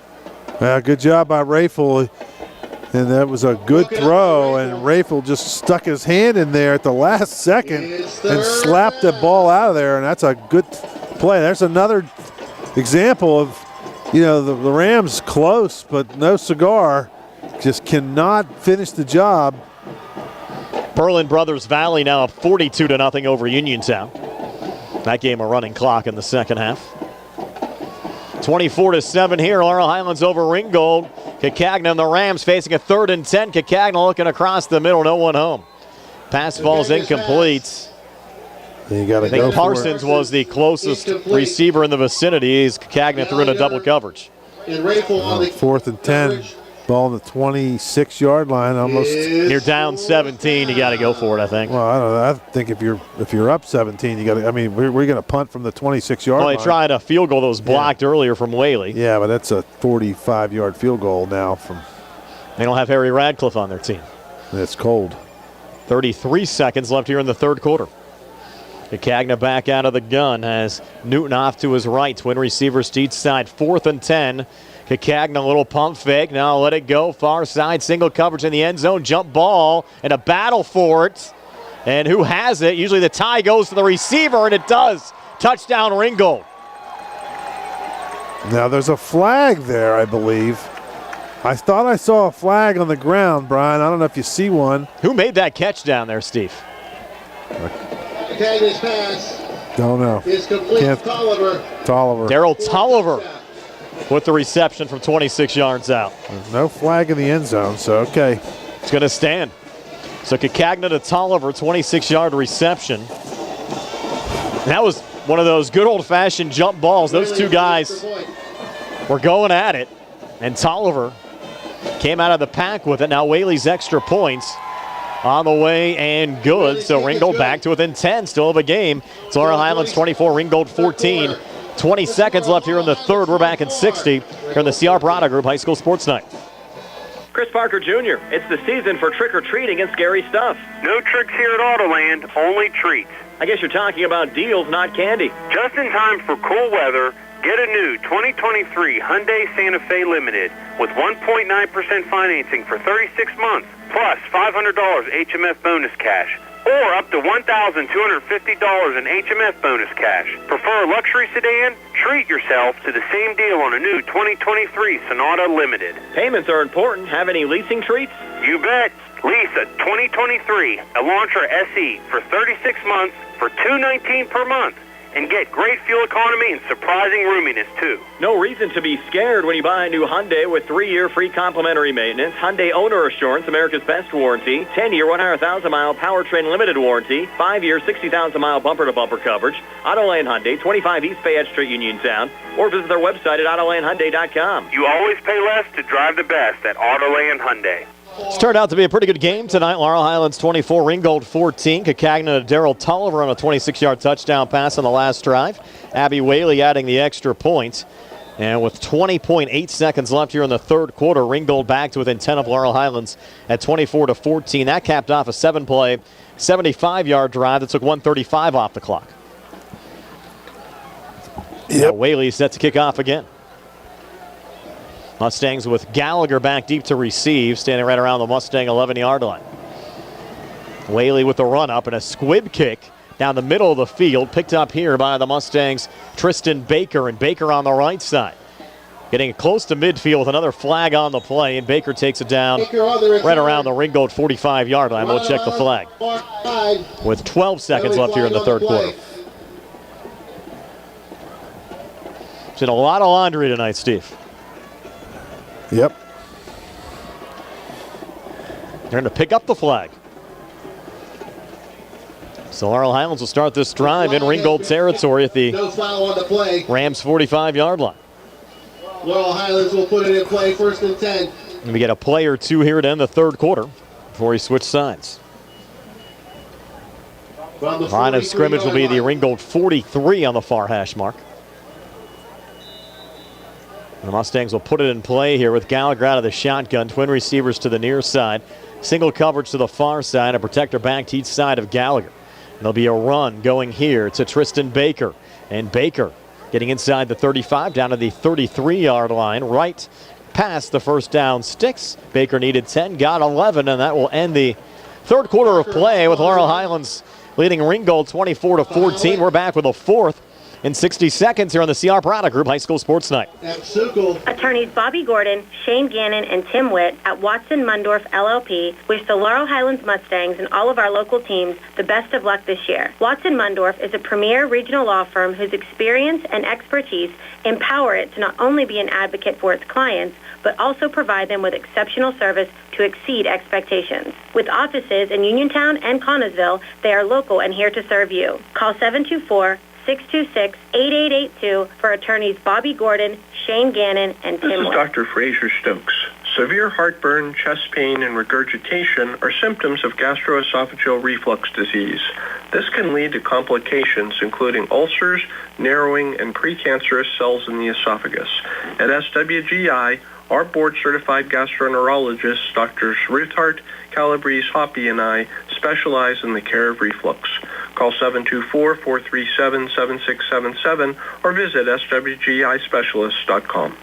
Good job by Rafel. And that was a good throw, and Rafel just stuck his hand in there at the last second and slapped the ball out of there, and that's a good play. There's another example of, the Rams close, but no cigar. Just cannot finish the job. Berlin Brothers Valley now up 42-0 over Uniontown. That game a running clock in the second half. 24-7 here. Laurel Highlands over Ringgold. Cacagna and the Rams facing a 3rd and 10. Cacagna looking across the middle. No one home. Pass falls incomplete. You gotta I think Parsons was the closest receiver in the vicinity. Cacagna threw in a double coverage. 4th and 10. Ball on the 26-yard line, almost. You're down 17. You got to go for it, I think. Well, I don't know. I think if you're up 17, you got to. I mean, we're going to punt from the 26-yard line. Well, they tried a field goal that was blocked earlier from Whaley. Yeah, but that's a 45-yard field goal now from. They don't have Harry Radcliffe on their team. It's cold. 33 seconds left here in the third quarter. Cacagna back out of the gun has Newton off to his right. Twin receivers to each side. 4th and 10. Cacagna, a little pump fake. Now let it go. Far side, single coverage in the end zone. Jump ball and a battle for it. And who has it? Usually the tie goes to the receiver, and it does. Touchdown, Ringgold. Now there's a flag there, I believe. I thought I saw a flag on the ground, Brian. I don't know if you see one. Who made that catch down there, Steve? Cacagna's pass. Don't know. Is complete. Tolliver. Daryl Tolliver with the reception from 26 yards out. There's no flag in the end zone, so okay. It's going to stand. So Cacagna to Tolliver, 26-yard reception. That was one of those good old-fashioned jump balls. Those two guys were going at it, and Tolliver came out of the pack with it. Now Whaley's extra points on the way and good. So Ringgold back to within 10 still of a game. It's Laurel Highlands 24, Ringgold 14. 20 seconds left here in the third. We're back in 60 here in the CR Prada Group High School Sports Night. Chris Parker Jr., it's the season for trick-or-treating and scary stuff. No tricks here at Autoland, only treats. I guess you're talking about deals, not candy. Just in time for cool weather, get a new 2023 Hyundai Santa Fe Limited with 1.9% financing for 36 months, plus $500 HMF bonus cash. or up to $1,250 in HMF bonus cash. Prefer a luxury sedan? Treat yourself to the same deal on a new 2023 Sonata Limited. Payments are important. Have any leasing treats? You bet. Lease a 2023 Elantra SE for 36 months for $219 per month. And get great fuel economy and surprising roominess, too. No reason to be scared when you buy a new Hyundai with 3-year free complimentary maintenance, Hyundai Owner Assurance, America's Best Warranty, 10-year 100,000-mile powertrain limited warranty, 5-year 60,000-mile bumper-to-bumper coverage, Autoland Hyundai, 25 East Fayette Street, Uniontown, or visit their website at AutolandHyundai.com. You always pay less to drive the best at Autoland Hyundai. It's turned out to be a pretty good game tonight. Laurel Highlands 24, Ringgold 14. Kakagna to Daryl Tulliver on a 26-yard touchdown pass on the last drive. Abby Whaley adding the extra point. And with 20.8 seconds left here in the third quarter, Ringgold back to within 10 of Laurel Highlands at 24-14. That capped off a 7-play, 75-yard drive that took 1:35 off the clock. Yep. Whaley set to kick off again. Mustangs with Gallagher back deep to receive, standing right around the Mustang 11-yard line. Whaley with the run up and a squib kick down the middle of the field, picked up here by the Mustangs' Tristan Baker, and Baker on the right side. Getting close to midfield with another flag on the play, and Baker takes it down right around the Ringgold 45-yard line. We'll check the flag. With 12 seconds left here in the third quarter. It's been a lot of laundry tonight, Steve. Yep. They're going to pick up the flag. So Laurel Highlands will start this drive in Ringgold territory at the Rams 45-yard line. Laurel Highlands will put it in play, 1st and 10. And we get a play or two here to end the third quarter before he switches sides. Line of scrimmage will be the Ringgold 43 on the far hash mark. The Mustangs will put it in play here with Gallagher out of the shotgun. Twin receivers to the near side. Single coverage to the far side. A protector back to each side of Gallagher. And there'll be a run going here to Tristan Baker. And Baker getting inside the 35 down to the 33-yard line. Right past the first down sticks. Baker needed 10, got 11, and that will end the third quarter of play with Laurel Highlands leading Ringgold 24-14. We're back with a fourth in 60 seconds here on the CR Product Group High School Sports Night. Attorneys Bobby Gordon, Shane Gannon, and Tim Witt at Watson Mundorf LLP wish the Laurel Highlands Mustangs and all of our local teams the best of luck this year. Watson Mundorf is a premier regional law firm whose experience and expertise empower it to not only be an advocate for its clients, but also provide them with exceptional service to exceed expectations. With offices in Uniontown and Connellsville, they are local and here to serve you. Call 724-626-8882 for attorneys Bobby Gordon, Shane Gannon, and Tim This is Witt. Dr. Fraser Stokes. Severe heartburn, chest pain, and regurgitation are symptoms of gastroesophageal reflux disease. This can lead to complications including ulcers, narrowing, and precancerous cells in the esophagus. At SWGI, our board-certified gastroenterologists, Drs. Ruthart, Calabrese, Hoppy, and I specialize in the care of reflux. Call 724-437-7677 or visit swgispecialist.com.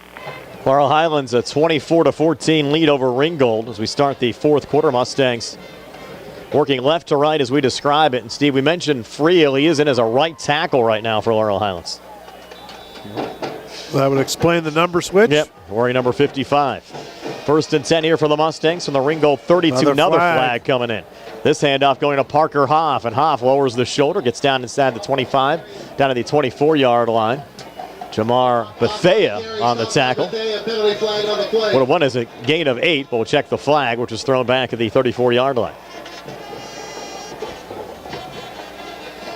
Laurel Highlands a 24-14 lead over Ringgold as we start the fourth quarter. Mustangs working left to right as we describe it. And Steve, we mentioned Friel. He is in as a right tackle right now for Laurel Highlands. That would explain the number switch. Yep, wearing number 55. 1st and 10 here for the Mustangs from the Ringgold 32. Another flag coming in. This handoff going to Parker Hoff, and Hoff lowers the shoulder, gets down inside the 25, down to the 24-yard line. Jamar Bethea on the tackle. Would have won as a gain of 8, but we'll check the flag, which was thrown back at the 34-yard line.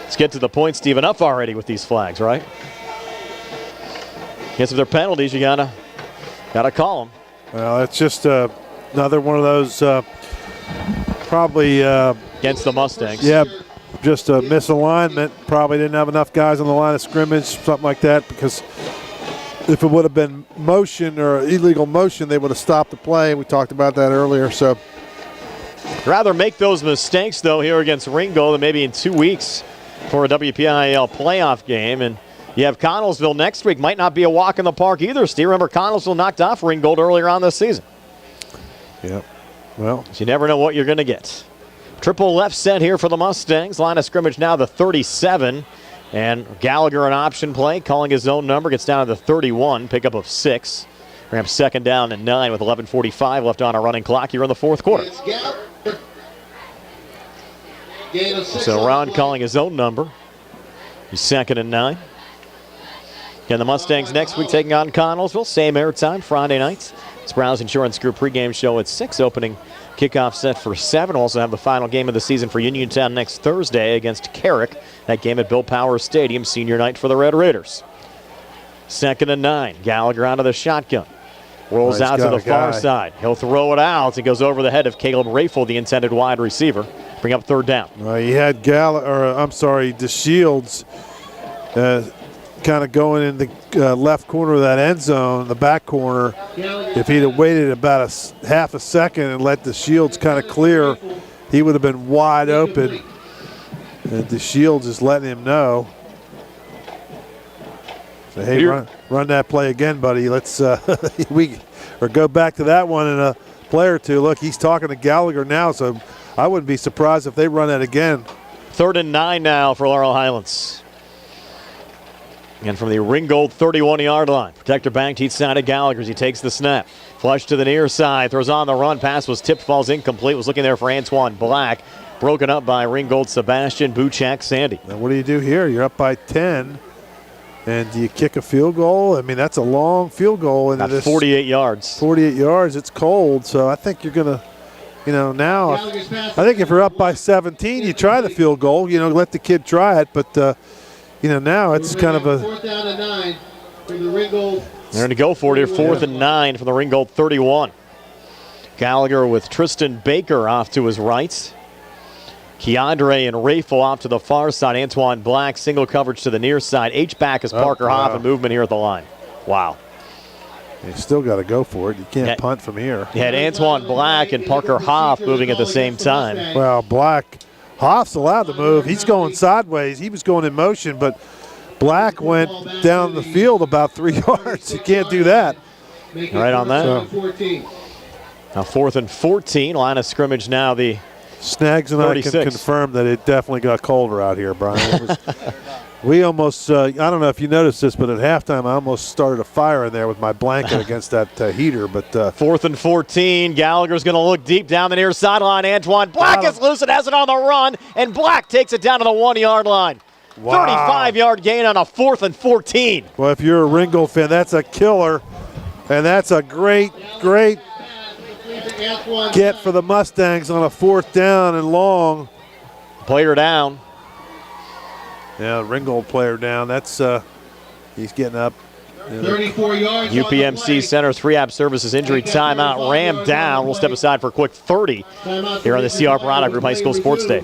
Let's get to the point, Steve. Enough already with these flags, right? Guess if they're penalties, you gotta call them. Well, it's just another one of those probably against the Mustangs. Yeah, just a misalignment. Probably didn't have enough guys on the line of scrimmage, something like that, because if it would have been motion or illegal motion, they would have stopped the play. We talked about that earlier. So rather make those mistakes, though, here against Ringgold than maybe in 2 weeks for a WPIAL playoff game. And you have Connellsville next week. Might not be a walk in the park either, Steve. Remember, Connellsville knocked off Ringgold earlier on this season. Yep. Well, so you never know what you're going to get. Triple left set here for the Mustangs. Line of scrimmage now the 37. And Gallagher an option play, calling his own number, gets down to the 31, pickup of 6. Ramp second down and 9 with 11:45 left on a running clock here in the fourth quarter. So Ron calling his own number. He's second and 9. Again, the Mustangs next week taking on Connellsville. Same airtime, Friday nights. It's Browns Insurance Group pregame show at 6, opening kickoff set for 7. We'll also have the final game of the season for Uniontown next Thursday against Carrick. That game at Bill Powers Stadium, senior night for the Red Raiders. Second and 9. Gallagher out of the shotgun. Rolls out to the far side. He'll throw it out. It goes over the head of Caleb Rayful, the intended wide receiver. Bring up third down. He had DeShields kind of going in the left corner of that end zone, the back corner. If he'd have waited about half a second and let DeShields kind of clear, he would have been wide open. And DeShields is letting him know. So, hey, run that play again, buddy. Let's go back to that one in a play or two. Look, he's talking to Gallagher now, so I wouldn't be surprised if they run that again. Third and 9 now for Laurel Highlands. And from the Ringgold 31-yard line, protector banked each side of Gallagher as he takes the snap. Flush to the near side, throws on the run. Pass was tipped, falls incomplete. Was looking there for Antoine Black. Broken up by Ringgold Sebastian Buchak Sandy. Now what do you do here? You're up by 10. And do you kick a field goal? I mean, that's a long field goal. About 48 yards. 48 yards. It's cold, so I think you're going to, now, I think if you're up by 17, you try the field goal. Let the kid try it. But, now it's kind of a. 4th down and 9 from the Ringgold. They're going to go for it here. 4th and 9 from the Ringgold 31. Gallagher with Tristan Baker off to his right. Keandre and Rayful off to the far side. Antoine Black, single coverage to the near side. H-back is Parker Hoff in movement here at the line. Wow. You still got to go for it. You can't punt from here. You had Antoine Black and Parker Hoff moving at the same time. Well, Hoff's allowed to move. He's going sideways. He was going in motion, but Black went down the field about 3 yards. You can't do that. Right on that. Now 4th and 14. Line of scrimmage now the Snags and 36. I can confirm that it definitely got colder out here, Brian. We almost, I don't know if you noticed this, but at halftime I almost started a fire in there with my blanket against that heater. But 4th and 14. Gallagher's going to look deep down the near sideline. Antoine Black is loose and has it on the run, and Black takes it down to the 1-yard line. Wow. 35-yard gain on a 4th and 14. Well, if you're a Ringgold fan, that's a killer, and that's a great get for the Mustangs on a 4th down and long. Player down. Yeah, Ringgold player down. That's he's getting up. 34 yards. UPMC Center's Free-App Services injury timeout. Ram down. We'll step aside for a quick 30 here on the CR Product Group High School Sports Day.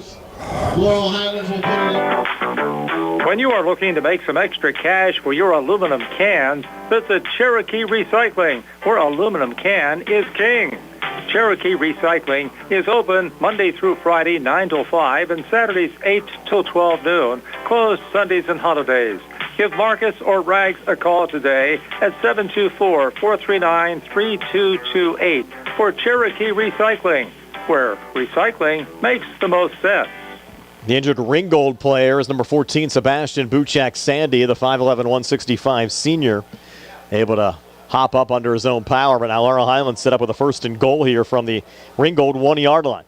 Laurel Highlands will put it in. When you are looking to make some extra cash for your aluminum cans, visit Cherokee Recycling, where aluminum can is king. Cherokee Recycling is open Monday through Friday, 9 till 5, and Saturdays, 8 till 12 noon, closed Sundays and holidays. Give Marcus or Rags a call today at 724-439-3228 for Cherokee Recycling, where recycling makes the most sense. The injured Ringgold player is number 14, Sebastian Buchak Sandy, the 5'11", 165 senior, able to hop up under his own power, but now Laurel Highlands set up with a 1st and goal here from the Ringgold 1-yard line.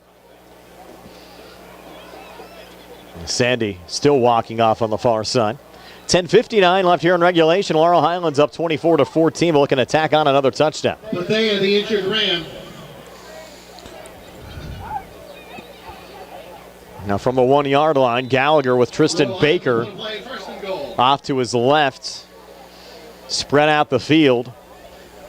Sandy still walking off on the far side. 10:59 left here in regulation. Laurel Highlands up 24-14, but looking to tack on another touchdown. Bethea, the injured Ram. Now from the 1-yard line, Gallagher with Tristan Baker off to his left. Spread out the field.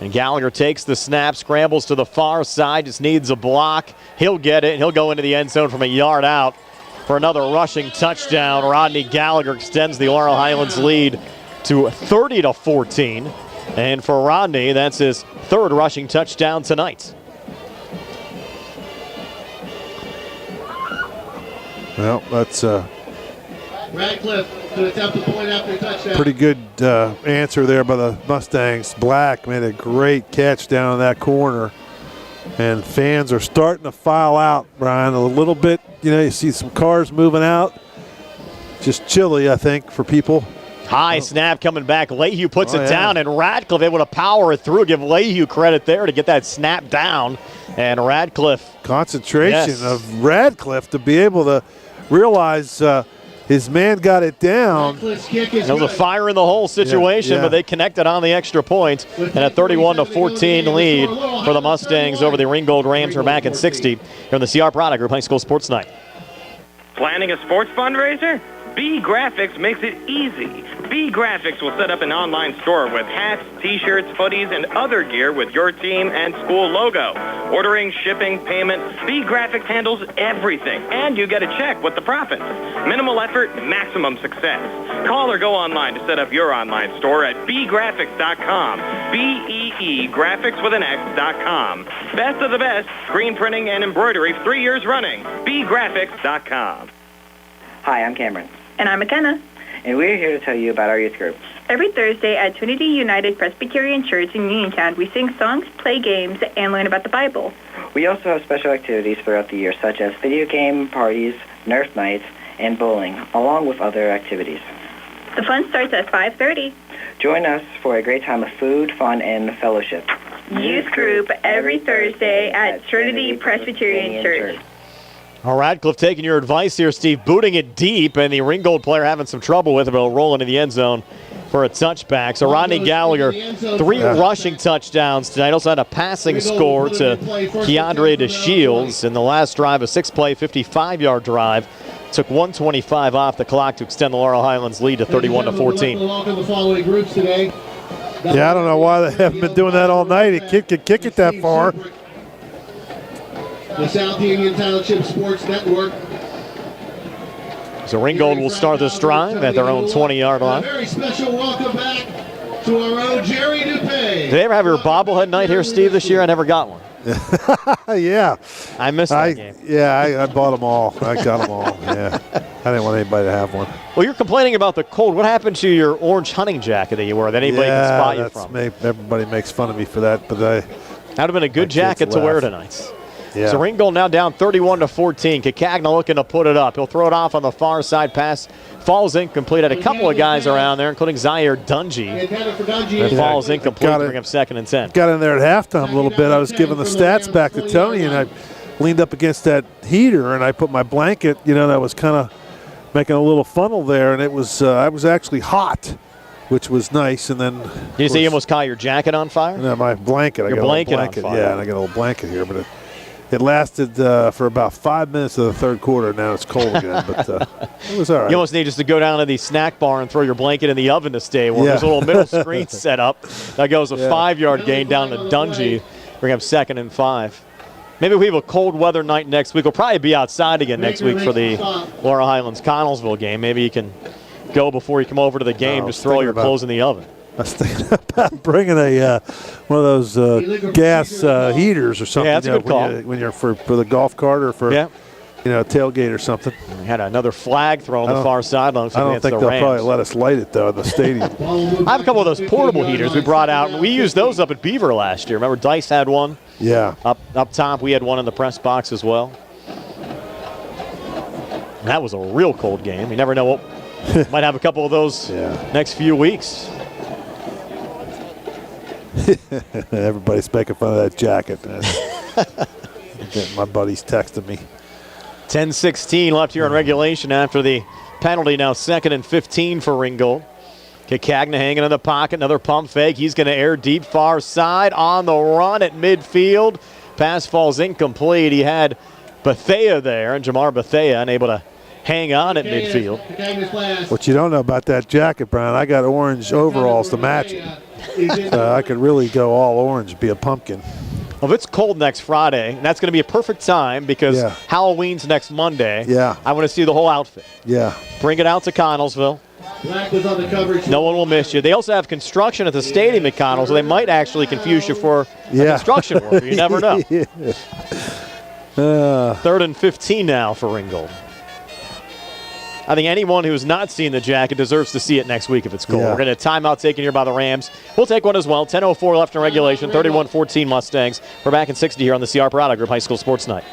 And Gallagher takes the snap, scrambles to the far side, just needs a block. He'll get it. He'll go into the end zone from a yard out for another rushing touchdown. Rodney Gallagher extends the Laurel Highlands lead to 30-14. And for Rodney, that's his 3rd rushing touchdown tonight. Well, that's Radcliffe to attempt the point after touchdown. pretty good answer there by the Mustangs. Black made a great catch down in that corner. And fans are starting to file out, Brian, a little bit. You see some cars moving out. Just chilly, I think, for people. High snap coming back. Lehue puts it down, and Radcliffe able to power it through. Give Lehue credit there to get that snap down. And Radcliffe. Concentration of Radcliffe to be able to realize his man got it down. It was a fire in the hole situation, but they connected on the extra point. And a 31-14 lead for the Mustangs over the Ringgold Rams. We're back at 60 here on the CR Product Group High School Sports Night. Planning a sports fundraiser? B Graphics makes it easy. B Graphics will set up an online store with hats, t-shirts, hoodies, and other gear with your team and school logo. Ordering, shipping, payment, B Graphics handles everything, and you get a check with the profits. Minimal effort, maximum success. Call or go online to set up your online store at bgraphics.com. B-E-E, graphics with an X.com. Best of the best, screen printing and embroidery 3 years running. bgraphics.com. Hi, I'm Cameron. And I'm McKenna. And we're here to tell you about our youth group. Every Thursday at Trinity United Presbyterian Church in Uniontown, we sing songs, play games, and learn about the Bible. We also have special activities throughout the year, such as video game parties, Nerf nights, and bowling, along with other activities. The fun starts at 5:30. Join us for a great time of food, fun, and fellowship. Youth group every Thursday at Trinity Presbyterian Church. Radcliffe taking your advice here, Steve, booting it deep, and the Ringgold player having some trouble with it, but will roll into the end zone for a touchback. So Rodney Gallagher, 3 rushing touchdowns tonight. Also had a passing score to Keandre DeShields in the last drive, a 6-play, 55-yard drive. Took 1:25 off the clock to extend the Laurel Highlands lead to 31-14. Yeah, I don't know why they haven't been doing that all night. A kid could kick it that far. The South Union Township Sports Network. So Ringgold will start this drive at their own 20-yard line. A very special welcome back to our own Jerry Dupay. Did they ever have your bobblehead night here, Steve, this year? I never got one. Yeah. I missed that game. Yeah, I bought them all. I got them all. Yeah. I didn't want anybody to have one. Well, you're complaining about the cold. What happened to your orange hunting jacket that you wore that anybody can spot you from? Everybody makes fun of me for that, but that would have been a good jacket to wear tonight. Yeah. So Ringgold now down 31-14. Kakagna looking to put it up. He'll throw it off on the far side. Pass falls incomplete. Had a couple of guys around there, including Zaire Dungy. That falls incomplete to bring up 2nd and 10. Got in there at halftime a little bit. I was giving the stats back to Tony, and I leaned up against that heater, and I put my blanket, that was kind of making a little funnel there, and it was I was actually hot, which was nice. And then did you say you almost caught your jacket on fire? No, my blanket. Your blanket on fire. Yeah, and I got a little blanket here, but it lasted for about 5 minutes of the third quarter. Now it's cold again, but it was all right. You almost need just to go down to the snack bar and throw your blanket in the oven to stay warm. There's a little middle screen set up. That goes a 5-yard gain down to Dungy. Bring up 2nd and 5. Maybe we have a cold weather night next week. We'll probably be outside again next week for the Laurel Highlands Connellsville game. Maybe you can go before you come over to the game. Just throw your clothes in the oven. I was thinking about bringing one of those gas heaters or something. Yeah, that's a good call. When you're for the golf cart or for tailgate or something. We had another flag thrown on the far sideline. I don't think they'll probably let us light it though in the stadium. I have a couple of those portable heaters we brought out. We used those up at Beaver last year. Remember, Dice had one. Yeah. Up top, we had one in the press box as well. And that was a real cold game. You never know what might have a couple of those next few weeks. Everybody's making fun of that jacket. My buddy's texting me. 10-16 left here in regulation after the penalty. Now 2nd and 15 for Ringgold. Kakagna hanging in the pocket. Another pump fake. He's going to air deep far side on the run at midfield. Pass falls incomplete. He had Bethea there, and Jamar Bethea unable to hang on at midfield. What you don't know about that jacket, Brian, I got orange overalls to match it. I could really go all orange, be a pumpkin. Well, if it's cold next Friday, and that's going to be a perfect time because Halloween's next Monday. Yeah. I want to see the whole outfit. Yeah. Bring it out to Connellsville. No one will miss you. They also have construction at the stadium at Connell, so they might actually confuse you for a construction worker. You never know. 3rd and 15 now for Ringgold. I think anyone who's not seen the jacket deserves to see it next week if it's cold. Yeah. We're going to timeout taken here by the Rams. We'll take one as well. 10:04 left in regulation. 31-14 Mustangs. We're back in 60 here on the CR Parada Group High School Sports Night.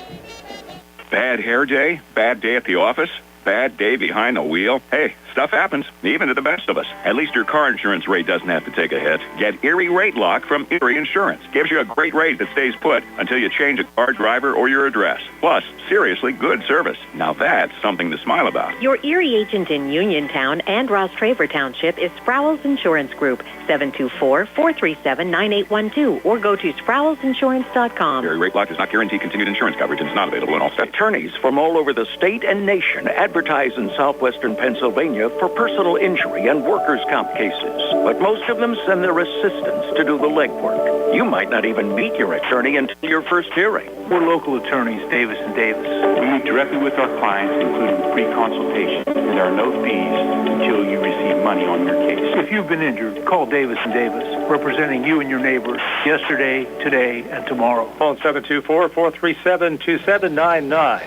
Bad hair day? Bad day at the office? Bad day behind the wheel? Hey, stuff happens, even to the best of us. At least your car insurance rate doesn't have to take a hit. Get Erie Rate Lock from Erie Insurance. Gives you a great rate that stays put until you change a car, driver, or your address. Plus, seriously good service. Now that's something to smile about. Your Erie agent in Uniontown and Ross Traver Township is Sproul's Insurance Group, 724-437-9812, or go to sproulsinsurance.com. Erie Rate Lock does not guarantee continued insurance coverage and is not available in all states. Attorneys from all over the state and nation advertise in southwestern Pennsylvania for personal injury and workers' comp cases. But most of them send their assistants to do the legwork. You might not even meet your attorney until your first hearing. We're local attorneys, Davis & Davis. We meet directly with our clients, including free consultation. There are no fees until you receive money on your case. If you've been injured, call Davis & Davis, representing you and your neighbors yesterday, today, and tomorrow. Phone 724-437-2799.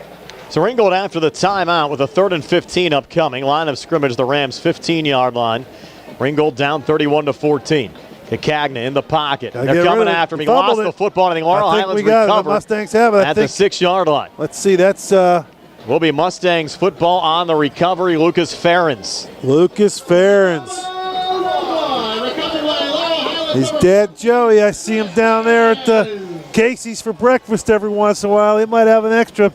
So Ringgold after the timeout with a 3rd and 15 upcoming. Line of scrimmage, the Rams' 15-yard line. Ringgold down 31-14. Cagna in the pocket. They're coming after him. He lost the football. I think Laurel Highlands recovered. The Mustangs have it. At the 6-yard line. Let's see. That's will be Mustangs football on the recovery. Lucas Ferens. His dad Joey. I see him down there at Casey's for breakfast every once in a while. He might have an extra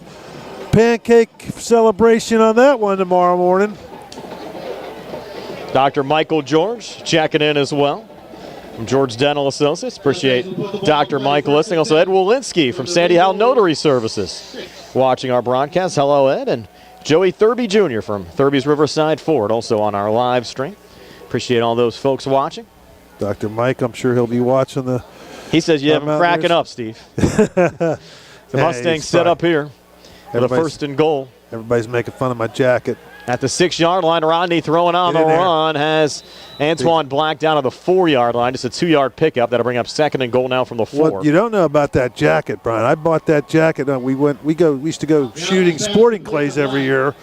pancake celebration on that one tomorrow morning. Dr. Michael George checking in as well from George Dental Associates. Appreciate Dr. Mike listening. Also Ed Walensky from Sandy Howe Notary Services watching our broadcast. Hello, Ed. And Joey Thurby Jr. from Thurby's Riverside Ford also on our live stream. Appreciate all those folks watching. Dr. Mike, I'm sure he'll be watching the... He says you have him cracking up, Steve. The Mustangs set up here for the 1st and goal. Everybody's making fun of my jacket. At the 6-yard line, Rodney throwing on the run has Antoine Black down to the 4-yard line. Just a 2-yard pickup. That'll bring up 2nd and goal now from the 4. What you don't know about that jacket, Brian, I bought that jacket. We used to go shooting sporting clays every year.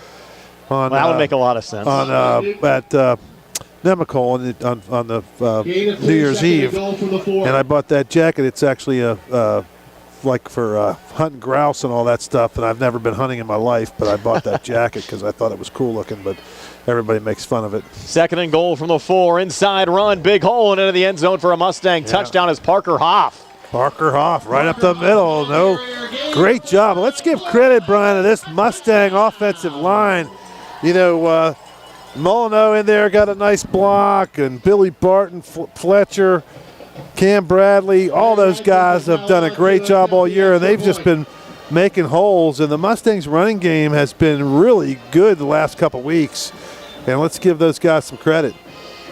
That would make a lot of sense. At Nemacolin on the New Year's Eve. And I bought that jacket. It's actually like for hunting grouse and all that stuff, and I've never been hunting in my life, but I bought that jacket because I thought it was cool looking, but everybody makes fun of it. 2nd and goal from the 4. Inside run, big hole and into the end zone for a Mustang. Touchdown is Parker Hoff. Right up the middle. Great job. Let's give credit, Brian, to this Mustang offensive line. Molyneux in there got a nice block, and Billy Barton, Fletcher, Cam Bradley, all those guys have done a great job all year, and they've just been making holes. And the Mustangs running game has been really good the last couple weeks. And let's give those guys some credit.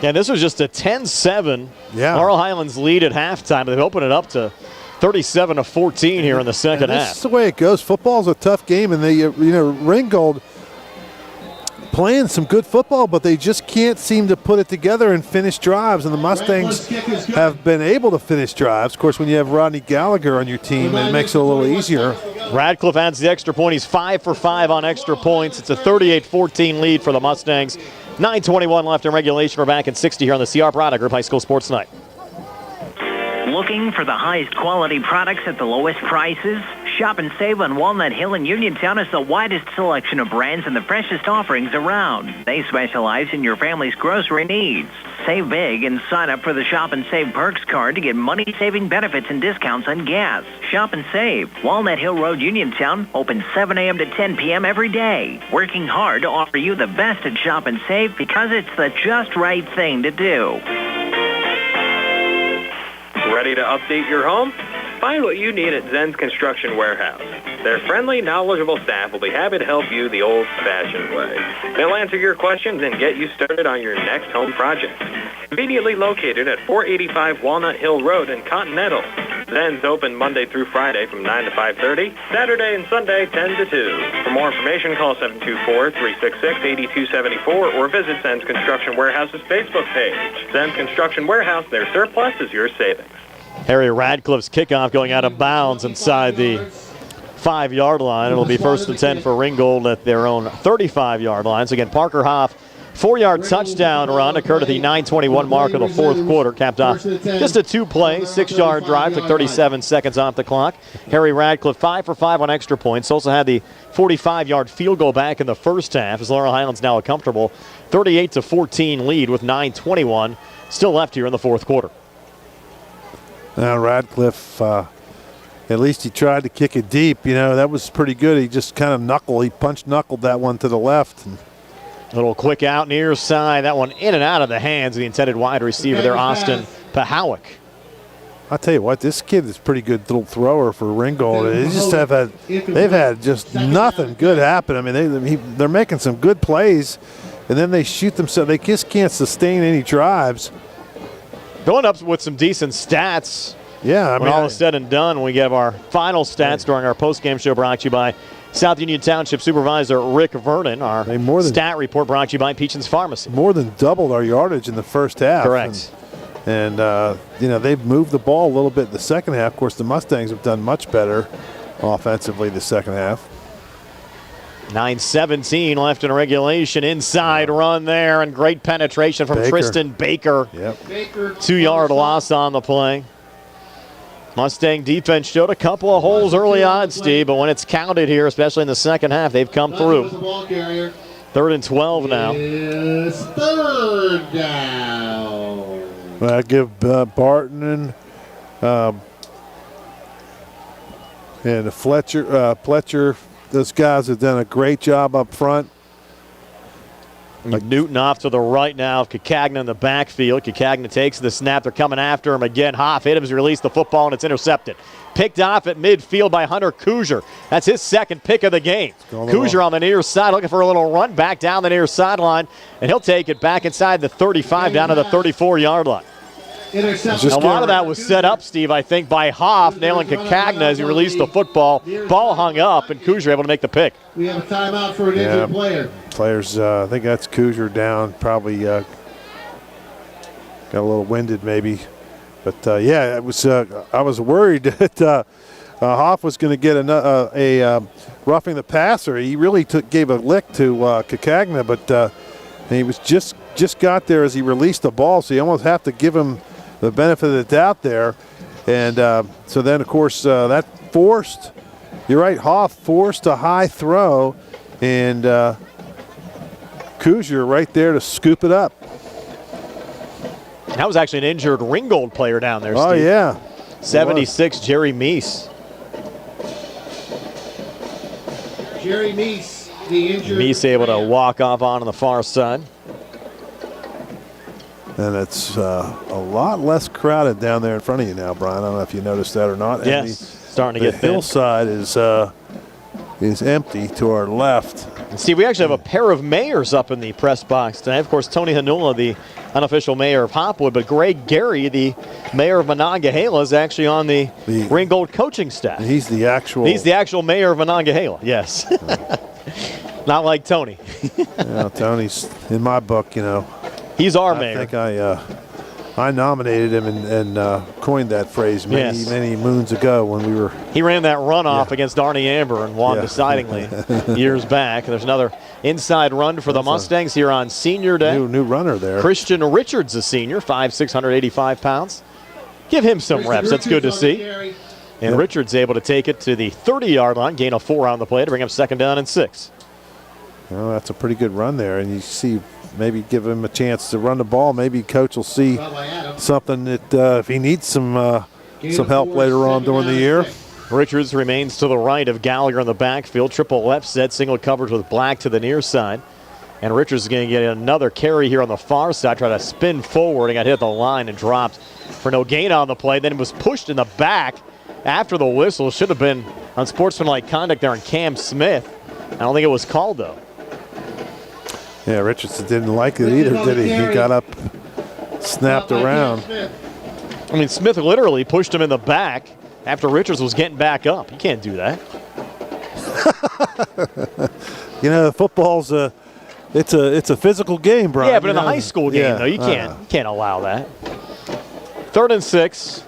Yeah, this was just a 10-7 Laurel Highlands lead at halftime. They've opened it up to 37-14 here in the second half. This is the way it goes. Football's a tough game, and Ringgold playing some good football, but they just can't seem to put it together and finish drives, and the Mustangs have been able to finish drives. Of course, when you have Rodney Gallagher on your team, it makes it a little easier. Radcliffe adds the extra point. He's 5 for 5 on extra points. It's a 38-14 lead for the Mustangs. 9:21 left in regulation. We're back in 60 here on the CR Parada Group High School Sports Night. Looking for the highest quality products at the lowest prices? Shop and save on Walnut Hill in Uniontown has the widest selection of brands and the freshest offerings around. They specialize in your family's grocery needs. Save big and sign up for the Shop and Save Perks card to get money-saving benefits and discounts on gas. Shop and save. Walnut Hill Road, Uniontown, open 7 a.m. to 10 p.m. every day. Working hard to offer you the best at Shop and Save because it's the just right thing to do. Ready to update your home? Find what you need at Zen's Construction Warehouse. Their friendly, knowledgeable staff will be happy to help you the old-fashioned way. They'll answer your questions and get you started on your next home project. Conveniently located at 485 Walnut Hill Road in Continental. Zen's open Monday through Friday from 9 to 5:30, Saturday and Sunday 10 to 2. For more information, call 724-366-8274 or visit Zen's Construction Warehouse's Facebook page. Zen's Construction Warehouse, their surplus is your savings. Harry Radcliffe's kickoff going out of bounds inside the 5-yard line. It'll be 1st and 10 for Ringgold at their own 35-yard line. So again, Parker Hoff, 4-yard touchdown run occurred at the 9:21 mark of the fourth quarter, capped off just a 2-play, 6-yard drive, took 37 seconds off the clock. Harry Radcliffe 5 for 5 on extra points. Also had the 45-yard field goal back in the first half, as Laurel Highlands now a comfortable 38-14 lead with 9:21 still left here in the fourth quarter. Now Radcliffe, at least he tried to kick it deep. You know, that was pretty good. He just kind of punched knuckled that one to the left. Little quick out near side. That one in and out of the hands of the intended wide receiver there, Austin Pahowick. I'll tell you what, this kid is a pretty good little thrower for Ringgold. They've had just nothing good happen. I mean, they're making some good plays, and then they shoot themselves. They just can't sustain any drives. Going up with some decent stats. Yeah, when all is said and done, we give our final stats during our post-game show brought to you by South Union Township Supervisor Rick Vernon. Our stat report brought to you by Peachin's Pharmacy. More than doubled our yardage in the first half. Correct. And you know, they've moved the ball a little bit in the second half. Of course, the Mustangs have done much better offensively the second half. 9:17 left in regulation. Inside run there, and great penetration from Tristan Baker. Yep. 2-yard loss on the play. Mustang defense showed a couple of holes early on, Steve, but when it's counted here, especially in the second half, they've come through. 3rd and 12 now. It's 3rd down. I give Barton and Fletcher, those guys have done a great job up front. Newton off to the right now. Cacagna in the backfield. Cacagna takes the snap. They're coming after him again. Hoff hit him as he released the football, and it's intercepted. Picked off at midfield by Hunter Kuzier. That's his second pick of the game. Kuzier on the near side looking for a little run back down the near sideline, and he'll take it back inside the 35 down to the 34-yard line. A lot of that was set up, Steve, I think, by Hoff nailing Cacagna as he released the football. Ball hung up, and Kuzier able to make the pick. We have a timeout for an injured player. Players, I think that's Kuzier down, probably got a little winded maybe. But, yeah, it was. I was worried that Hoff was going to get a roughing the passer. He really gave a lick to Cacagna, but he was just got there as he released the ball, so you almost have to give him the benefit of the doubt there. And so then, of course, that forced, you're right, Hoff forced a high throw, and Kuzier right there to scoop it up. That was actually an injured Ringgold player down there, Steve. Oh, yeah. 76, Jerry Meese. Jerry Meese, the injured. Meese able to walk off on the far side. And it's a lot less crowded down there in front of you now, Brian. I don't know if you noticed that or not. Yes, starting to get the hillside is empty to our left. And see, we actually have a pair of mayors up in the press box tonight. Of course, Tony Hanula, the unofficial mayor of Hopwood, but Greg Gary, the mayor of Monongahela, is actually on the Ringgold coaching staff. He's the actual mayor of Monongahela, yes. Not like Tony. Tony's, in my book, you know. He's our mayor. I think I nominated him and coined that phrase many moons ago when we were. He ran that runoff against Arnie Amber and won decidingly years back. There's another inside run for the Mustangs here on Senior Day. New runner there. Christian Richards, a senior, 5'6", 185 pounds. Give him some reps. That's good to see. And Richards able to take it to the 30-yard line, gain of 4 on the play to bring up 2nd down and 6. Well, that's a pretty good run there, and you see. Maybe give him a chance to run the ball. Maybe coach will see something that if he needs some help later on during the year. Richards remains to the right of Gallagher in the backfield. Triple left set, single coverage with Black to the near side. And Richards is going to get another carry here on the far side. Try to spin forward and got hit the line and dropped for no gain on the play. Then was pushed in the back after the whistle. Should have been unsportsmanlike conduct there on Cam Smith. I don't think it was called, though. Yeah, Richardson didn't like it either, did he? He got up, snapped around. I mean, Smith literally pushed him in the back after Richards was getting back up. You can't do that. You know, football's it's a physical game, Brian. Yeah, but in the high school game, though, you can't allow that. 3rd and 6.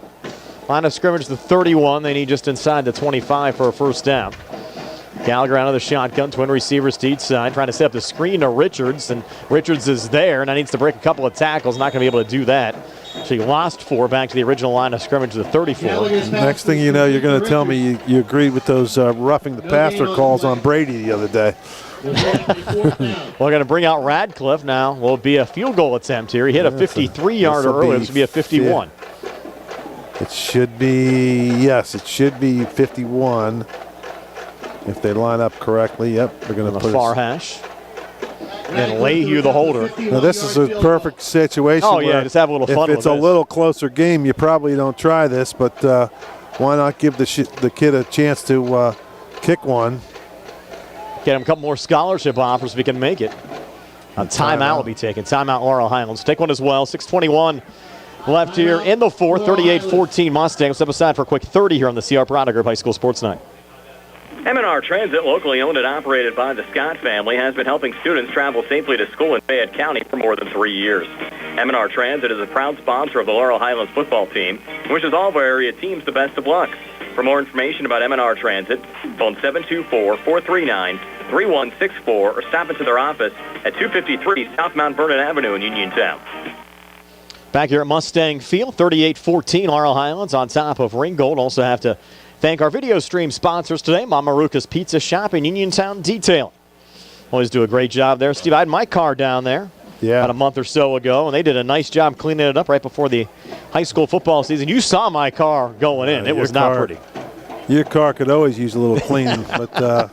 Line of scrimmage, the 31. They need just inside the 25 for a first down. Gallagher out of the shotgun, twin receivers to each side, trying to set up the screen to Richards, and Richards is there. Now needs to break a couple of tackles, not going to be able to do that. So he lost 4 back to the original line of scrimmage, the 34. Next thing you know, you're going to tell me you agreed with those roughing the passer calls on Brady the other day. We're going to bring out Radcliffe now. Will be a field goal attempt here. He hit a 53-yarder earlier. This will be a 51. It should be, yes, it should be 51 if they line up correctly. Yep, they're going to put the far hash. And Leahy, the holder. Now this is a perfect situation. Oh, yeah, just have a little fun with If it's a little closer game, you probably don't try this, but why not give the kid a chance to kick one? Get him a couple more scholarship offers if he can make it. A timeout will be taken. Timeout, Laurel Highlands. Take one as well. 6:21 left here in the fourth. 38-14 Mustangs. Step aside for a quick 30 here on the CR Product Group High School Sports Night. M&R Transit, locally owned and operated by the Scott family, has been helping students travel safely to school in Fayette County for more than 3 years. M&R Transit is a proud sponsor of the Laurel Highlands football team and wishes all of our area teams the best of luck. For more information about M&R Transit, phone 724-439-3164 or stop into their office at 253 South Mount Vernon Avenue in Uniontown. Back here at Mustang Field, 38-14 Laurel Highlands on top of Ringgold. Also have to thank our video stream sponsors today, Mama Ruca's Pizza Shop and Uniontown Detailing. Always do a great job there. Steve, I had my car down there about a month or so ago, and they did a nice job cleaning it up right before the high school football season. You saw my car going in. It was not pretty. Your car could always use a little cleaning, but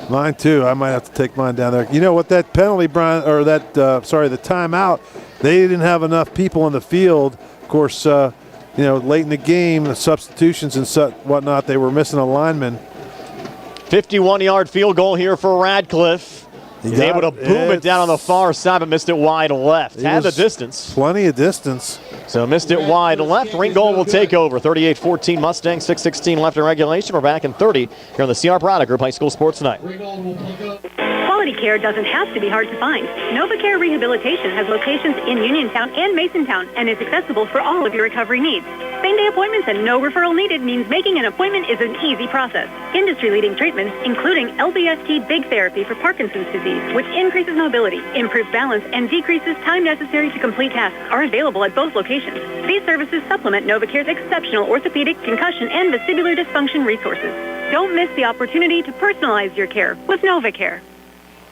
mine too. I might have to take mine down there. You know what, that penalty, Brian, or that, the timeout, they didn't have enough people in the field. Of course, late in the game, the substitutions and whatnot, they were missing a lineman. 51-yard field goal here for Radcliffe. He's able to boom it down on the far side, but missed it wide left. Had the distance. Plenty of distance. So missed it wide left. Ringgold will take over. 38-14 Mustangs, 6:16 left in regulation. We're back in 30 here on the CR Product Group High School Sports Night. Quality care doesn't have to be hard to find. NovaCare Rehabilitation has locations in Uniontown and Masontown and is accessible for all of your recovery needs. Same-day appointments and no referral needed means making an appointment is an easy process. Industry-leading treatments, including LBST Big Therapy for Parkinson's disease, which increases mobility, improves balance, and decreases time necessary to complete tasks, are available at both locations. These services supplement NovaCare's exceptional orthopedic, concussion, and vestibular dysfunction resources. Don't miss the opportunity to personalize your care with NovaCare.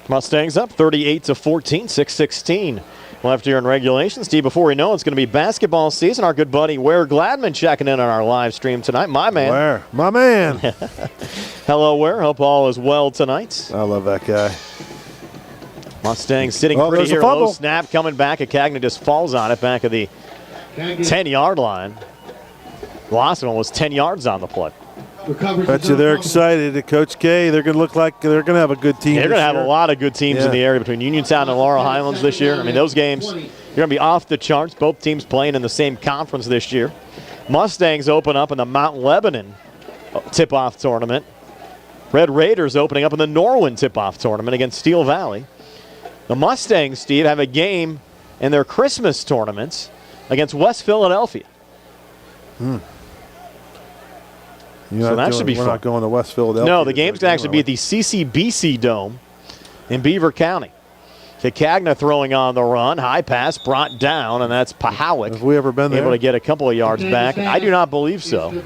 Mustangs up 38-14, 6:16 left here in regulation. Steve, before we know it's going to be basketball season. Our good buddy Ware Gladman checking in on our live stream tonight. My man. Ware, my man. Hello, Ware. Hope all is well tonight. I love that guy. Mustangs sitting pretty here. Low snap coming back. Cagna just falls on it back at the 10-yard line. Lost one was 10 yards on the play. Bet you they're excited. At Coach K, they're going to look like they're going to have a good team. They're going to have a lot of good teams in the area between Uniontown and Laurel Highlands this year. I mean, those games, you're going to be off the charts. Both teams playing in the same conference this year. Mustangs open up in the Mount Lebanon tip-off tournament. Red Raiders opening up in the Norwin tip-off tournament against Steel Valley. The Mustangs, Steve, have a game in their Christmas tournaments against West Philadelphia. So that should be fun. We're not going to West Philadelphia. No, the game's going to actually be at the CCBC Dome in Beaver County. Cagna throwing on the run. High pass brought down, and that's Pahowick. Have we ever been there? Able to get a couple of yards back. I do not believe so.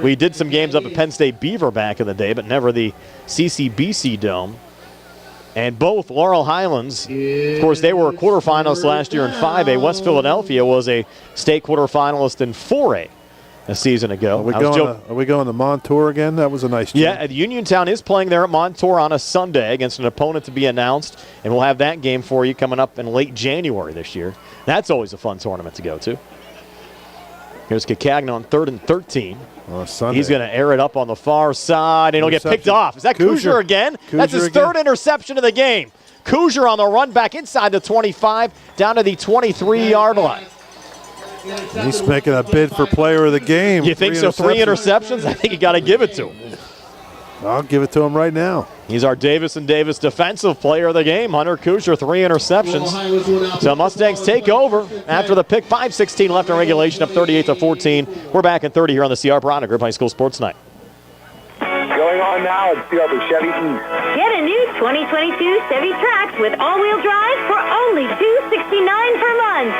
We did some games up at Penn State Beaver back in the day, but never the CCBC Dome. And both Laurel Highlands, of course, they were quarterfinalists last year in 5A. West Philadelphia was a state quarterfinalist in 4A. A season ago. Are we going to Montour again? That was a nice game. Yeah, Uniontown is playing there at Montour on a Sunday against an opponent to be announced, and we'll have that game for you coming up in late January this year. That's always a fun tournament to go to. Here's Cagna on 3rd and 13. Sunday. He's going to air it up on the far side, and he'll get picked off. Is that Kuzier again? That's his third interception of the game. Kuzier on the run back inside the 25, down to the 23-yard line. He's making a bid for player of the game. You think so? 3 interceptions? I think you got to give it to him. I'll give it to him right now. He's our Davis & Davis Defensive Player of the Game. Hunter Kuchar, 3 interceptions. So Mustangs take over after the pick. 5:16 left in regulation, up 38-14. We're back in 30 here on the CR Piranha Group High School Sports Night. Going on now at CR for Chevy East. Get a new 2022 Chevy Trax with all-wheel drive for only $269 per month.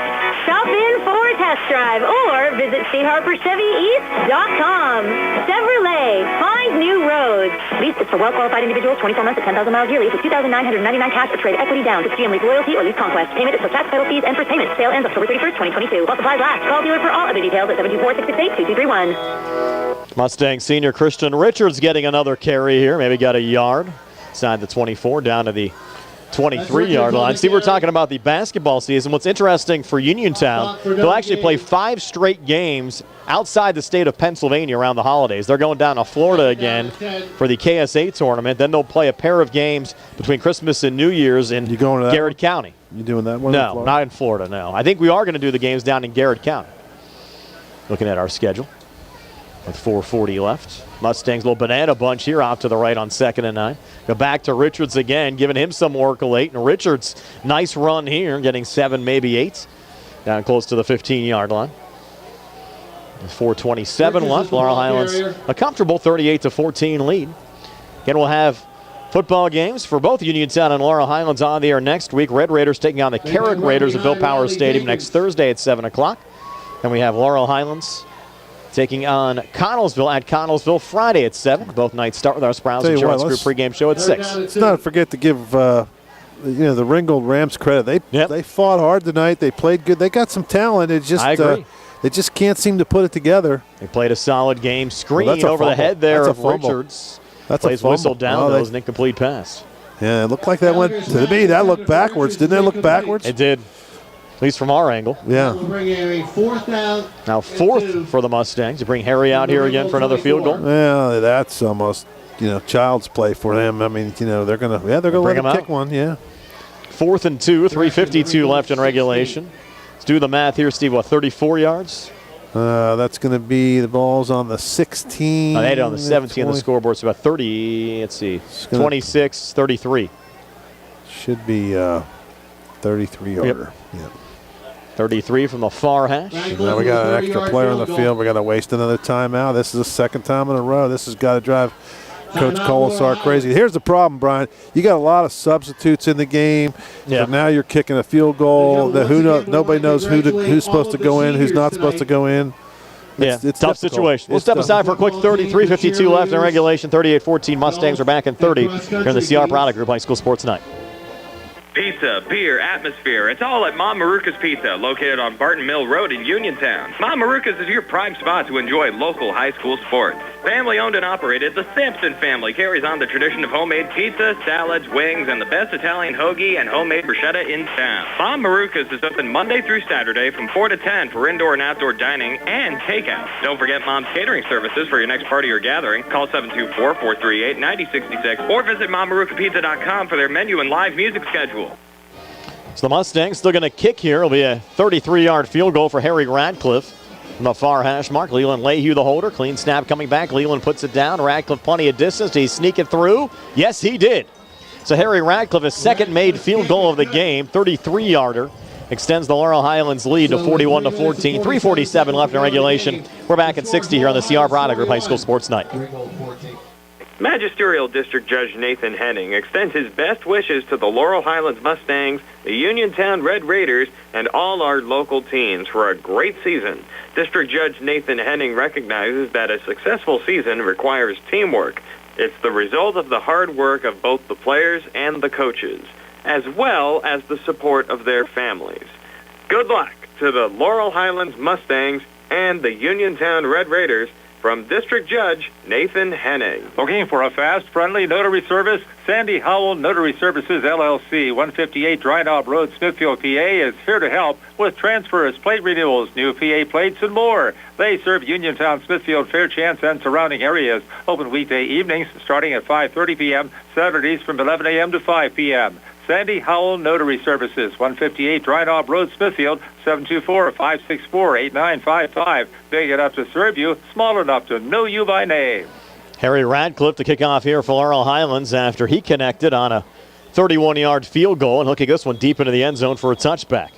Stop in for a test drive or visit CHarperChevyEast.com. Chevrolet, find new roads. Lease is for well-qualified individuals, 24 months at 10,000 miles yearly with $2,999 cash or trade equity down. It's GM Lease Loyalty or Lease Conquest. Payment is for tax, title fees, and first payment. Sale ends October 31st, 2022. While supplies last. Call dealer for all other details at 724-668-2231. Mustang senior Christian Richards getting another carry here. Maybe got a yard inside the 24 down to the 23-yard line. See, we're talking about the basketball season. What's interesting for Uniontown, they'll actually play 5 straight games outside the state of Pennsylvania around the holidays. They're going down to Florida again for the KSA tournament. Then they'll play a pair of games between Christmas and New Year's in Garrett County. You doing that one? No, not in Florida, no. I think we are going to do the games down in Garrett County. Looking at our schedule with 4:40 left. Mustangs little banana bunch here off to the right on 2nd and 9. Go back to Richards again, giving him some work late. And Richards, nice run here, getting 7, maybe 8. Down close to the 15-yard line. 4:27 left. Laurel Highlands a comfortable 38-14 lead. Again, we'll have football games for both Uniontown and Laurel Highlands on the air next week. Red Raiders taking on the Carrick Raiders at Bill Powers Stadium next Thursday at 7 o'clock. And we have Laurel Highlands taking on Connellsville at Connellsville Friday at 7. Both nights start with our Sprouse Insurance Group pregame show at 6. Let's not forget to give the Ringgold Rams credit. They fought hard tonight. They played good. They got some talent. It just I agree. They just can't seem to put it together. They played a solid game. Screen over the head there of Richards. That's plays a whistled down. That was an incomplete pass. Yeah, it looked like that went to me. That looked backwards. Didn't it look backwards? It did. At least from our angle. Yeah. Now 4th for the Mustangs. You bring Harry out here again for another field goal. Well, that's almost child's play for them. I mean, they're gonna let him kick one. Yeah. 4th and 2. 3:52 left in regulation. Let's do the math here, Steve. 34 yards? That's going to be the ball's on the 16. They had it on the 17 on the scoreboard. So about 30. Let's see. 26, 33. Should be 33-yarder. Yep. 33 from the far hash. Now we got an extra player on the field. We got to waste another timeout. This is the 2nd time in a row. This has got to drive Coach Colasar crazy. Here's the problem, Brian. You got a lot of substitutes in the game. Yeah. So now you're kicking a field goal. Nobody knows who's supposed to go in, who's not supposed to go in. It's tough situation. We'll step aside for a quick 33:52 left in regulation. 38-14 Mustangs are back in 30 here in the CR Piranha Group High School Sports Night. Pizza, beer, atmosphere. It's all at Mom Maruka's Pizza, located on Barton Mill Road in Uniontown. Mom Maruka's is your prime spot to enjoy local high school sports. Family owned and operated, the Sampson family carries on the tradition of homemade pizza, salads, wings, and the best Italian hoagie and homemade bruschetta in town. Mom Maruka's is open Monday through Saturday from 4 to 10 for indoor and outdoor dining and takeout. Don't forget Mom's catering services for your next party or gathering. Call 724-438-9066 or visit MomMarukaPizza.com for their menu and live music schedule. So the Mustangs still going to kick here. It'll be a 33-yard field goal for Harry Radcliffe from the far hash mark. Leland Lehue, the holder. Clean snap coming back. Leland puts it down. Radcliffe plenty of distance. Did he sneak it through? Yes, he did. So Harry Radcliffe, his second made field goal of the game, 33-yarder. Extends the Laurel Highlands lead to 41-14. 3:47 left in regulation. We're back at 60 here on the CR Piranha Group High School Sports Night. Magisterial District Judge Nathan Henning extends his best wishes to the Laurel Highlands Mustangs, the Uniontown Red Raiders, and all our local teams for a great season. District Judge Nathan Henning recognizes that a successful season requires teamwork. It's the result of the hard work of both the players and the coaches, as well as the support of their families. Good luck to the Laurel Highlands Mustangs and the Uniontown Red Raiders. From District Judge Nathan Henning. Looking for a fast, friendly notary service? Sandy Howell Notary Services, LLC, 158 Dry Knob Road, Smithfield, PA, is here to help with transfers, plate renewals, new PA plates, and more. They serve Uniontown, Smithfield, Fairchance, and surrounding areas. Open weekday evenings starting at 5:30 p.m., Saturdays from 11 a.m. to 5 p.m. Sandy Howell Notary Services, 158 Dry Knob Road, Smithfield, 724-564-8955. Big enough to serve you, small enough to know you by name. Harry Radcliffe to kick off here for Laurel Highlands after he connected on a 31-yard field goal and hooking this one deep into the end zone for a touchback.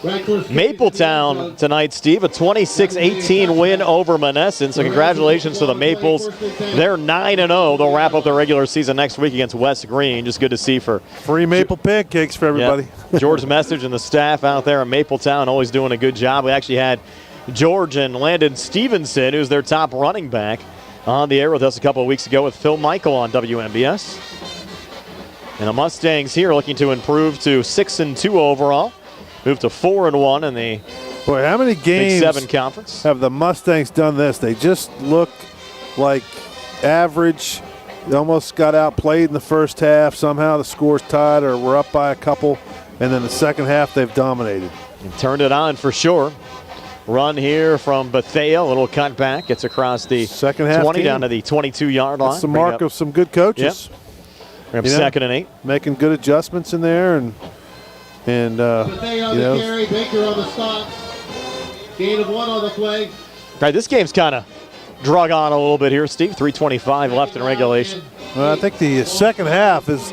Mapletown tonight, Steve, a 26-18 win over Monessen. So congratulations to the Maples. They're 9-0. They'll wrap up their regular season next week against West Green. Just good to see for free maple pancakes for everybody. Yeah. George Message and the staff out there at Mapletown always doing a good job. We actually had George and Landon Stevenson, who's their top running back, on the air with us a couple of weeks ago with Phil Michael on WNBS. And the Mustangs here looking to improve to 6-2 overall. Move to 4-1 in the how many games Big 7 conference have the Mustangs done this? They just look like average. They almost got outplayed in the first half. Somehow the score's tied or we're up by a couple. And then the second half they've dominated. And turned it on for sure. Run here from Bethea, a little cutback. Gets across the second half 20 game. Down to the 22-yard line. That's the mark of some good coaches. Yep. 2nd and 8. Making good adjustments in there and Bethea on the carry, Baker on the stop. Gain of 1 on the play. All right, this game's kind of drug on a little bit here, Steve. 3:25 left in regulation. Well, I think the second half has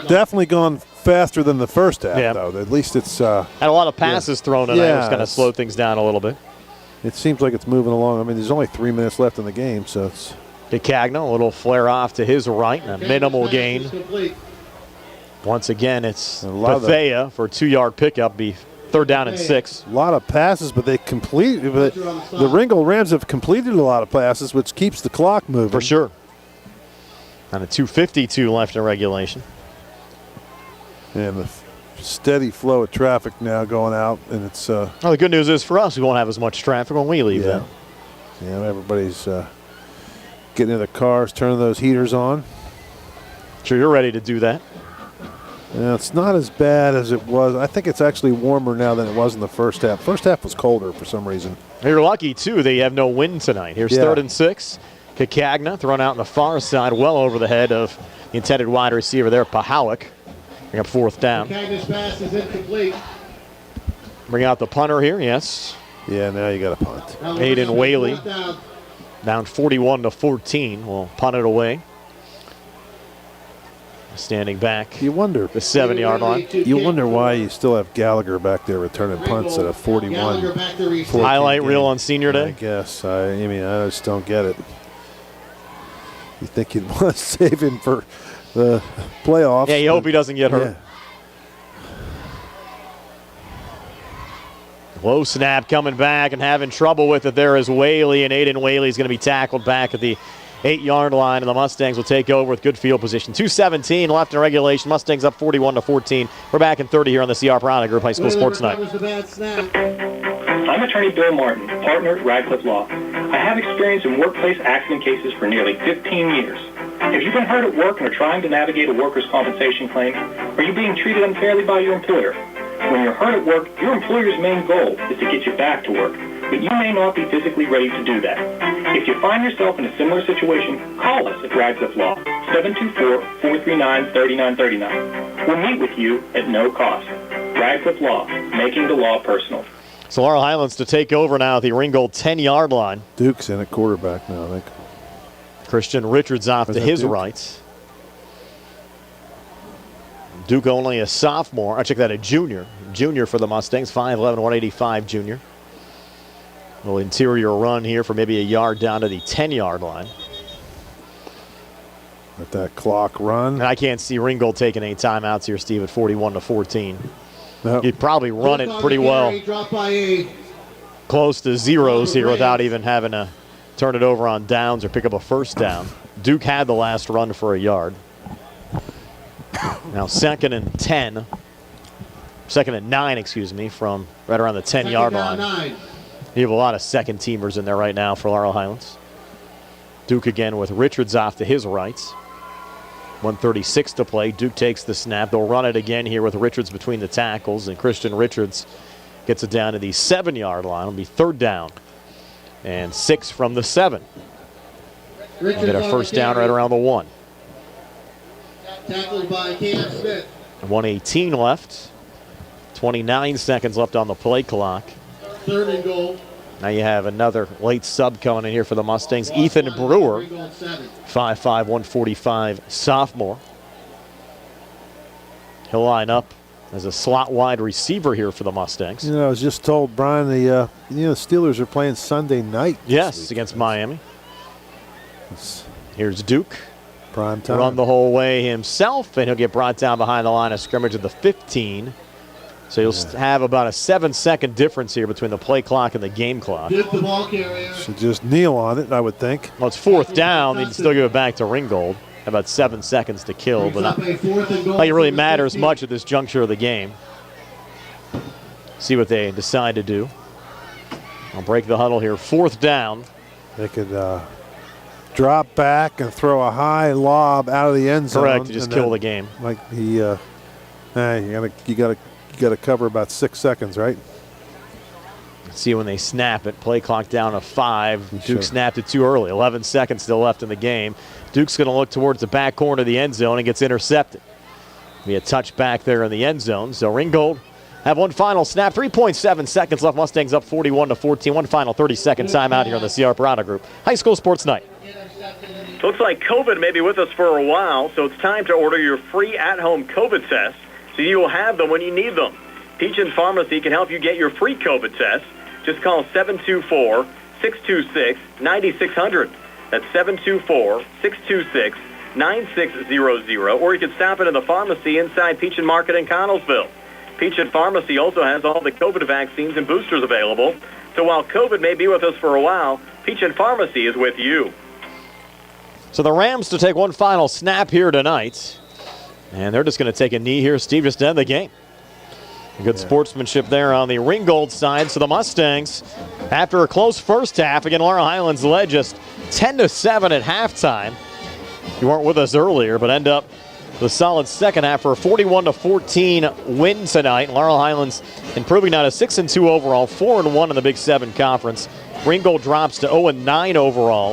definitely gone faster than the first half, though. At least it's had a lot of passes thrown tonight. Yeah, it's going to slow things down a little bit. It seems like it's moving along. I mean, there's only 3 minutes left in the game, so it's DeCagno, a little flare off to his right, and a minimal gain. Once again, it's Bethea for a 2-yard pickup, be 3rd down and 6. A lot of passes, but they the Ringgold Rams have completed a lot of passes, which keeps the clock moving. For sure. And a 2:52 left in regulation. And the steady flow of traffic now going out, and it's. Well, the good news is for us, we won't have as much traffic when we leave. Yeah. Everybody's getting in their cars, turning those heaters on. Sure, you're ready to do that. Yeah, it's not as bad as it was. I think it's actually warmer now than it was in the first half. First half was colder for some reason. You're lucky, too. They have no wind tonight. Here's 3rd and 6. Kakagna thrown out on the far side, well over the head of the intended wide receiver there, Pahalik. Bring up 4th down. Kakagna's pass is incomplete. Bring out the punter here, yes. Yeah, now you got a punt. Aiden Whaley down 41-14. We'll punt it away. Standing back. You wonder the 7-yard line. You wonder why you still have Gallagher back there returning punts at a 41. Highlight reel on senior day. I guess. I mean, I just don't get it. You think you'd want to save him for the playoffs? Yeah, you hope he doesn't get hurt. Yeah. Low snap coming back and having trouble with it there is Whaley, and Aiden Whaley's going to be tackled back at the 8-yard line, and the Mustangs will take over with good field position. 2:17 left in regulation. Mustangs up 41-14. We're back in 30 here on the CR Piranha Group High School Sports Night. I'm attorney Bill Martin, partner at Radcliffe Law. I have experience in workplace accident cases for nearly 15 years. Have you been hurt at work and are trying to navigate a workers' compensation claim? Are you being treated unfairly by your employer? When you're hurt at work, your employer's main goal is to get you back to work, but you may not be physically ready to do that. If you find yourself in a similar situation, call us at Radcliffe Law, 724-439-3939. We'll meet with you at no cost. Radcliffe Law, making the law personal. So Laurel Highlands to take over now at the Ringgold 10-yard line. Duke's in at quarterback now, I think. Christian Richards off to his right. Duke only a sophomore. I check that a junior. Junior for the Mustangs, 5'11", 185 junior. Little interior run here for maybe a yard down to the 10-yard line. Let that clock run. And I can't see Ringgold taking any timeouts here, Steve, at 41-14. Nope. He'd probably run it pretty well. Close to zeros here without even having to turn it over on downs or pick up a first down. Duke had the last run for a yard. Now 2nd and 10. 2nd and 9, excuse me, from right around the 10-yard line. You have a lot of second teamers in there right now for Laurel Highlands. Duke again with Richards off to his right. 1:36 to play. Duke takes the snap. They'll run it again here with Richards between the tackles, and Christian Richards gets it down to the 7-yard line. It'll be 3rd down and 6 from the 7. We'll get a first down right around the 1. Tackled by Cam Smith. 1:18 left. 29 seconds left on the play clock. 3rd and goal. Now you have another late sub coming in here for the Mustangs. Ethan Brewer, 5'5", 145 sophomore. He'll line up as a slot wide receiver here for the Mustangs. I was just told, Brian, the Steelers are playing Sunday night. Yes, against Miami. Here's Duke. Prime time. Run the whole way himself, and he'll get brought down behind the line of scrimmage at the 15. So you'll have about a 7-second difference here between the play clock and the game clock. The ball carrier. Should just kneel on it, I would think. Well, it's 4th down. They can still give it back to Ringgold. About 7 seconds to kill, but not like it really matters much at this juncture of the game. See what they decide to do. I'll break the huddle here. 4th down. They could drop back and throw a high lob out of the end zone. Correct, to just kill the game. Like you gotta cover about 6 seconds, right? See when they snap it. Play clock down to 5. Sure. Duke snapped it too early. 11 seconds still left in the game. Duke's going to look towards the back corner of the end zone and gets intercepted. Be a touchback there in the end zone. So Ringgold have one final snap. 3.7 seconds left. Mustangs up 41-14. One final 30-second timeout here on the CR Parada Group High School Sports Night. Looks like COVID may be with us for a while, so it's time to order your free at-home COVID test so you will have them when you need them. Peach Pharmacy can help you get your free COVID test. Just call 724-626-9600. That's 724-626-9600. Or you can stop it in the pharmacy inside Peach and Market in Connellsville. Peach and Pharmacy also has all the COVID vaccines and boosters available. So while COVID may be with us for a while, Peach and Pharmacy is with you. So the Rams to take one final snap here tonight. And they're just going to take a knee here, Steve, just to end the game. Good sportsmanship there on the Ringgold side. So the Mustangs, after a close first half, again, Laurel Highlands led just 10-7 at halftime. You weren't with us earlier, but end up the solid second half for a 41-14 win tonight. Laurel Highlands improving now to 6-2 overall, 4-1 in the Big 7 Conference. Ringgold drops to 0-9 overall.